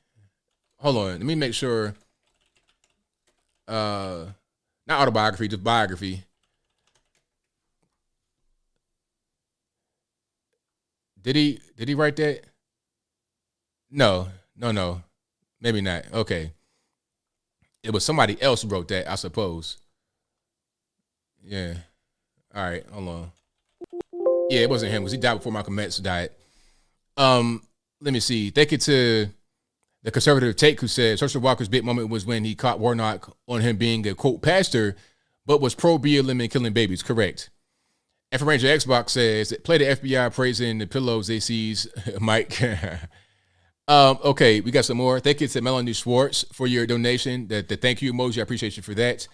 Hold on. Let me make sure. Not autobiography, just biography. Did he write that? No. Maybe not. Okay. It was somebody else who wrote that, I suppose. Yeah. All right, hold on. Yeah, it wasn't him because he died before Malcolm X died. Let me see. Thank you to the conservative take who says Herschel Walker's big moment was when he caught Warnock on him being a quote pastor, but was pro BLM and killing babies. Correct. F Ranger Xbox says play the FBI praising the pillows they seize, Mike. Okay, we got some more. Thank you to Melanie Schwartz for your donation. The thank you emoji. I appreciate you for that.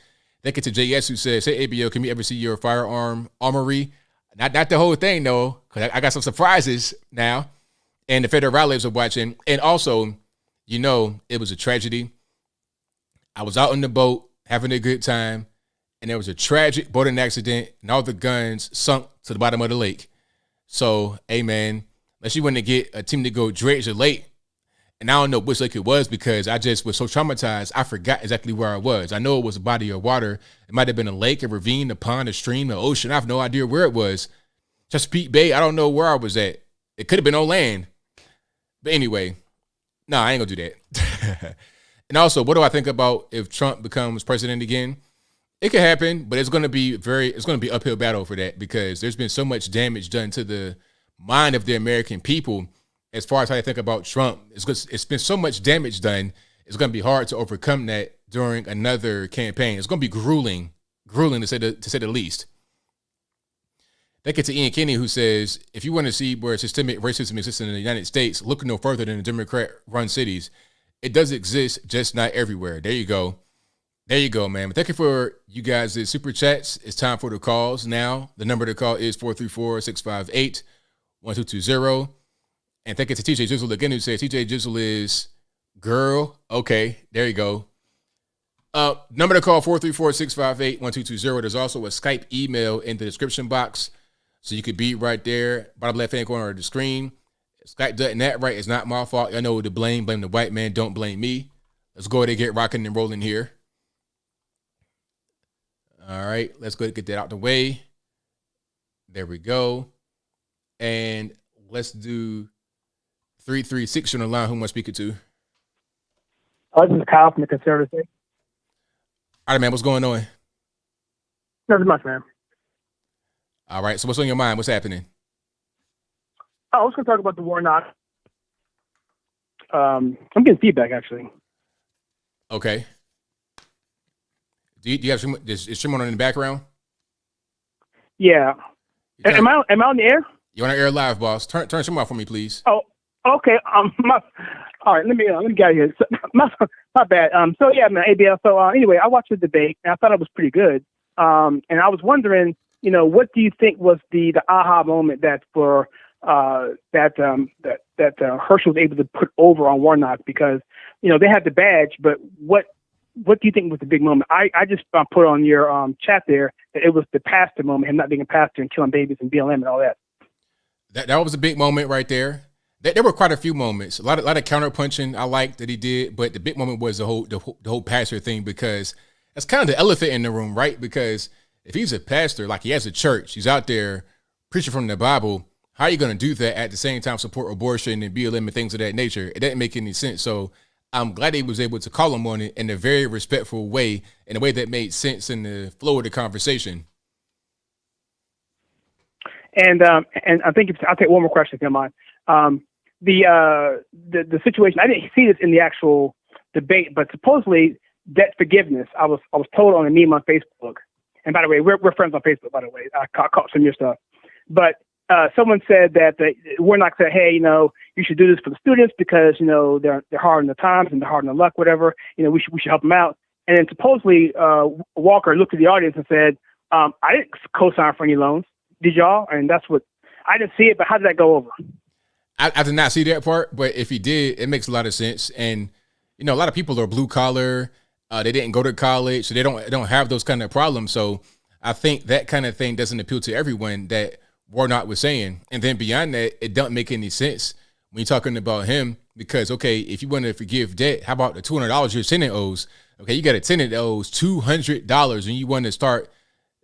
Thank you to JS who says, hey, ABL, can we ever see your firearm armory? Not the whole thing, though, because I got some surprises now. And the federales are watching. And also, it was a tragedy. I was out on the boat having a good time, and there was a tragic boating accident, and all the guns sunk to the bottom of the lake. So, hey, man, unless you want to get a team to go dredge the lake, and I don't know which lake it was because I just was so traumatized, I forgot exactly where I was. I know it was a body of water. It might have been a lake, a ravine, a pond, a stream, an ocean. I have no idea where it was. Chesapeake Bay, I don't know where I was at. It could have been on land. But anyway, no, I ain't gonna do that. And also, what do I think about if Trump becomes president again? It could happen, but it's gonna be uphill battle for that because there's been so much damage done to the mind of the American people. As far as how I think about Trump, it's been so much damage done. It's going to be hard to overcome that during another campaign. It's going to be grueling to say the least. Thank you to Ian Kinney who says, if you want to see where systemic racism exists in the United States, look no further than the Democrat-run cities. It does exist, just not everywhere. There you go. There you go, man. But thank you for you guys' super chats. It's time for the calls now. The number to call is 434-658-1220. And thank you to TJ Jizzle again, who says TJ Jizzle is girl. Okay, there you go. Number to call, 434-658-1220. There's also a Skype email in the description box. So you could be right there, bottom left-hand corner of the screen. If Skype doesn't that right, it's not my fault. I know who to blame. Blame the white man. Don't blame me. Let's go ahead and get rocking and rolling here. All right, let's go ahead and get that out the way. There we go. And let's do 336 on the line. Who am I speaking to? This is Kyle from the Conservative. All right, man. What's going on? Nothing much, man. All right. So what's on your mind? What's happening? I was going to talk about the Warnock. I'm getting feedback, actually. Okay. Do you have is Shimon on in the background? Yeah. Am I on the air? You're on the air live, boss. Turn Shimon off for me, please. Oh, okay. All right. Let me get out of here. So, my bad. So yeah, man, ABL. So anyway, I watched the debate and I thought it was pretty good. And I was wondering, what do you think was the aha moment that for that Herschel was able to put over on Warnock, because they had the badge, but what do you think was the big moment? I just put on your chat there that it was the pastor moment, him not being a pastor and killing babies and BLM and all that. That was a big moment right there. There were quite a few moments, a lot of counter punching I liked that he did, but the big moment was the whole pastor thing, because that's kind of the elephant in the room, right? Because if he's a pastor, like he has a church, he's out there preaching from the Bible, how are you going to do that at the same time support abortion and BLM and things of that nature? It doesn't make any sense. So I'm glad he was able to call him on it in a very respectful way, in a way that made sense in the flow of the conversation. And I think I'll take one more question if you don't mind. The situation, I didn't see this in the actual debate, but supposedly debt forgiveness. I was told on a meme on Facebook. And by the way, we're friends on Facebook. By the way, I caught some of your stuff, but someone said that Warnock said, hey, you should do this for the students because they're hard on the times and they're hard on the luck, whatever. We should help them out. And then supposedly Walker looked at the audience and said, I didn't co-sign for any loans. Did y'all? And that's what I didn't see it. But how did that go over? I did not see that part, but if he did, it makes a lot of sense. And a lot of people are blue collar. They didn't go to college, so they don't have those kind of problems. So I think that kind of thing doesn't appeal to everyone that Warnock was saying. And then beyond that, it don't make any sense when you're talking about him, because, okay, if you want to forgive debt, how about the $200 your tenant owes? Okay, you got a tenant that owes $200 and you want to start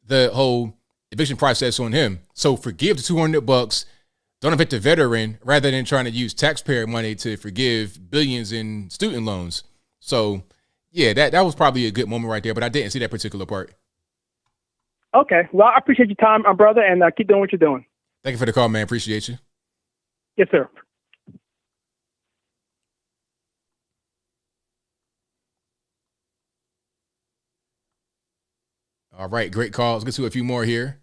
the whole eviction process on him. So forgive the $200, don't evict the veteran, rather than trying to use taxpayer money to forgive billions in student loans. So yeah, that was probably a good moment right there, but I didn't see that particular part. Okay. Well, I appreciate your time, my brother, and keep doing what you're doing. Thank you for the call, man. Appreciate you. Yes, sir. All right, great call. Let's get to a few more here.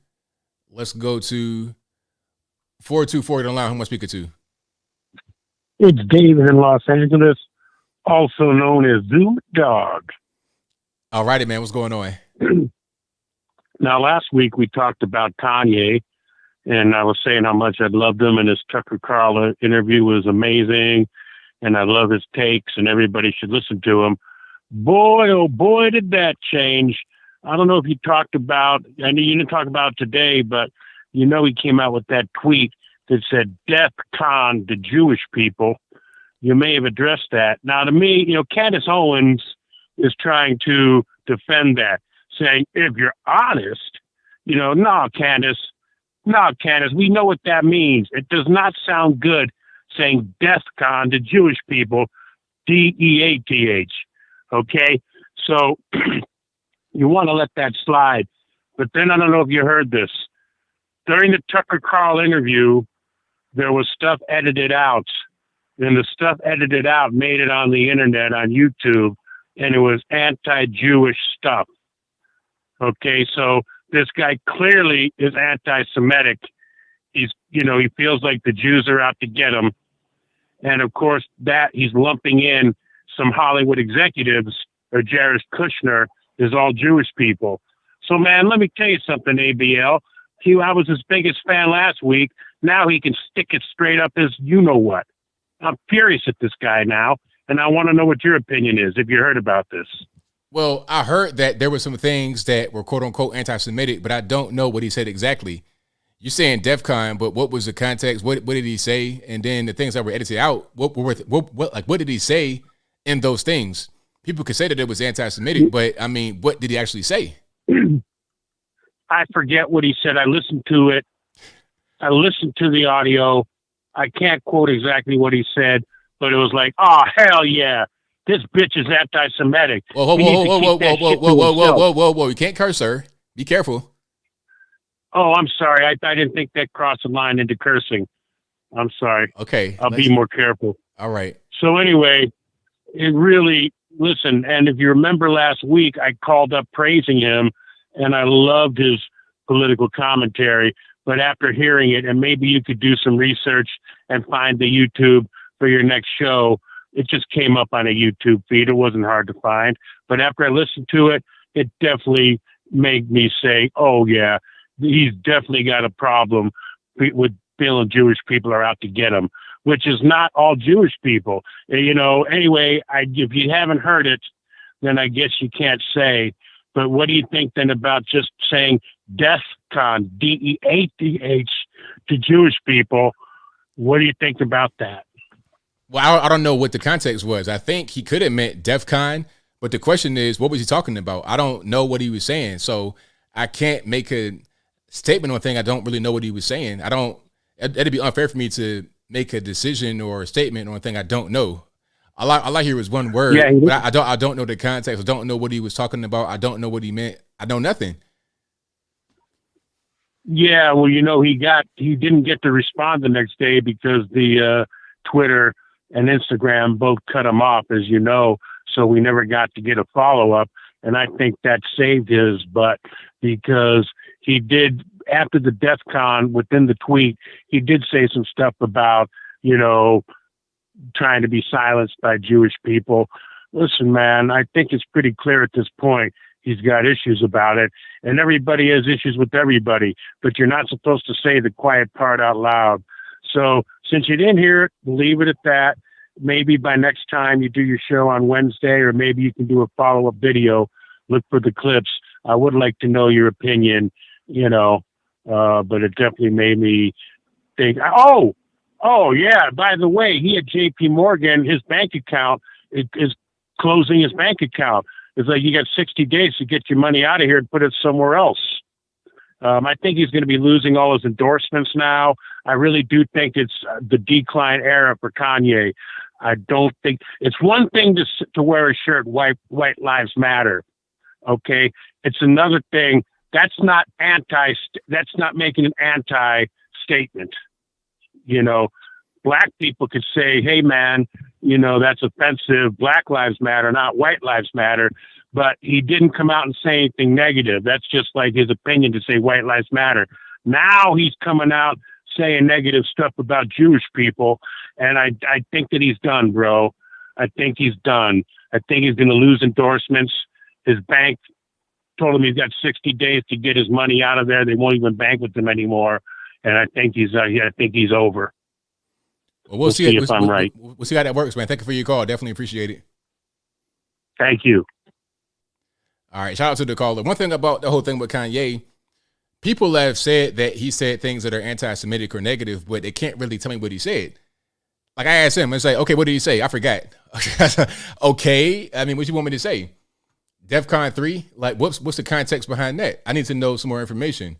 Let's go to 424 on the line. Who am I speaking to? It's David in Los Angeles, also known as Zoom Dog. All righty, man. What's going on? Now, last week we talked about Kanye, and I was saying how much I loved him, and his Tucker Carlson interview was amazing, and I love his takes, and everybody should listen to him. Boy, oh boy, did that change. I don't know if you talked about, I know you didn't talk about it today, but he came out with that tweet that said, "Death con the Jewish people." You may have addressed that. Now, to me, Candace Owens is trying to defend that, saying, if you're honest, no, Candace, we know what that means. It does not sound good saying death con to Jewish people, DEATH. Okay? So you want to let that slide. But then I don't know if you heard this. During the Tucker Carlson interview, there was stuff edited out. And the stuff edited out made it on the internet, on YouTube, and it was anti-Jewish stuff. Okay, so this guy clearly is anti-Semitic. He feels like the Jews are out to get him. And of course, that he's lumping in some Hollywood executives, or Jared Kushner, is all Jewish people. So, man, let me tell you something, ABL. I was his biggest fan last week. Now he can stick it straight up as you-know-what. I'm furious at this guy now, and I want to know what your opinion is, if you heard about this. Well, I heard that there were some things that were quote-unquote anti-Semitic, but I don't know what he said exactly. You're saying DEFCON, but what was the context? What did he say? And then the things that were edited out, what did he say in those things? People could say that it was anti-Semitic, but, I mean, what did he actually say? I forget what he said. I listened to it. I listened to the audio. I can't quote exactly what he said, but it was like, oh, hell yeah. This bitch is anti-Semitic. Whoa. You can't curse, sir. Be careful. Oh, I'm sorry. I didn't think that crossed the line into cursing. I'm sorry. Okay. I'll be more careful. All right. So anyway, it really, listen, and if you remember last week, I called up praising him, and I loved his political commentary. But after hearing it, and maybe you could do some research and find the YouTube for your next show, it just came up on a YouTube feed. It wasn't hard to find. But after I listened to it, it definitely made me say, oh, yeah, he's definitely got a problem with feeling Jewish people are out to get him, which is not all Jewish people. You know, anyway, if you haven't heard it, then I guess you can't say. But what do you think then about just saying DEFCON, DEATH, to Jewish people? What do you think about that? Well, I don't know what the context was. I think he could have meant DEFCON, but the question is, what was he talking about? I don't know what he was saying, so I can't make a statement on a thing I don't really know what he was saying. It'd be unfair for me to make a decision or a statement on a thing I don't know. All I hear is one word, but I don't know the context. I don't know what he was talking about. I don't know what he meant. I know nothing. Yeah, well, you know, he didn't get to respond the next day because the Twitter and Instagram both cut him off, as you know. So we never got to get a follow up, and I think that saved his butt because he did, after the DEFCON, within the tweet, he did say some stuff about, you know, trying to be silenced by Jewish people. Listen, man, I think it's pretty clear at this point he's got issues about it, and everybody has issues with everybody, but you're not supposed to say the quiet part out loud. So since you didn't hear it, leave it at that. Maybe by next time you do your show on Wednesday, or maybe you can do a follow-up video, look for the clips. I would like to know your opinion, you know, but it definitely made me think, oh yeah, by the way, he at JP Morgan, his bank account is closing his bank account. It's like, you got 60 days to get your money out of here and put it somewhere else. I think he's going to be losing all his endorsements now. I really do think it's the decline era for Kanye. I don't think it's one thing to wear a shirt, white lives matter. Okay. It's another thing. That's not making an anti statement. You know, black people could say, hey man, you know, that's offensive. Black lives matter, not white lives matter. But he didn't come out and say anything negative. That's just like his opinion to say white lives matter. Now he's coming out saying negative stuff about Jewish people. And I think that he's done, bro. I think he's done. I think he's going to lose endorsements. His bank told him he's got 60 days to get his money out of there. They won't even bank with him anymore. And I think he's over. Well, we'll see if I'm right. We'll see how that works, man. Thank you for your call. Definitely appreciate it. Thank you. All right. Shout out to the caller. One thing about the whole thing with Kanye, people have said that he said things that are anti-Semitic or negative, but they can't really tell me what he said. Like, I asked him, it's like, okay, what did he say? I forgot. Okay. I mean, what you want me to say? DEFCON 3? Like, what's the context behind that? I need to know some more information.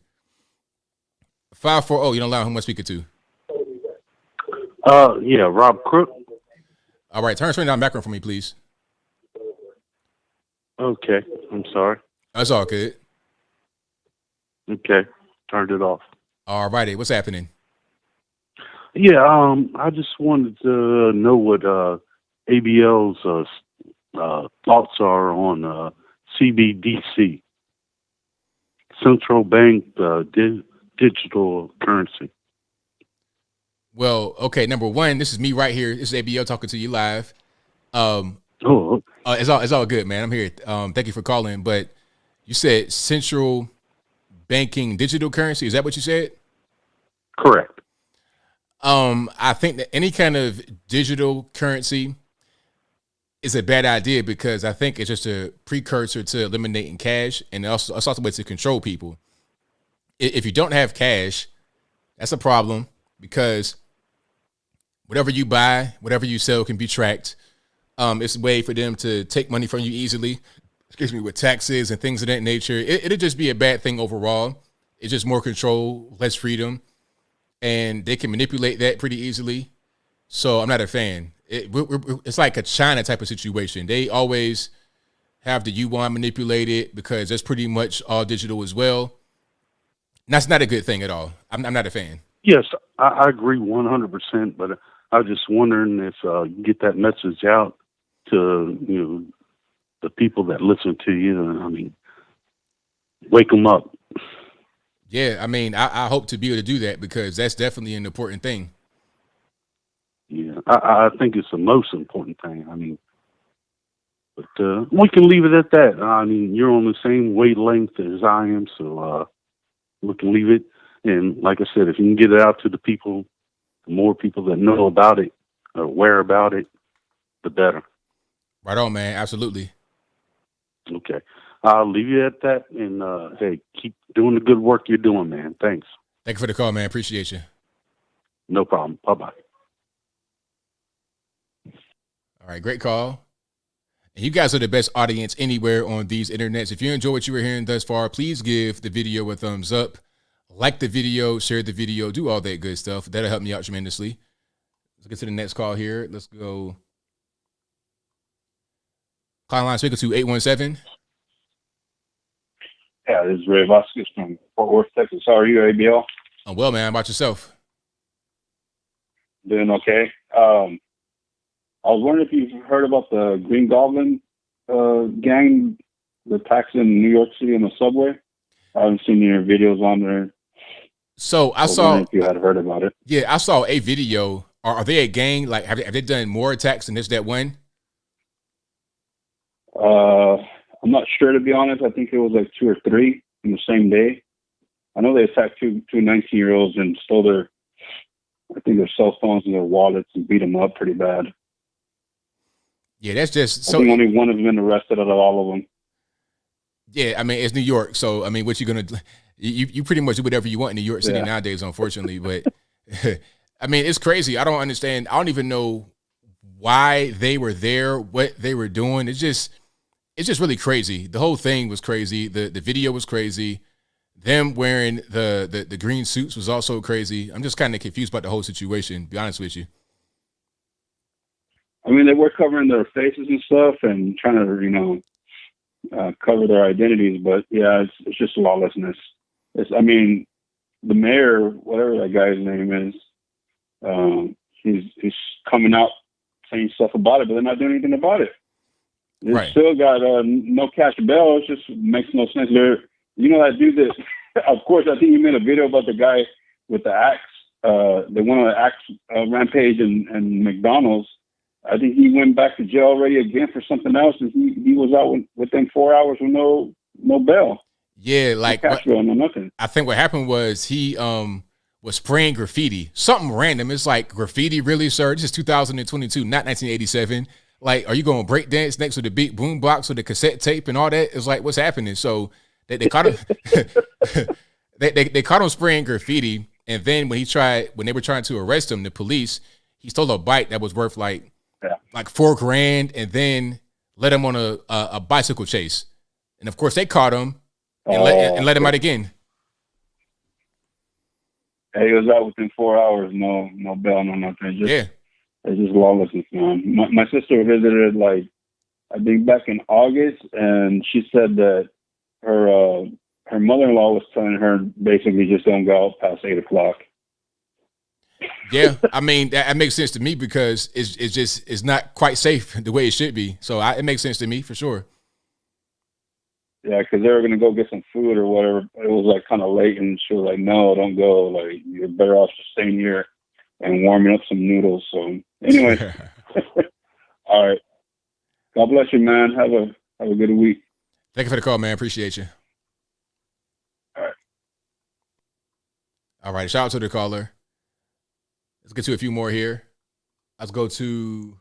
540, you don't allow who am I speaking to? Yeah, Rob Crook. All right, turn down background for me, please. Okay, I'm sorry. That's all good. Okay, turned it off. All righty, what's happening? Yeah, I just wanted to know what ABL's thoughts are on CBDC, central bank digital currency. Well, okay, number one, this is me right here. This is ABL talking to you live. It's all good, man. I'm here. Thank you for calling. But you said central banking digital currency. Is that what you said? Correct. I think that any kind of digital currency is a bad idea because I think it's just a precursor to eliminating cash, and it's also a way to control people. If you don't have cash, that's a problem because whatever you buy, whatever you sell can be tracked. It's a way for them to take money from you easily, with taxes and things of that nature. It'll just be a bad thing overall. It's just more control, less freedom, and they can manipulate that pretty easily. So I'm not a fan. It's like a China type of situation. They always have the yuan manipulated because that's pretty much all digital as well. And that's not a good thing at all. I'm not a fan. Yes, I agree 100%. But I was just wondering if you get that message out to the people that listen to you. I mean, wake them up. Yeah, I mean, I hope to be able to do that because that's definitely an important thing. Yeah, I think it's the most important thing. I mean, but we can leave it at that. I mean, you're on the same wavelength as I am, so we can leave it. And like I said, if you can get it out to the people, the more people that know about it, or aware about it, the better. Right on, man. Absolutely. Okay. I'll leave you at that. And, hey, keep doing the good work you're doing, man. Thanks. Thank you for the call, man. Appreciate you. No problem. Bye-bye. All right. Great call. And you guys are the best audience anywhere on these internets. If you enjoy what you were hearing thus far, please give the video a thumbs up. Like the video, share the video, do all that good stuff. That'll help me out tremendously. Let's get to the next call here. Let's go. Call line speaker to 817. Yeah, this is Ray Vasquez from Fort Worth, Texas. How are you, ABL? I'm well, man. How about yourself? Doing okay. I was wondering if you've heard about the Green Goblin gang, the attacks in New York City on the subway. I haven't seen any videos on there. So I saw. If you had heard about it. Yeah, I saw a video. Are they a gang? Like, have they done more attacks than that one? I'm not sure, to be honest. I think it was like 2 or 3 in the same day. I know they attacked two 19-year-olds and stole their cell phones and their wallets and beat them up pretty bad. Yeah, that's just so. I think only one has been arrested out of all of them. Yeah, I mean, it's New York, so I mean, what you gonna do? You pretty much do whatever you want in New York City nowadays, unfortunately. But I mean, it's crazy. I don't understand. I don't even know why they were there, what they were doing. It's just really crazy. The whole thing was crazy. The video was crazy. Them wearing the green suits was also crazy. I'm just kind of confused about the whole situation, to be honest with you. I mean, they were covering their faces and stuff and trying to, cover their identities. But yeah, it's just lawlessness. I mean, the mayor, whatever that guy's name is, he's coming out saying stuff about it, but they're not doing anything about it. They still got no cash bail. It just makes no sense. That dude that, of course, I think you made a video about the guy with the axe. They went on an axe rampage in McDonald's. I think he went back to jail already again for something else, and he was out within 4 hours with no bail. Yeah, like no cash bail, no nothing. I think what happened was he was spraying graffiti, something random. It's like, graffiti, really, sir? This is 2022, not 1987. Like, are you going to break dance next to the big boom box with the cassette tape and all that? It's like, what's happening? So they caught him. they caught him spraying graffiti, and then when they were trying to arrest him, the police, he stole a bike that was worth like $4,000, and then led him on a bicycle chase. And of course, they caught him and let him out again. He was out within 4 hours, no bail, no nothing. It's just lawlessness, man. My sister visited, like, I think back in August, and she said that her mother-in-law was telling her basically just don't go out past 8 o'clock. Yeah, I mean, that makes sense to me because it's not quite safe the way it should be. So it makes sense to me for sure. Yeah, because they were going to go get some food or whatever. It was like kind of late, and she was like, no, don't go. Like, you're better off just staying here and warming up some noodles. So anyway, all right. God bless you, man. Have a good week. Thank you for the call, man. Appreciate you. All right. Shout out to the caller. Let's get to a few more here. Let's go to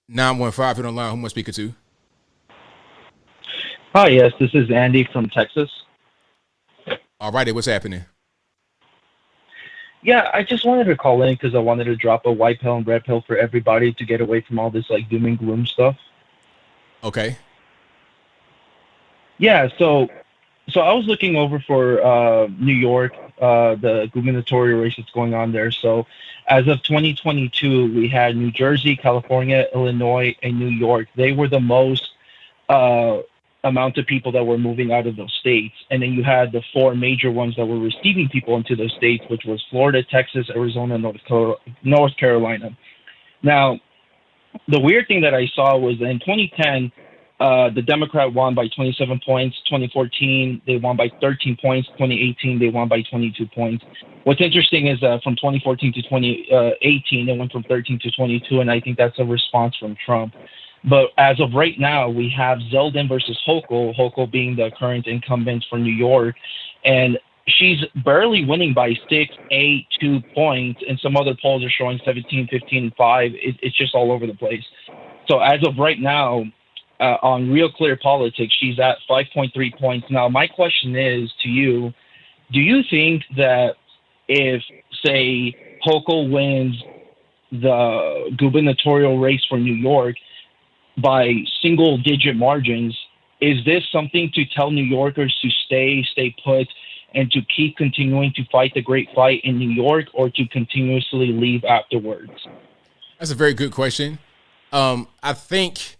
915 on the line. Who am I speaking to? Hi, yes, this is Andy from Texas. All righty, what's happening? Yeah, I just wanted to call in because I wanted to drop a white pill and red pill for everybody to get away from all this like doom and gloom stuff. Okay. Yeah, so I was looking over for New York, the gubernatorial race that's going on there. So as of 2022, we had New Jersey, California, Illinois, and New York. They were the most amount of people that were moving out of those states. And then you had the 4 major ones that were receiving people into those states, which was Florida, Texas, Arizona, North Carolina. Now, the weird thing that I saw was that in 2010, the Democrat won by 27 points. 2014, they won by 13 points. 2018, they won by 22 points. What's interesting is from 2014 to 2018, it went from 13 to 22, and I think that's a response from Trump. But as of right now, we have Zeldin versus Hochul being the current incumbent for New York, and she's barely winning by 6, 8, 2 points, and some other polls are showing 17, 15, 5. It's just all over the place. So as of right now, on Real Clear Politics, she's at 5.3 points. Now, my question is to you, do you think that if, say, Hochul wins the gubernatorial race for New York by single-digit margins, is this something to tell New Yorkers to stay put, and to keep continuing to fight the great fight in New York, or to continuously leave afterwards? That's a very good question. I think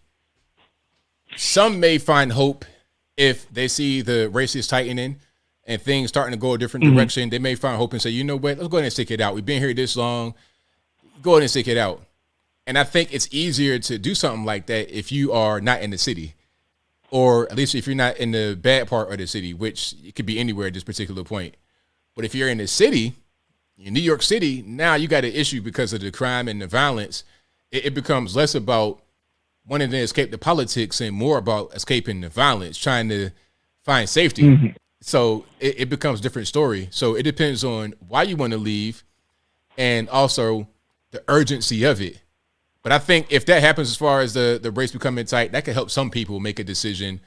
some may find hope if they see the races tightening and things starting to go a different direction. They may find hope and say, you know what, let's go ahead and stick it out. We've been here this long. Go ahead and stick it out. And I think it's easier to do something like that if you are not in the city, or at least if you're not in the bad part of the city, which it could be anywhere at this particular point. But if you're in the city, in New York City, now you got an issue because of the crime and the violence. It becomes less about wanting to escape the politics and more about escaping the violence, trying to find safety. So it becomes a different story. So it depends on why you want to leave and also the urgency of it. But I think if that happens, as far as the race becoming tight, that could help some people make a decision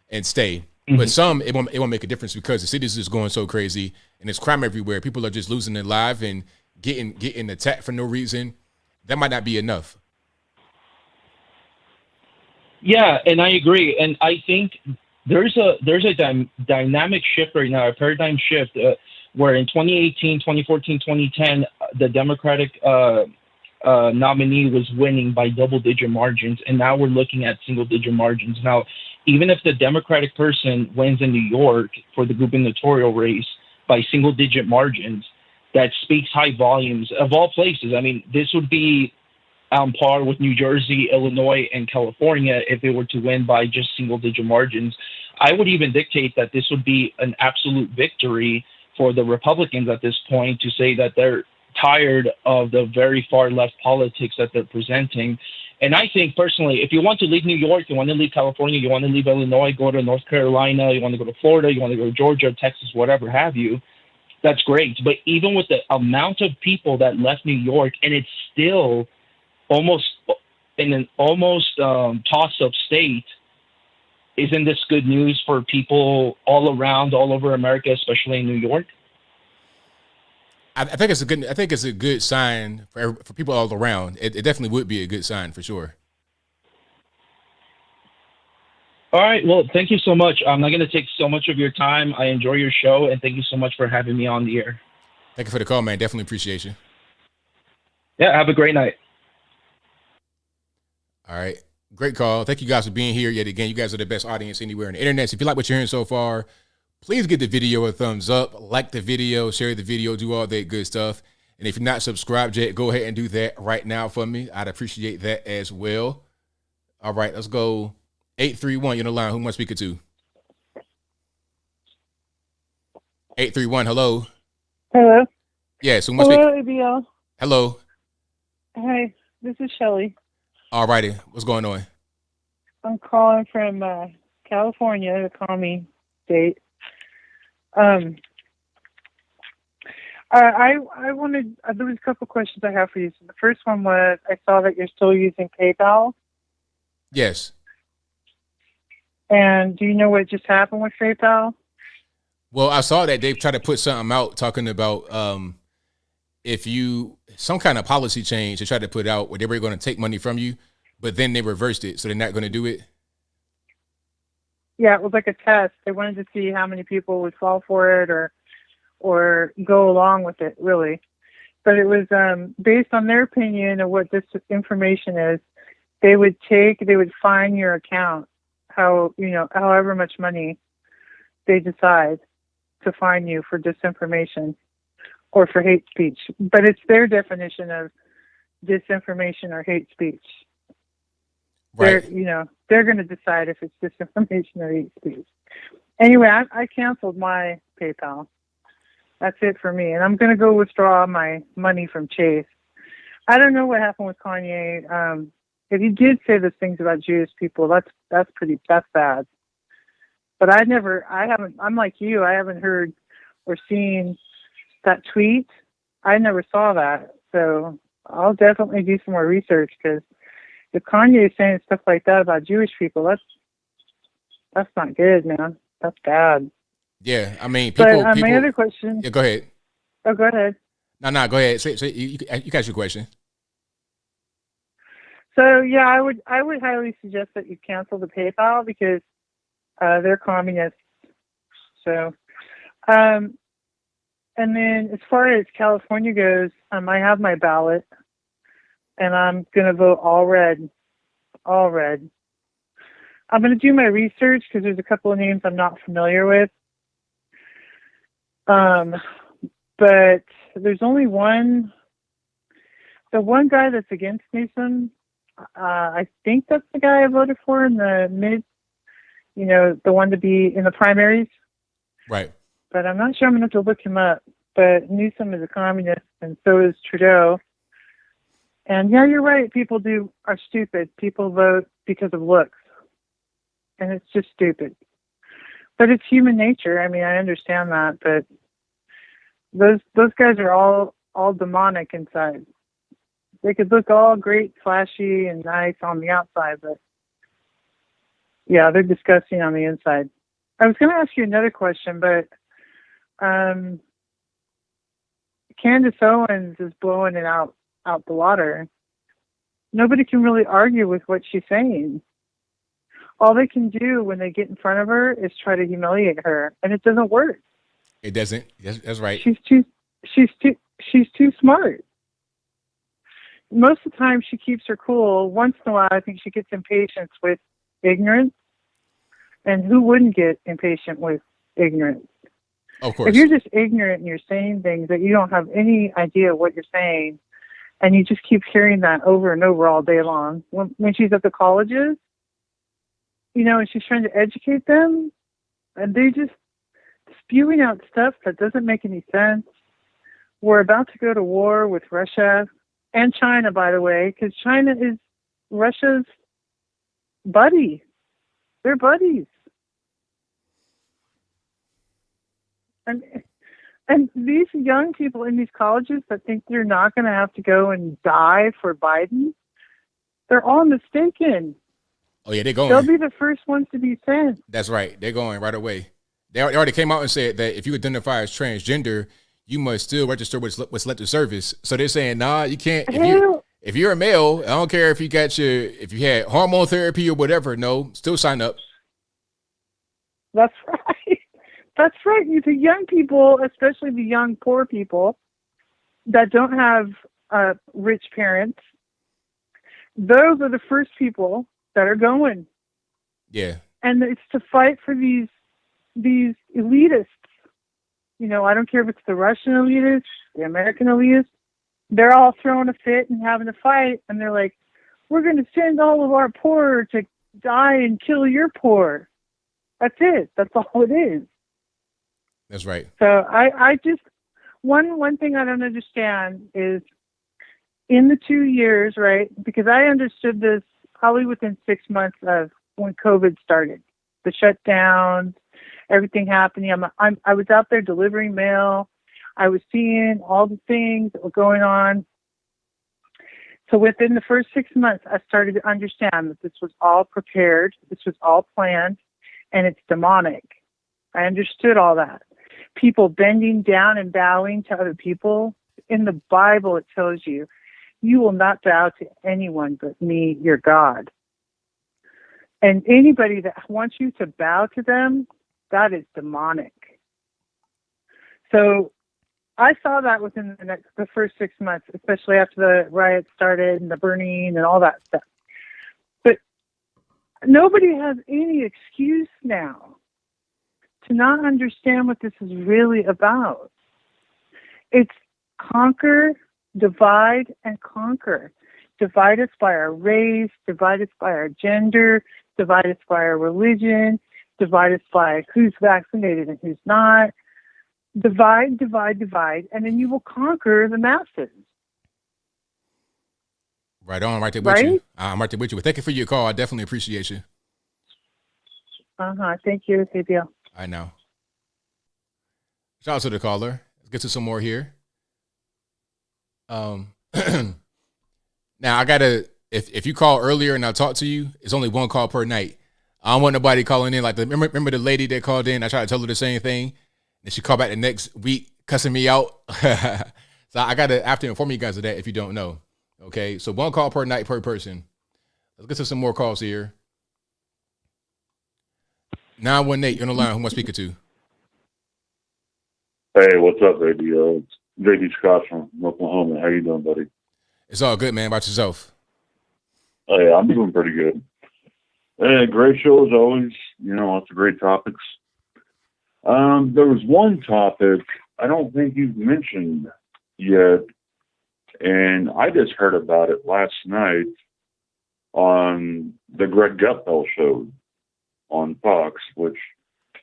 and stay. But some, it won't make a difference because the city is just going so crazy and there's crime everywhere. People are just losing their life and getting attacked for no reason. That might not be enough. Yeah, and I agree. And I think there's a dynamic shift right now, a paradigm shift, where in 2018, 2014, 2010, the Democratic nominee was winning by double-digit margins, and now we're looking at single-digit margins. Now, even if the Democratic person wins in New York for the gubernatorial race by single-digit margins, that speaks high volumes of all places. I mean, this would be on par with New Jersey, Illinois, and California if they were to win by just single-digit margins. I would even dictate that this would be an absolute victory for the Republicans at this point, to say that they're tired of the very far left politics that they're presenting. And I think personally, if you want to leave New York, you want to leave California, you want to leave Illinois, go to North Carolina, you want to go to Florida, you want to go to Georgia, Texas, whatever have you, that's great. But even with the amount of people that left New York, and it's still almost in an toss-up state, isn't this good news for people all over America, especially in New York? I think it's a good sign for people all around. It definitely would be a good sign for sure. All right. Well, thank you so much. I'm not going to take so much of your time. I enjoy your show, and thank you so much for having me on the air. Thank you for the call, man. Definitely appreciate you. Yeah. Have a great night. All right. Great call. Thank you guys for being here yet again. You guys are the best audience anywhere on the internet. So if you like what you're hearing so far, please give the video a thumbs up, like the video, share the video, do all that good stuff. And if you're not subscribed yet, go ahead and do that right now for me. I'd appreciate that as well. All right, let's go. 831, you're on the line. Who am I speaking to? 831, hello. Hello. Yes, who am I speaking? Hello, ABL. Hello. Hi, this is Shelly. All righty, what's going on? I'm calling from California, the commie state. I wanted, there was a couple questions I have for you. So the first one was, I saw that you're still using PayPal. Yes. And do you know what just happened with PayPal? Well, I saw that they tried to put something out talking about some kind of policy change they tried to put out where they were going to take money from you, but then they reversed it, so they're not going to do it. Yeah, it was like a test. They wanted to see how many people would fall for it or go along with it, really. But it was based on their opinion of what this information is. They would find your account, however much money they decide to fine you for disinformation or for hate speech. But it's their definition of disinformation or hate speech. Right. They're going to decide if it's disinformation or hate speech. Anyway, I canceled my PayPal. That's it for me. And I'm going to go withdraw my money from Chase. I don't know what happened with Kanye. If he did say those things about Jewish people, that's bad. But I'm like you, I haven't heard or seen that tweet. I never saw that. So I'll definitely do some more research, because if Kanye is saying stuff like that about Jewish people, that's not good, man. That's bad. Yeah, I mean, people. My other question. Yeah, go ahead. Oh, go ahead. No, go ahead. Say you got your question. So yeah, I would highly suggest that you cancel the PayPal, because they're communists. So, and then as far as California goes, I have my ballot, and I'm gonna vote all red. All red. I'm gonna do my research, because there's a couple of names I'm not familiar with. But there's only one. The one guy that's against Newsom, I think that's the guy I voted for in the mid, the one to be in the primaries. Right. But I'm not sure. I'm going to have to look him up. But Newsom is a communist, and so is Trudeau. And yeah, you're right. People are stupid. People vote because of looks. And it's just stupid. But it's human nature. I mean, I understand that, but those guys are all demonic inside. They could look all great, flashy, and nice on the outside, but yeah, they're disgusting on the inside. I was going to ask you another question, but Candace Owens is blowing it out the water. Nobody can really argue with what she's saying. All they can do when they get in front of her is try to humiliate her, and it doesn't work. It doesn't. That's right. She's too smart. Most of the time, she keeps her cool. Once in a while, I think she gets impatient with ignorance. And who wouldn't get impatient with ignorance? Of course. If you're just ignorant and you're saying things that you don't have any idea what you're saying, and you just keep hearing that over and over all day long, when she's at the colleges, and she's trying to educate them, and they just spewing out stuff that doesn't make any sense. We're about to go to war with Russia and China, by the way, because China is Russia's buddy. They're buddies. And these young people in these colleges that think they're not going to have to go and die for Biden, they're all mistaken. Oh, yeah, they're going. They'll be the first ones to be sent. That's right. They're going right away. They already came out and said that if you identify as transgender, you must still register with selective service. So they're saying, nah, you can't. If you're a male, I don't care if you had hormone therapy or whatever. No, still sign up. That's right. That's right. The young people, especially the young poor people that don't have rich parents, those are the first people that are going. Yeah. And it's to fight for these elitists. I don't care if it's the Russian elitists, the American elitists. They're all throwing a fit and having a fight, and they're like, we're going to send all of our poor to die and kill your poor. That's it. That's all it is. That's right. So I just, one thing I don't understand is in the 2 years, right, because I understood this probably within 6 months of when COVID started, the shutdowns, everything happening. I was out there delivering mail. I was seeing all the things that were going on. So within the first 6 months, I started to understand that this was all prepared. This was all planned, and it's demonic. I understood all that. People bending down and bowing to other people. In the Bible, it tells you, you will not bow to anyone but me, your God. And anybody that wants you to bow to them, that is demonic. So I saw that within the first 6 months, especially after the riots started and the burning and all that stuff. But nobody has any excuse now to not understand what this is really about. It's conquer, divide, and conquer. Divide us by our race, divide us by our gender, divide us by our religion, divide us by who's vaccinated and who's not. Divide, divide, divide, and then you will conquer the masses. Right on, right there with you. I'm right there with you. Well, thank you for your call. I definitely appreciate you. Thank you, ABL. I know. Shout out to the caller. Let's get to some more here. Now I gotta, if you call earlier and I talk to you, it's only one call per night. I don't want nobody calling in like remember the lady that called in. I tried to tell her the same thing, and she called back the next week cussing me out. So I have to inform you guys of that if you don't know. Okay, so one call per night per person. Let's get to some more calls here. 918, you're on the line. Who am I speaking to? Hey, what's up, baby? It's JD Scott from Oklahoma. How you doing, buddy? It's all good, man. About yourself? Oh, yeah, I'm doing pretty good. Hey, great show as always. Lots of great topics. There was one topic I don't think you've mentioned yet, and I just heard about it last night on the Greg Gutfeld show on Fox, which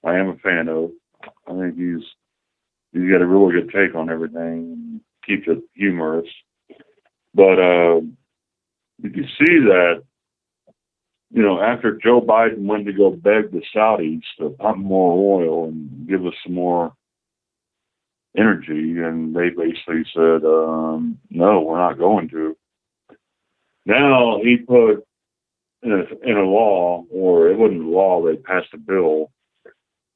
I am a fan of. I think he's got a really good take on everything, keeps it humorous. But did you see that, after Joe Biden went to go beg the Saudis to pump more oil and give us some more energy, and they basically said, no, we're not going to. Now he put in a law, or it wasn't a law, they passed a bill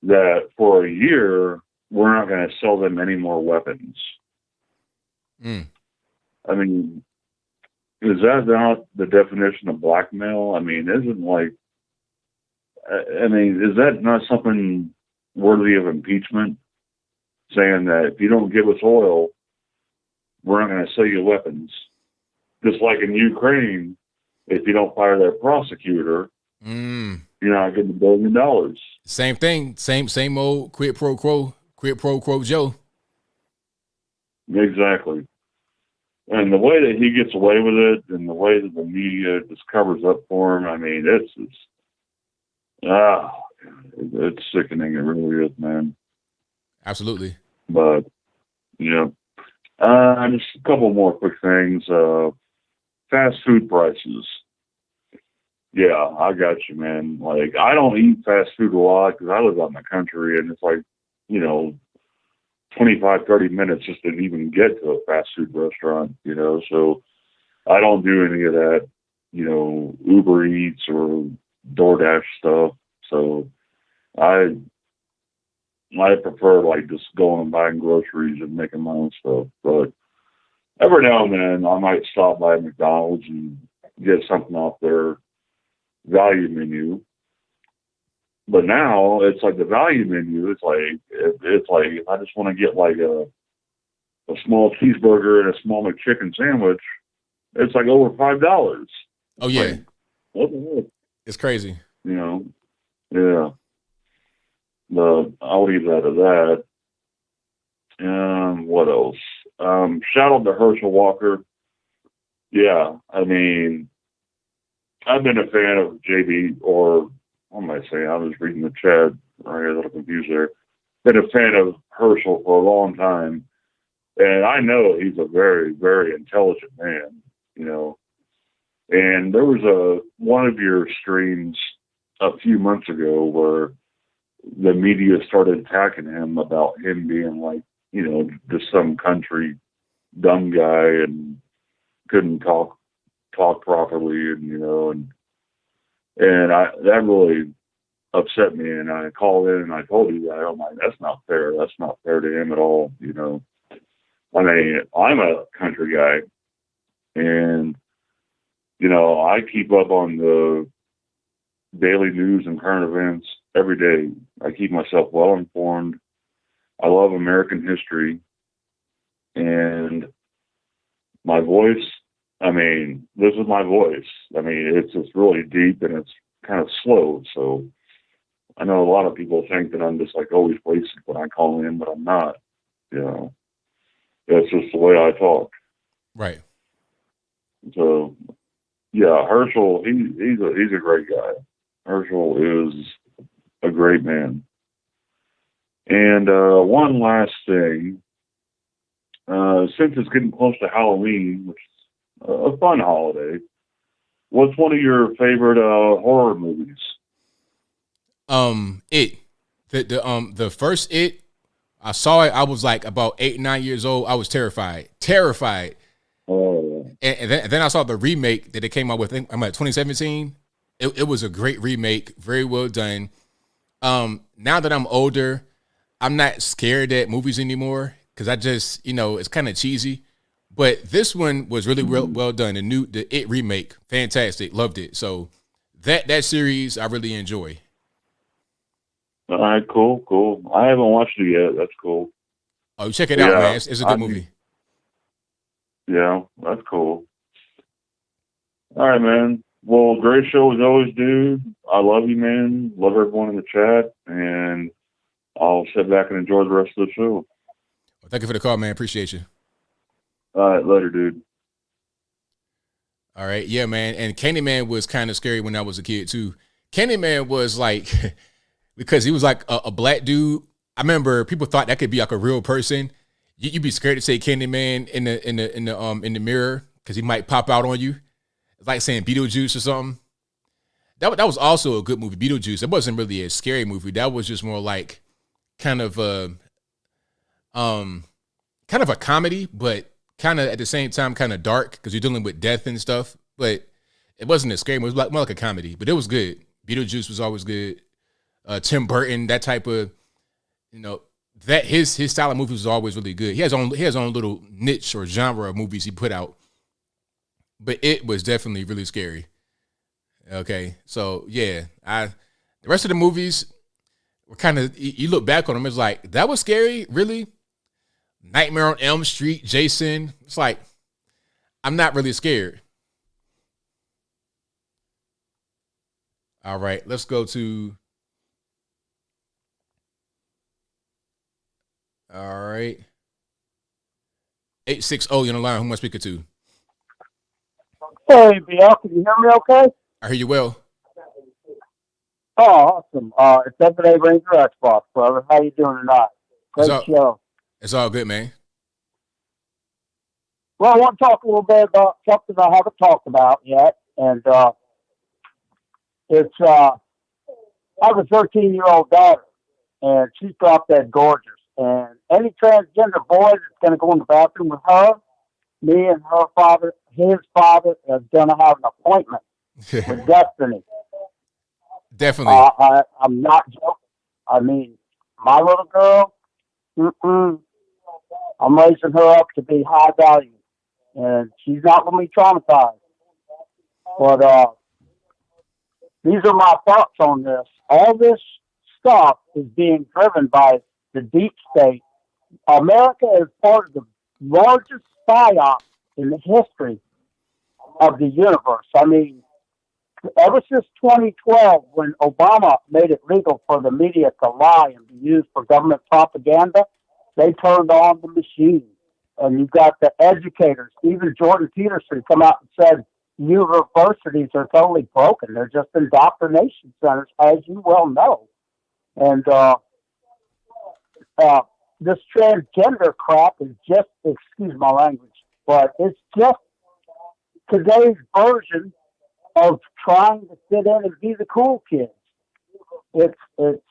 that for a year, we're not going to sell them any more weapons. I mean, is that not the definition of blackmail? I mean, is that not something worthy of impeachment? Saying that if you don't give us oil, we're not going to sell you weapons. Just like in Ukraine, if you don't fire their prosecutor, you're not getting $1 billion. Same thing. Same old quid pro quo Joe. Exactly. And the way that he gets away with it, and the way that the media just covers up for him, I mean, it's sickening. It really is, man. Absolutely. But, just a couple more quick things. Fast food prices. Yeah, I got you, man. Like, I don't eat fast food a lot because I live out in the country, and it's like, 25, 30 minutes just to even get to a fast food restaurant, so I don't do any of that, Uber Eats or DoorDash stuff. So I prefer like just going and buying groceries and making my own stuff. But every now and then I might stop by McDonald's and get something off their value menu. But now it's like the value menu. It's like if I just want to get like a small cheeseburger and a small McChicken sandwich, it's like over $5. Oh yeah, like, what the heck? It's crazy. Yeah. But I'll leave that at that. What else? Shout out to Herschel Walker. Yeah, I mean, I've been a fan of JB, or what am I saying? I was reading the chat. I got a little confused there. Been a fan of Herschel for a long time, and I know he's a very, very intelligent man. And there was one of your streams a few months ago where the media started attacking him about him being like, just some country dumb guy and couldn't talk properly, and that really upset me. And I called in and I told you that I'm like, that's not fair. That's not fair to him at all. I mean, I'm a country guy, and I keep up on the daily news and current events every day. I keep myself well informed. I love American history, and my voice, I mean, this is my voice. I mean, it's really deep and it's kind of slow. So I know a lot of people think that I'm just like always wasted when I call in, but I'm not. You know, that's just the way I talk. Right. So yeah, Herschel, he's a great guy. Herschel is a great man. And one last thing, since it's getting close to Halloween, which is a fun holiday, what's one of your favorite horror movies? It. The first It, I saw it. I was like about 8, 9 years old. I was terrified. Oh. And then I saw the remake that they came out with. I'm at 2017. It was a great remake, very well done. Now that I'm older, I'm not scared at movies anymore because I just, it's kind of cheesy. But this one was really well done. The It remake, fantastic, loved it. So that series I really enjoy. All right, cool. I haven't watched it yet. That's cool. Oh, check it out, man. It's a good movie. Yeah, that's cool. All right, man. Well, great show as always, dude. I love you, man. Love everyone in the chat, and I'll sit back and enjoy the rest of the show. Well, thank you for the call, man. Appreciate you. All right, later, dude. All right, yeah, man. And Candyman was kind of scary when I was a kid too. Candyman was like, because he was like a black dude. I remember people thought that could be like a real person. You'd be scared to say Candyman in the mirror because he might pop out on you. It's like saying Beetlejuice or something. That was also a good movie, Beetlejuice. It wasn't really a scary movie. That was just more like kind of a comedy, but kind of at the same time kind of dark because you're dealing with death and stuff. But it wasn't a scary movie. It was more like a comedy, but it was good. Beetlejuice was always good. Tim Burton, that type of, that his style of movies was always really good. He has his own little niche or genre of movies he put out, but it was definitely really scary. Okay, so yeah, the rest of the movies were kind of, you look back on them, it's like that was scary, really. Nightmare on Elm Street, Jason. It's like I'm not really scared. All right, let's go to. All right. 860, you're on the line. Who am I speaking to? Hey, BL, can you hear me okay? I hear you well. Oh, awesome. It's Everyday Ranger Xbox, brother. How you doing tonight? Great show. It's all good, man. Well, I want to talk a little bit about something I haven't talked about yet, and it's I have a 13-year-old daughter, and she's drop dead gorgeous. And any transgender boy that's going to go in the bathroom with her, me and her father, his father, is going to have an appointment with destiny. Definitely. I'm not joking. I mean, my little girl, I'm raising her up to be high value, and she's not going to be traumatized. But these are my thoughts on this. All this stuff is being driven by the deep state. America is part of the largest psyop in the history of the universe. I mean, ever since 2012, when Obama made it legal for the media to lie and be used for government propaganda, they turned on the machine. And you've got the educators. Even Jordan Peterson come out and said universities are totally broken. They're just indoctrination centers, as you well know. And this transgender crap is just, excuse my language, but it's just today's version of trying to fit in and be the cool kids. But it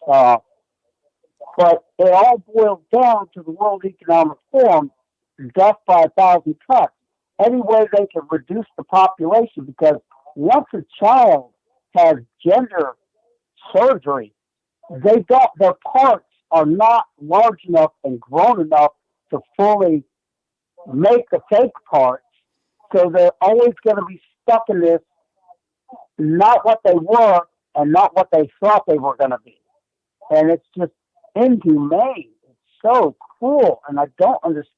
all boils down to the World Economic Forum, death by 1,000 cuts. Any way they can reduce the population, because once a child has gender surgery, their parts are not large enough and grown enough to fully make the fake parts. So they're always going to be stuck in this, not what they were and not what they thought they were going to be. And it's just inhumane. It's so cruel. And I don't understand.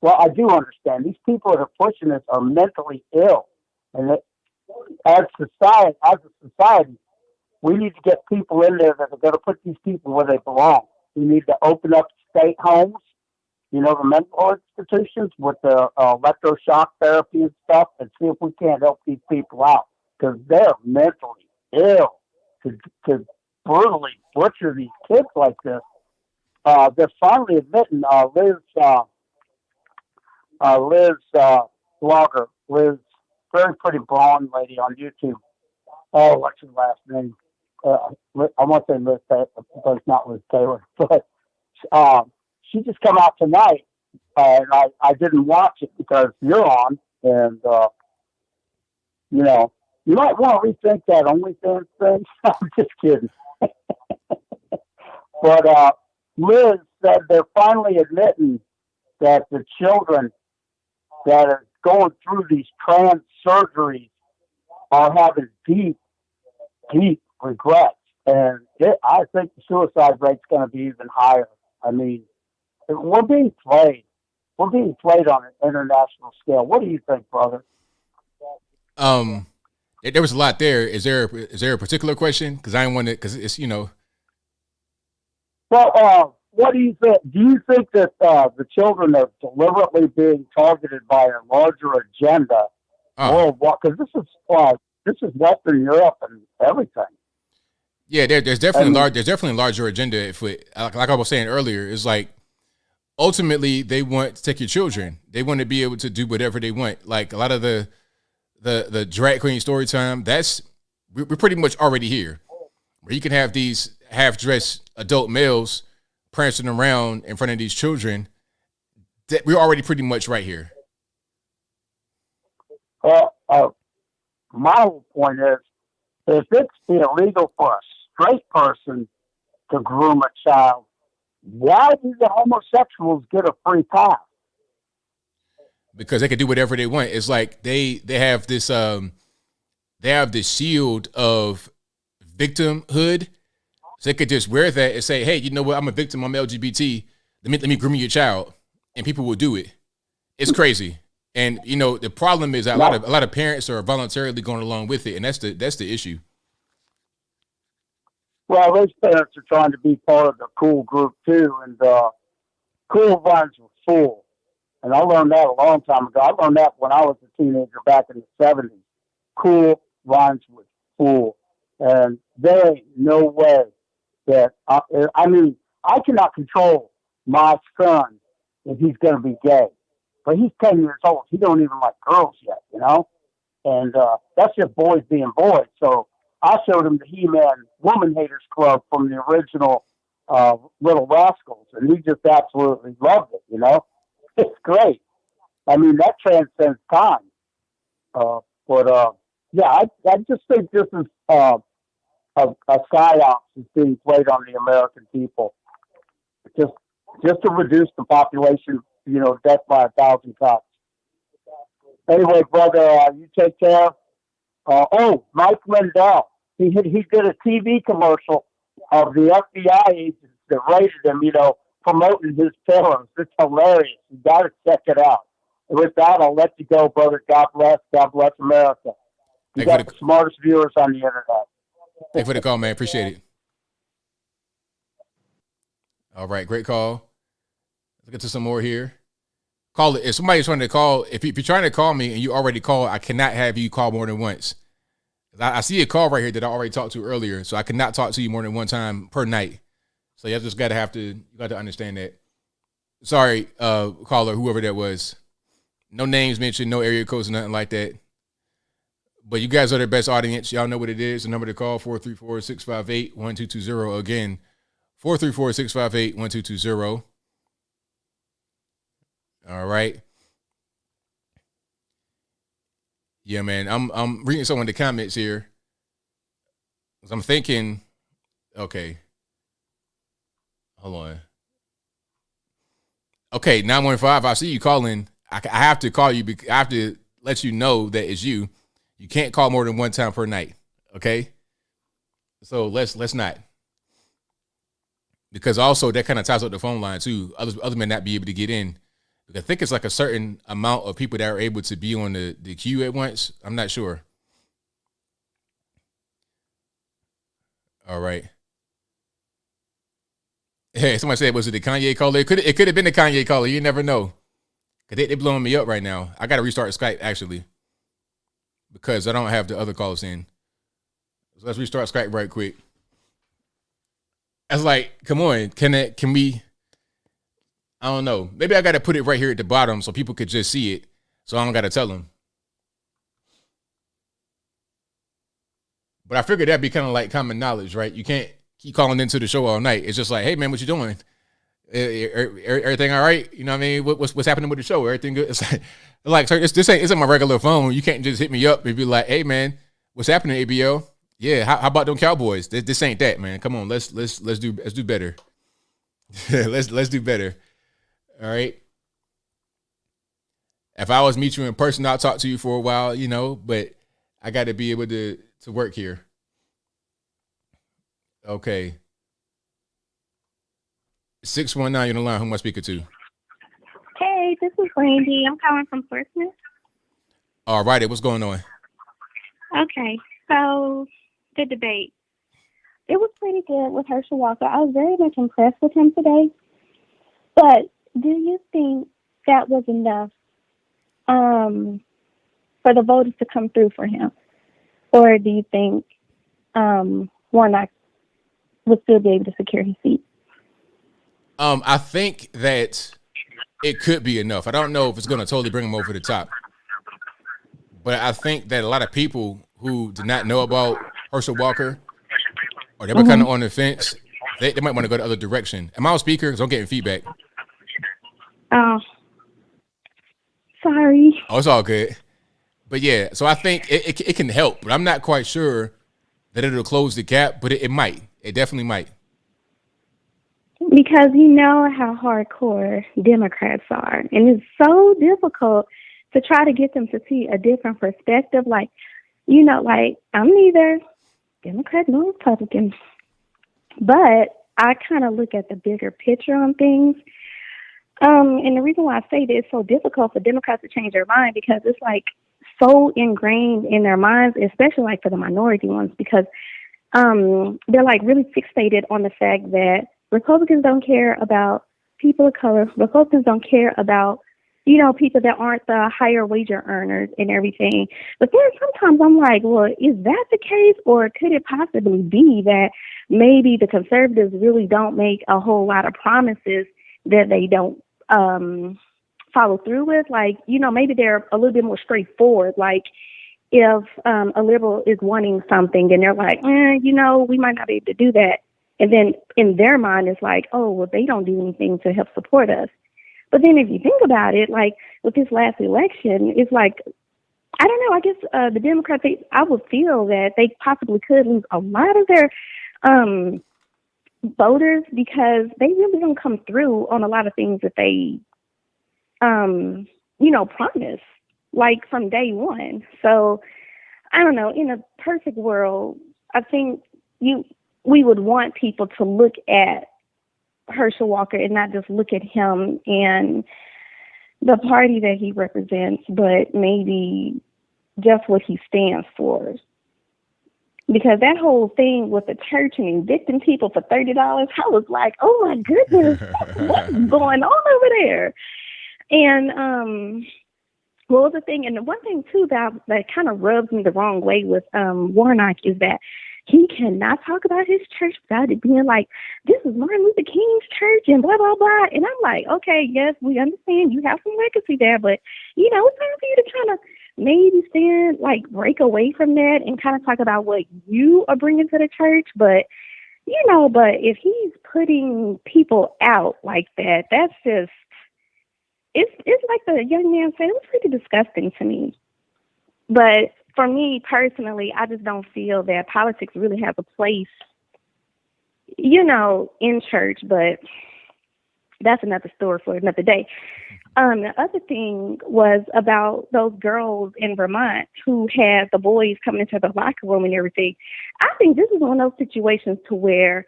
Well, I do understand. These people that are pushing this are mentally ill. And as a society, we need to get people in there that are going to put these people where they belong. We need to open up state homes, the mental institutions with the electroshock therapy and stuff, and see if we can't help these people out, because they're mentally ill to brutally butcher these kids like this. They're finally admitting blogger, Liz, very pretty blonde lady on YouTube. Oh, what's her last name? I want to say Liz Taylor, but it's not Liz Taylor. But she just come out tonight, and I didn't watch it because you're on, and you might want to rethink that OnlyFans thing. I'm just kidding. But Liz said they're finally admitting that the children that are going through these trans surgeries are having deep regrets. And I think the suicide rate's going to be even higher. I mean, we're being played. We're being played on an international scale. What do you think, brother? There was a lot there. Is there a particular question? Because I didn't want to, because it's, Well, what do you think? Do you think that the children are deliberately being targeted by a larger agenda worldwide? Because this is Western Europe and everything. Yeah, there's definitely a larger agenda. If we, like I was saying earlier, it's like ultimately they want to take your children. They want to be able to do whatever they want. Like a lot of the drag queen story time. We're pretty much already here, where you can have these half-dressed adult males prancing around in front of these children. That we're already pretty much right here. Well, my whole point is, if it's illegal for a straight person to groom a child, why do the homosexuals get a free pass? Because they can do whatever they want. It's like they have this shield of victimhood. So they could just wear that and say, hey, you know what? I'm a victim. I'm LGBT. Let me groom your child. And people will do it. It's crazy. And, the problem is that a lot of parents are voluntarily going along with it. And that's the issue. Well, those parents are trying to be part of the cool group too. And cool runs with fool. And I learned that a long time ago. I learned that when I was a teenager back in the 70s. Cool rhymes with fool. And there ain't no way that, I cannot control my son if he's going to be gay. But he's 10 years old. He don't even like girls yet, And that's just boys being boys. So I showed him the He-Man Woman Haters Club from the original Little Rascals. And he just absolutely loved it, It's great. I mean, that transcends time. I just think this is a psyops is being played on the American people, just to reduce the population, death by 1,000 cuts. Anyway, brother, you take care. Mike Lindell, he did a TV commercial of the FBI agents that raided him, promoting his pillows. It's hilarious. You got to check it out. And with that, I'll let you go, brother. God bless. God bless America. You got the smartest viewers on the internet. Thanks for the call, man. Appreciate it. All right, great call. Let's get to some more here. Call it. If somebody's trying to call, if you're trying to call me and you already called, I cannot have you call more than once. I see a call right here that I already talked to earlier, so I cannot talk to you more than one time per night. So you just got to understand that. Sorry, caller, whoever that was. No names mentioned, no area codes, nothing like that. But you guys are the best audience. Y'all know what it is. The number to call, 434-658-1220. Again, 434-658-1220. All right. Yeah, man. I'm reading some of the comments here. I'm thinking, okay. Hold on. Okay, 915. I see you calling. I have to call you. I have to let you know that it's you. You can't call more than one time per night. Okay. So let's not. Because also that kind of ties up the phone line too. Others may not be able to get in. Because I think it's like a certain amount of people that are able to be on the queue at once. I'm not sure. All right. Hey, somebody said, was it the Kanye caller? It could have been the Kanye caller. You never know. Because they blowing me up right now. I got to restart Skype, actually, because I don't have the other callers in. So let's restart Skype right quick. I was like, come on. Can we? I don't know. Maybe I got to put it right here at the bottom so people could just see it. So I don't got to tell them. But I figured that'd be kind of like common knowledge, right? You can't keep calling into the show all night. It's just like, hey, man, what you doing? Everything all right? You know what I mean? What's happening with the show? Everything good? It's like sorry, this isn't my regular phone. You can't just hit me up and be like, hey, man, what's happening, ABL? Yeah, how about them Cowboys? This ain't that, man. Come on, let's do better. let's do better. All right. If I was meet you in person, I'll talk to you for a while, you know, but I got to be able to work here. Okay. 619, you're on the line. Who am I speaking to? Hey, this is Randy. I'm calling from Portsmouth. All righty. What's going on? Okay. So, the debate. It was pretty good with Herschel Walker. I was very much impressed with him today. But do you think that was enough for the voters to come through for him? Or do you think Warnock would still be able to secure his seat? I think that it could be enough. I don't know if it's going to totally bring him over the top. But I think that a lot of people who did not know about Herschel Walker, or they were kind of on the fence, they might want to go the other direction. Am I on speaker? Because I'm getting feedback. Oh, sorry. Oh, it's all good. But yeah, so I think it can help, but I'm not quite sure that it'll close the gap, but it might. It definitely might. Because you know how hardcore Democrats are. And it's so difficult to try to get them to see a different perspective. Like, you know, like, I'm neither Democrat nor Republican. But I kind of look at the bigger picture on things. And the reason why I say that it's so difficult for Democrats to change their mind, because it's like so ingrained in their minds, especially like for the minority ones, because they're like really fixated on the fact that Republicans don't care about people of color. Republicans don't care about, you know, people that aren't the higher wage earners and everything. But then sometimes I'm like, well, is that the case? Or could it possibly be that maybe the conservatives really don't make a whole lot of promises that they don't follow through with? Like, you know, maybe they're a little bit more straightforward. Like, if a liberal is wanting something and they're like, you know, we might not be able to do that. And then in their mind, it's like, oh, well, they don't do anything to help support us. But then if you think about it, like with this last election, it's like, I don't know, I guess the Democrats, I would feel that they possibly could lose a lot of their voters because they really don't come through on a lot of things that they, you know, promise, like from day one. So I don't know, in a perfect world, I think we would want people to look at Herschel Walker and not just look at him and the party that he represents, but maybe just what he stands for. Because that whole thing with the church and evicting people for $30, I was like, oh my goodness, what's going on over there? And what was the thing? And the one thing too that kind of rubs me the wrong way with Warnock is that he cannot talk about his church without it being like, this is Martin Luther King's church and blah, blah, blah. And I'm like, okay, yes, we understand you have some legacy there, but, you know, it's time for you to kind of maybe break away from that and kind of talk about what you are bringing to the church. But, you know, but if he's putting people out like that, that's just, it's like the young man said, it was pretty disgusting to me. But for me personally, I just don't feel that politics really has a place, you know, in church, but that's another story for another day. The other thing was about those girls in Vermont who had the boys coming into the locker room and everything. I think this is one of those situations to where,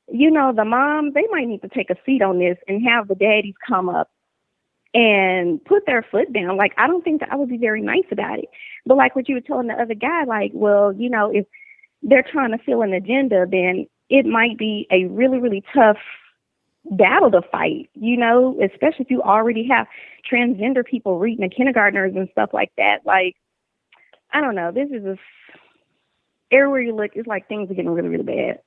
you know, the moms, they might need to take a seat on this and have the daddies come up and put their foot down. Like, I don't think that I would be very nice about it. But like what you were telling the other guy, like, well, you know, if they're trying to fill an agenda, then it might be a really, really tough battle to fight, especially if you already have transgender people reading to kindergartners and stuff like that. Like, I don't know. This is just, everywhere you look, it's like things are getting really, really bad.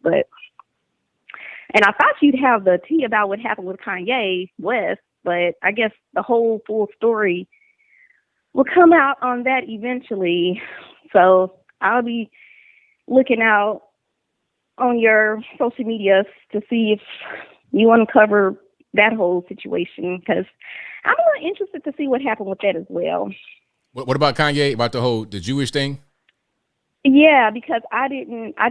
And I thought you'd have the tea about what happened with Kanye West, but I guess the whole full story will come out on that eventually. So I'll be looking out on your social media to see if you uncover that whole situation, because I'm really interested to see what happened with that as well. What about Kanye, about the Jewish thing? Yeah, because I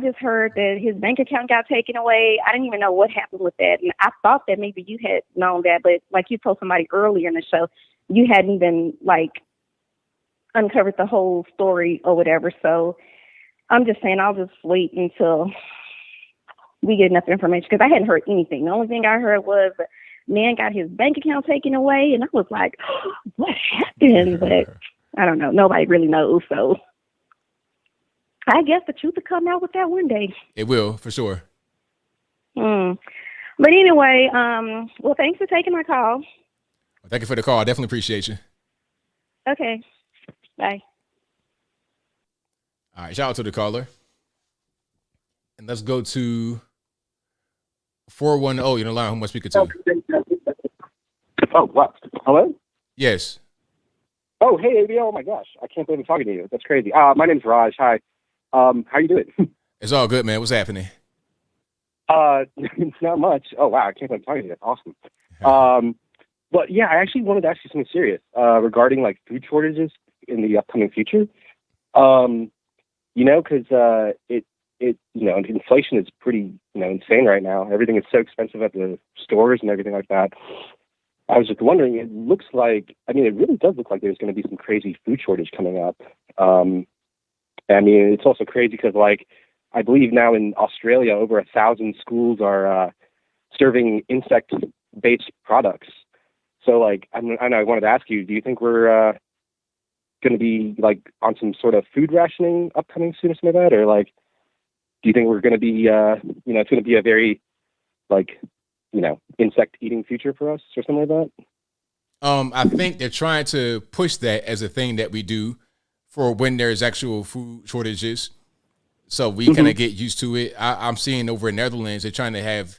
just heard that his bank account got taken away. I didn't even know what happened with that. And I thought that maybe you had known that, but like you told somebody earlier in the show, you hadn't even uncovered the whole story or whatever. So I'm just saying I'll just wait until we get enough information, because I hadn't heard anything. The only thing I heard was the man got his bank account taken away, and I was like, oh, what happened? But I don't know. Nobody really knows, so I guess the truth will come out with that one day. It will, for sure. But anyway, well, thanks for taking my call. Well, thank you for the call. I definitely appreciate you. Okay. Bye. All right, shout out to the caller. And let's go to 410. You're the line. Who am I speaking to? Oh, what? Hello? Yes. Oh, hey, ABL. Oh, my gosh. I can't believe I'm talking to you. That's crazy. My name's Raj. Hi. How you doing? It's all good, man. What's happening? It's not much. Oh, wow. I can't believe I'm talking to you. That's awesome. But, yeah, I actually wanted to ask you something serious regarding, food shortages in the upcoming future. Because inflation is pretty, insane right now. Everything is so expensive at the stores and everything like that. I was just wondering, it really does look like there's going to be some crazy food shortage coming up. It's also crazy because, I believe now in Australia, over 1,000 schools are serving insect-based products. So, I wanted to ask you, do you think we're going to be, on some sort of food rationing upcoming soon or something like that? Or, do you think we're going to be, it's going to be a very, insect-eating future for us or something like that? I think they're trying to push that as a thing that we do for when there's actual food shortages. So we kind of get used to it. I'm seeing over in Netherlands, they're trying to have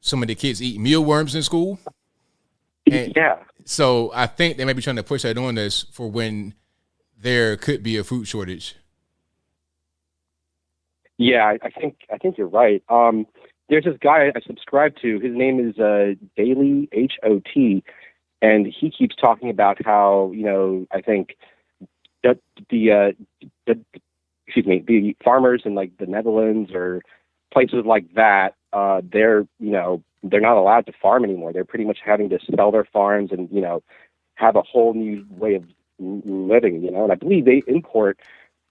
some of the kids eat mealworms in school. And yeah. So I think they may be trying to push that on us for when there could be a food shortage. Yeah, I think you're right. There's this guy I subscribe to. His name is Daily HOT, and he keeps talking about how I think that the farmers in the Netherlands or places like that, they're not allowed to farm anymore. They're pretty much having to sell their farms and have a whole new way of living. And I believe they import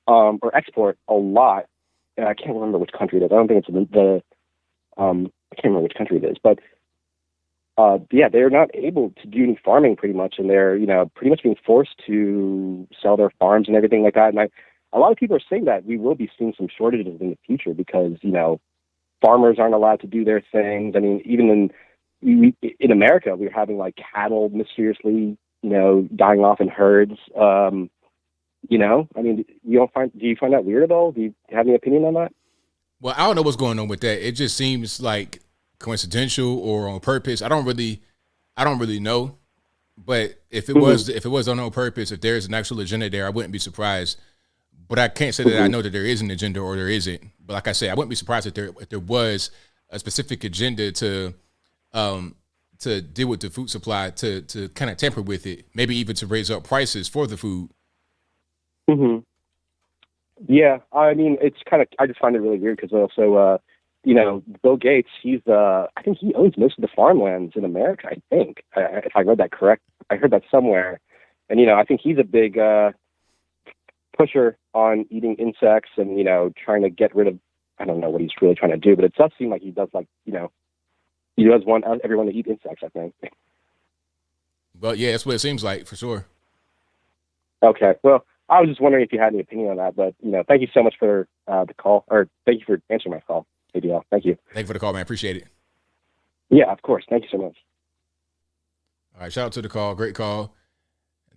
or export a lot. And I can't remember which country it is. I don't think it's I can't remember which country it is, but they're not able to do any farming pretty much, and they're pretty much being forced to sell their farms and everything like that. And a lot of people are saying that we will be seeing some shortages in the future because farmers aren't allowed to do their things. I mean, even in America, we're having cattle mysteriously dying off in herds. Do you find that weird at all? Do you have any opinion on that? Well, I don't know what's going on with that. It just seems like coincidental or on purpose. I don't really know. But if it was on purpose, if there's an actual agenda there, I wouldn't be surprised. But I can't say that I know that there is an agenda or there isn't. But like I say, I wouldn't be surprised if there was a specific agenda to deal with the food supply, to kind of tamper with it, maybe even to raise up prices for the food. Mm-hmm. Yeah, it's I just find it really weird because also, Bill Gates, I think he owns most of the farmlands in America, I think, if I read that correct. I heard that somewhere. And, I think he's a big pusher on eating insects and, trying to get rid of, I don't know what he's really trying to do, but it does seem like he does he does want everyone to eat insects, I think. Well, yeah, that's what it seems like, for sure. Okay, well, I was just wondering if you had any opinion on that, but thank you so much for the call, or thank you for answering my call, ABL. Thank you. Thank you for the call, man. Appreciate it. Yeah, of course. Thank you so much. All right, shout out to the call. Great call.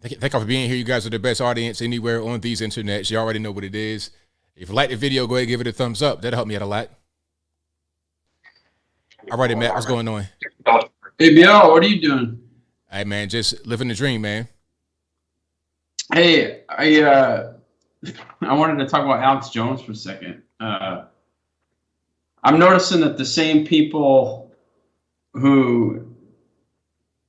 Thank you for being here. You guys are the best audience anywhere on these internets. You already know what it is. If you like the video, go ahead and give it a thumbs up. That'll help me out a lot. All righty, Matt, what's going on? ABL, what are you doing? Hey, man, just living the dream, man. Hey, I wanted to talk about Alex Jones for a second. I'm noticing that the same people who,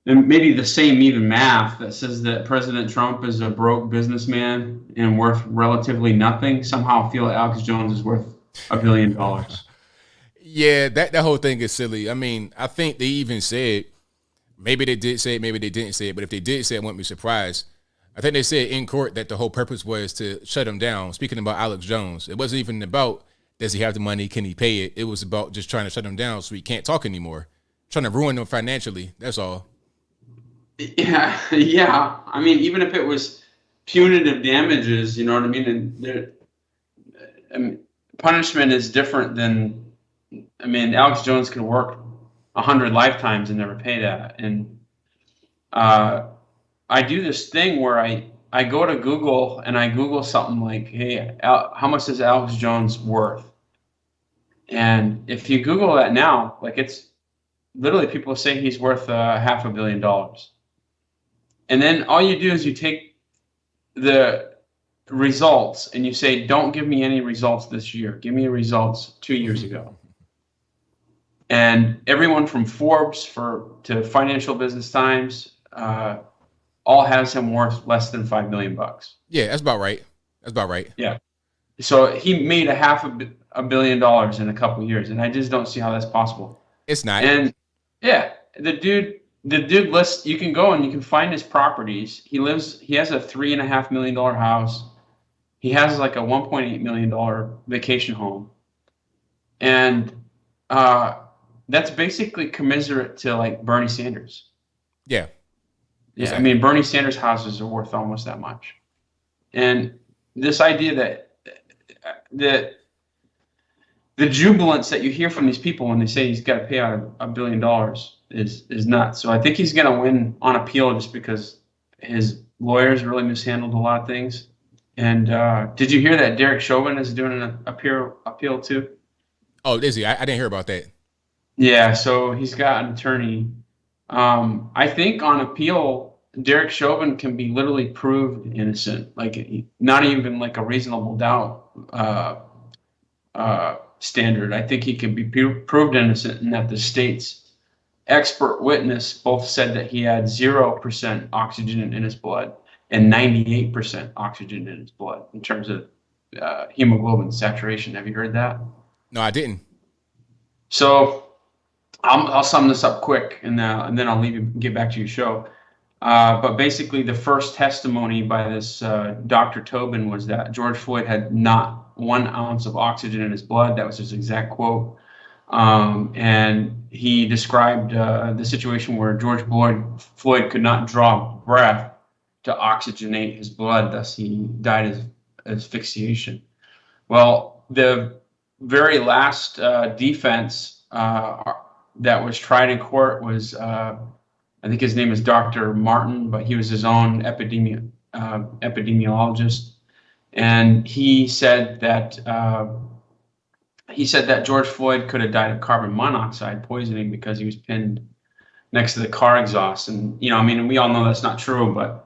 and maybe the same even math that says that President Trump is a broke businessman and worth relatively nothing, somehow feel Alex Jones is worth $1 billion. Yeah, that whole thing is silly. I mean, I think they even said, maybe they did say it, maybe they didn't say it, but if they did say it, I wouldn't be surprised. I think they said in court that the whole purpose was to shut him down. Speaking about Alex Jones, it wasn't even about, does he have the money, can he pay it? It was about just trying to shut him down so he can't talk anymore. Trying to ruin him financially, that's all. Yeah. I mean, even if it was punitive damages, you know what I mean? And punishment is different than, I mean, Alex Jones could work 100 lifetimes and never pay that. And I do this thing where I go to Google and I Google something like, hey, how much is Alex Jones worth? And if you Google that now, like, it's literally people say he's worth $500 million. And then all you do is you take the results and you say, don't give me any results this year. Give me results 2 years ago. And everyone from Forbes to Financial Business Times all has him worth less than $5 million. Yeah, that's about right. That's about right. Yeah. So he made $500 million in a couple of years, and I just don't see how that's possible. It's not. And yeah, the dude lists. You can go and you can find his properties. He has a $3.5 million house. He has like a $1.8 million vacation home, and that's basically commiserate to like Bernie Sanders. Yeah. Yeah, exactly. I mean, Bernie Sanders' houses are worth almost that much. And this idea that the jubilance that you hear from these people when they say he's got to pay out $1 billion is nuts. So I think he's going to win on appeal just because his lawyers really mishandled a lot of things. And did you hear that Derek Chauvin is doing an appeal too? Oh, is he? I didn't hear about that. Yeah, so he's got an attorney. I think on appeal, Derek Chauvin can be literally proved innocent, like not even like a reasonable doubt standard. I think he can be proved innocent, and that the state's expert witness both said that he had 0% oxygen in his blood and 98% oxygen in his blood in terms of hemoglobin saturation. Have you heard that? No, I didn't. So I'll sum this up quick, and then I'll leave you and get back to your show. But basically, the first testimony by this Dr. Tobin was that George Floyd had not 1 ounce of oxygen in his blood. That was his exact quote. And he described the situation where George Floyd could not draw breath to oxygenate his blood, thus he died of asphyxiation. Well, the very last defense that was tried in court was, I think his name is Dr. Martin, but he was his own epidemiologist. And he said that George Floyd could have died of carbon monoxide poisoning because he was pinned next to the car exhaust. And, I mean, we all know that's not true, but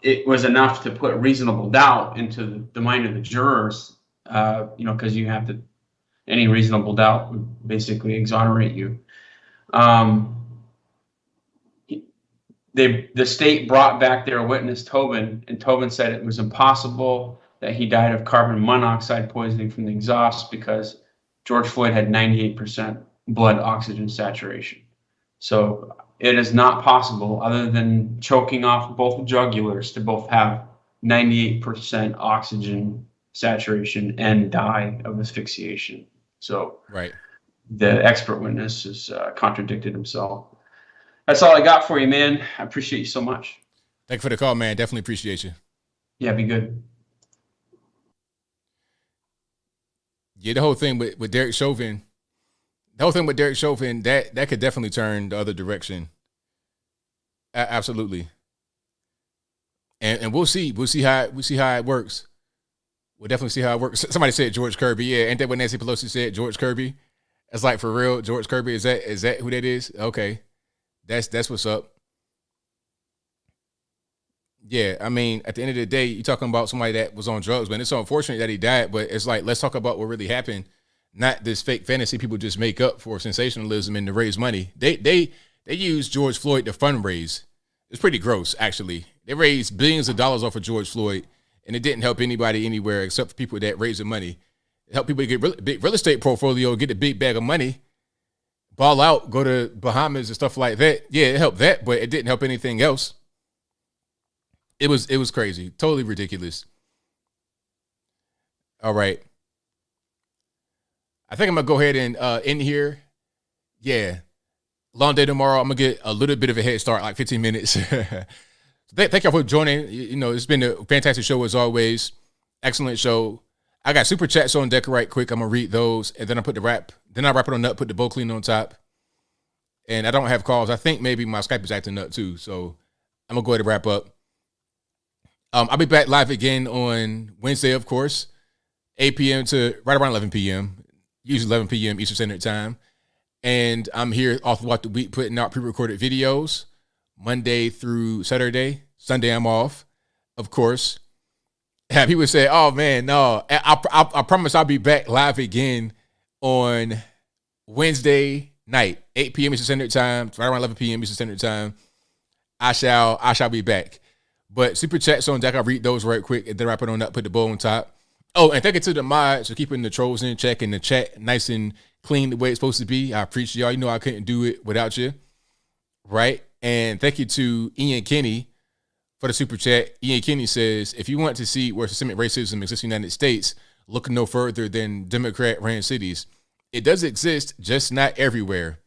it was enough to put reasonable doubt into the mind of the jurors, because you have to, any reasonable doubt would basically exonerate you. The state brought back their witness, Tobin, and Tobin said it was impossible that he died of carbon monoxide poisoning from the exhaust because George Floyd had 98% blood oxygen saturation. So it is not possible, other than choking off both jugulars, to both have 98% oxygen saturation and die of asphyxiation. So right. The expert witness has contradicted himself. That's all I got for you, man. I appreciate you so much. Thank you for the call, man. Definitely appreciate you. Yeah, be good. Yeah, the whole thing with Derek Chauvin, that could definitely turn the other direction. Absolutely. And we'll see how it works. We'll definitely see how it works. Somebody said George Kirby. Yeah, ain't that what Nancy Pelosi said? George Kirby. It's like, for real, George Kirby. Is that who that is? Okay, that's what's up. Yeah, I mean, at the end of the day, you're talking about somebody that was on drugs, man. It's so unfortunate that he died, but it's like, let's talk about what really happened, not this fake fantasy people just make up for sensationalism and to raise money. They use George Floyd to fundraise. It's pretty gross, actually. They raised billions of dollars off of George Floyd, and it didn't help anybody anywhere except for people that raised the money. It helped people get a big real estate portfolio, get a big bag of money, ball out, go to Bahamas and stuff like that. Yeah, it helped that, but it didn't help anything else. It was crazy, totally ridiculous. All right, I think I'm gonna go ahead and end here. Yeah, long day tomorrow. I'm gonna get a little bit of a head start, like 15 minutes. Thank y'all for joining. You know, it's been a fantastic show as always. Excellent show. I got super chats on deck right quick. I'm gonna read those, and then I wrap it on up, put the bow clean on top. And I don't have calls. I think maybe my Skype is acting up too. So I'm gonna go ahead and wrap up. I'll be back live again on Wednesday, of course, 8 p.m. to right around 11 p.m., usually 11 p.m. Eastern Standard Time. And I'm here all throughout the week putting out pre-recorded videos, Monday through Saturday. Sunday I'm off, of course. People say, oh, man, no. I promise I'll be back live again on Wednesday night, 8 p.m. Eastern Standard Time, right around 11 p.m. Eastern Standard Time. I shall be back. But super chats on deck, I'll read those right quick and then wrap it on up, put the bow on top. Oh, and thank you to the mods for keeping the trolls in check and the chat nice and clean the way it's supposed to be. I appreciate y'all. You know I couldn't do it without you, right? And thank you to Ian Kinney for the super chat. Ian Kinney says, if you want to see where systemic racism exists in the United States, look no further than Democrat-ran cities. It does exist, just not everywhere.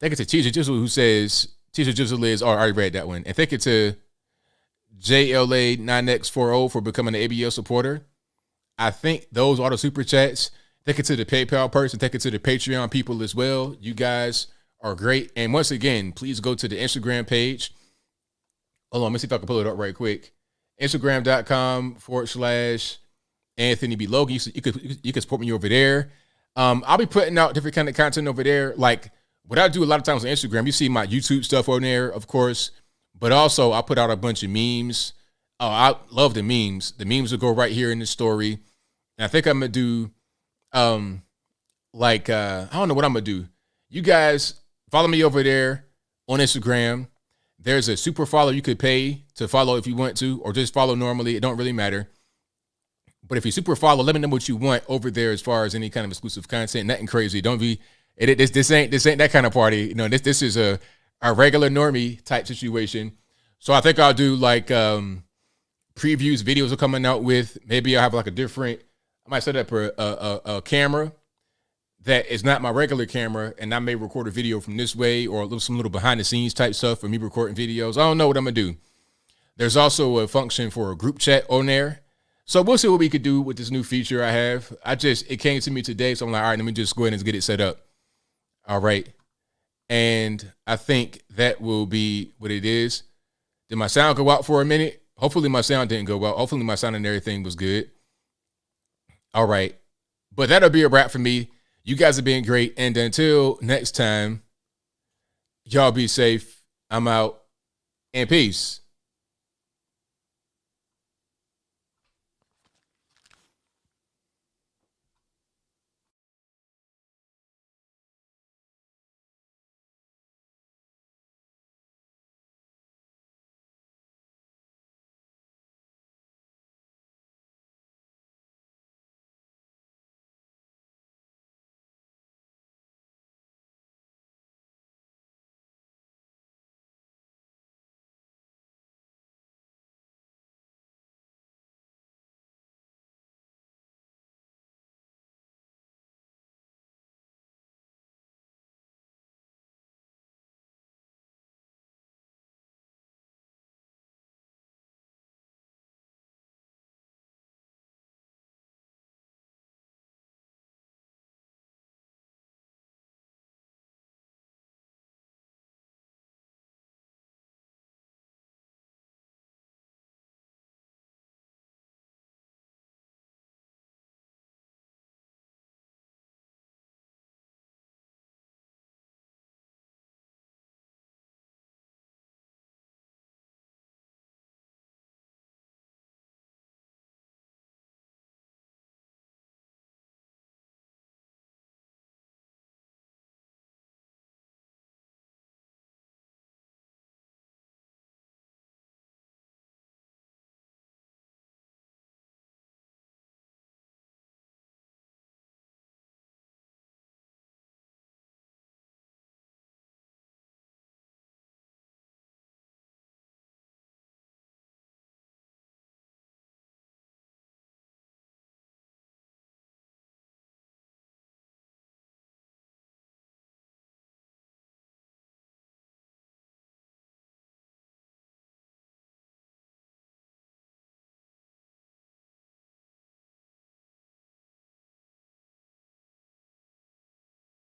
Thank you to Teacher Jizzle, who says, Teacher Jizzle is, I already read that one. And thank you to JLA9X40 for becoming an ABL supporter. I think those are the super chats. Thank you to the PayPal person. Thank you to the Patreon people as well. You guys are great. And once again, please go to the Instagram page. Hold on, let me see if I can pull it up right quick. Instagram.com/Anthony B. Logan. You can support me over there. I'll be putting out different kind of content over there. Like what I do a lot of times on Instagram, you see my YouTube stuff on there, of course. But also, I put out a bunch of memes. Oh, I love the memes. The memes will go right here in the story. And I think I'm going to do, I don't know what I'm going to do. You guys follow me over there on Instagram. There's a super follow you could pay to follow if you want to, or just follow normally. It don't really matter. But if you super follow, let me know what you want over there as far as any kind of exclusive content. Nothing crazy. Don't be, this ain't that kind of party. You know, this is a regular normie type situation. So I think I'll do like previews, videos are coming out with. Maybe I'll have like I might set up a camera that is not my regular camera, and I may record a video from this way, or some little behind the scenes type stuff for me recording videos. I don't know what I'm gonna do. There's also a function for a group chat on there. So we'll see what we could do with this new feature I have. It came to me today, so I'm like, all right, let me just go ahead and get it set up. All right. And I think that will be what it is. Did my sound go out for a minute? Hopefully my sound didn't go out. Hopefully my sound and everything was good. All right. But that'll be a wrap for me. You guys have been great. And until next time, y'all be safe. I'm out. And peace.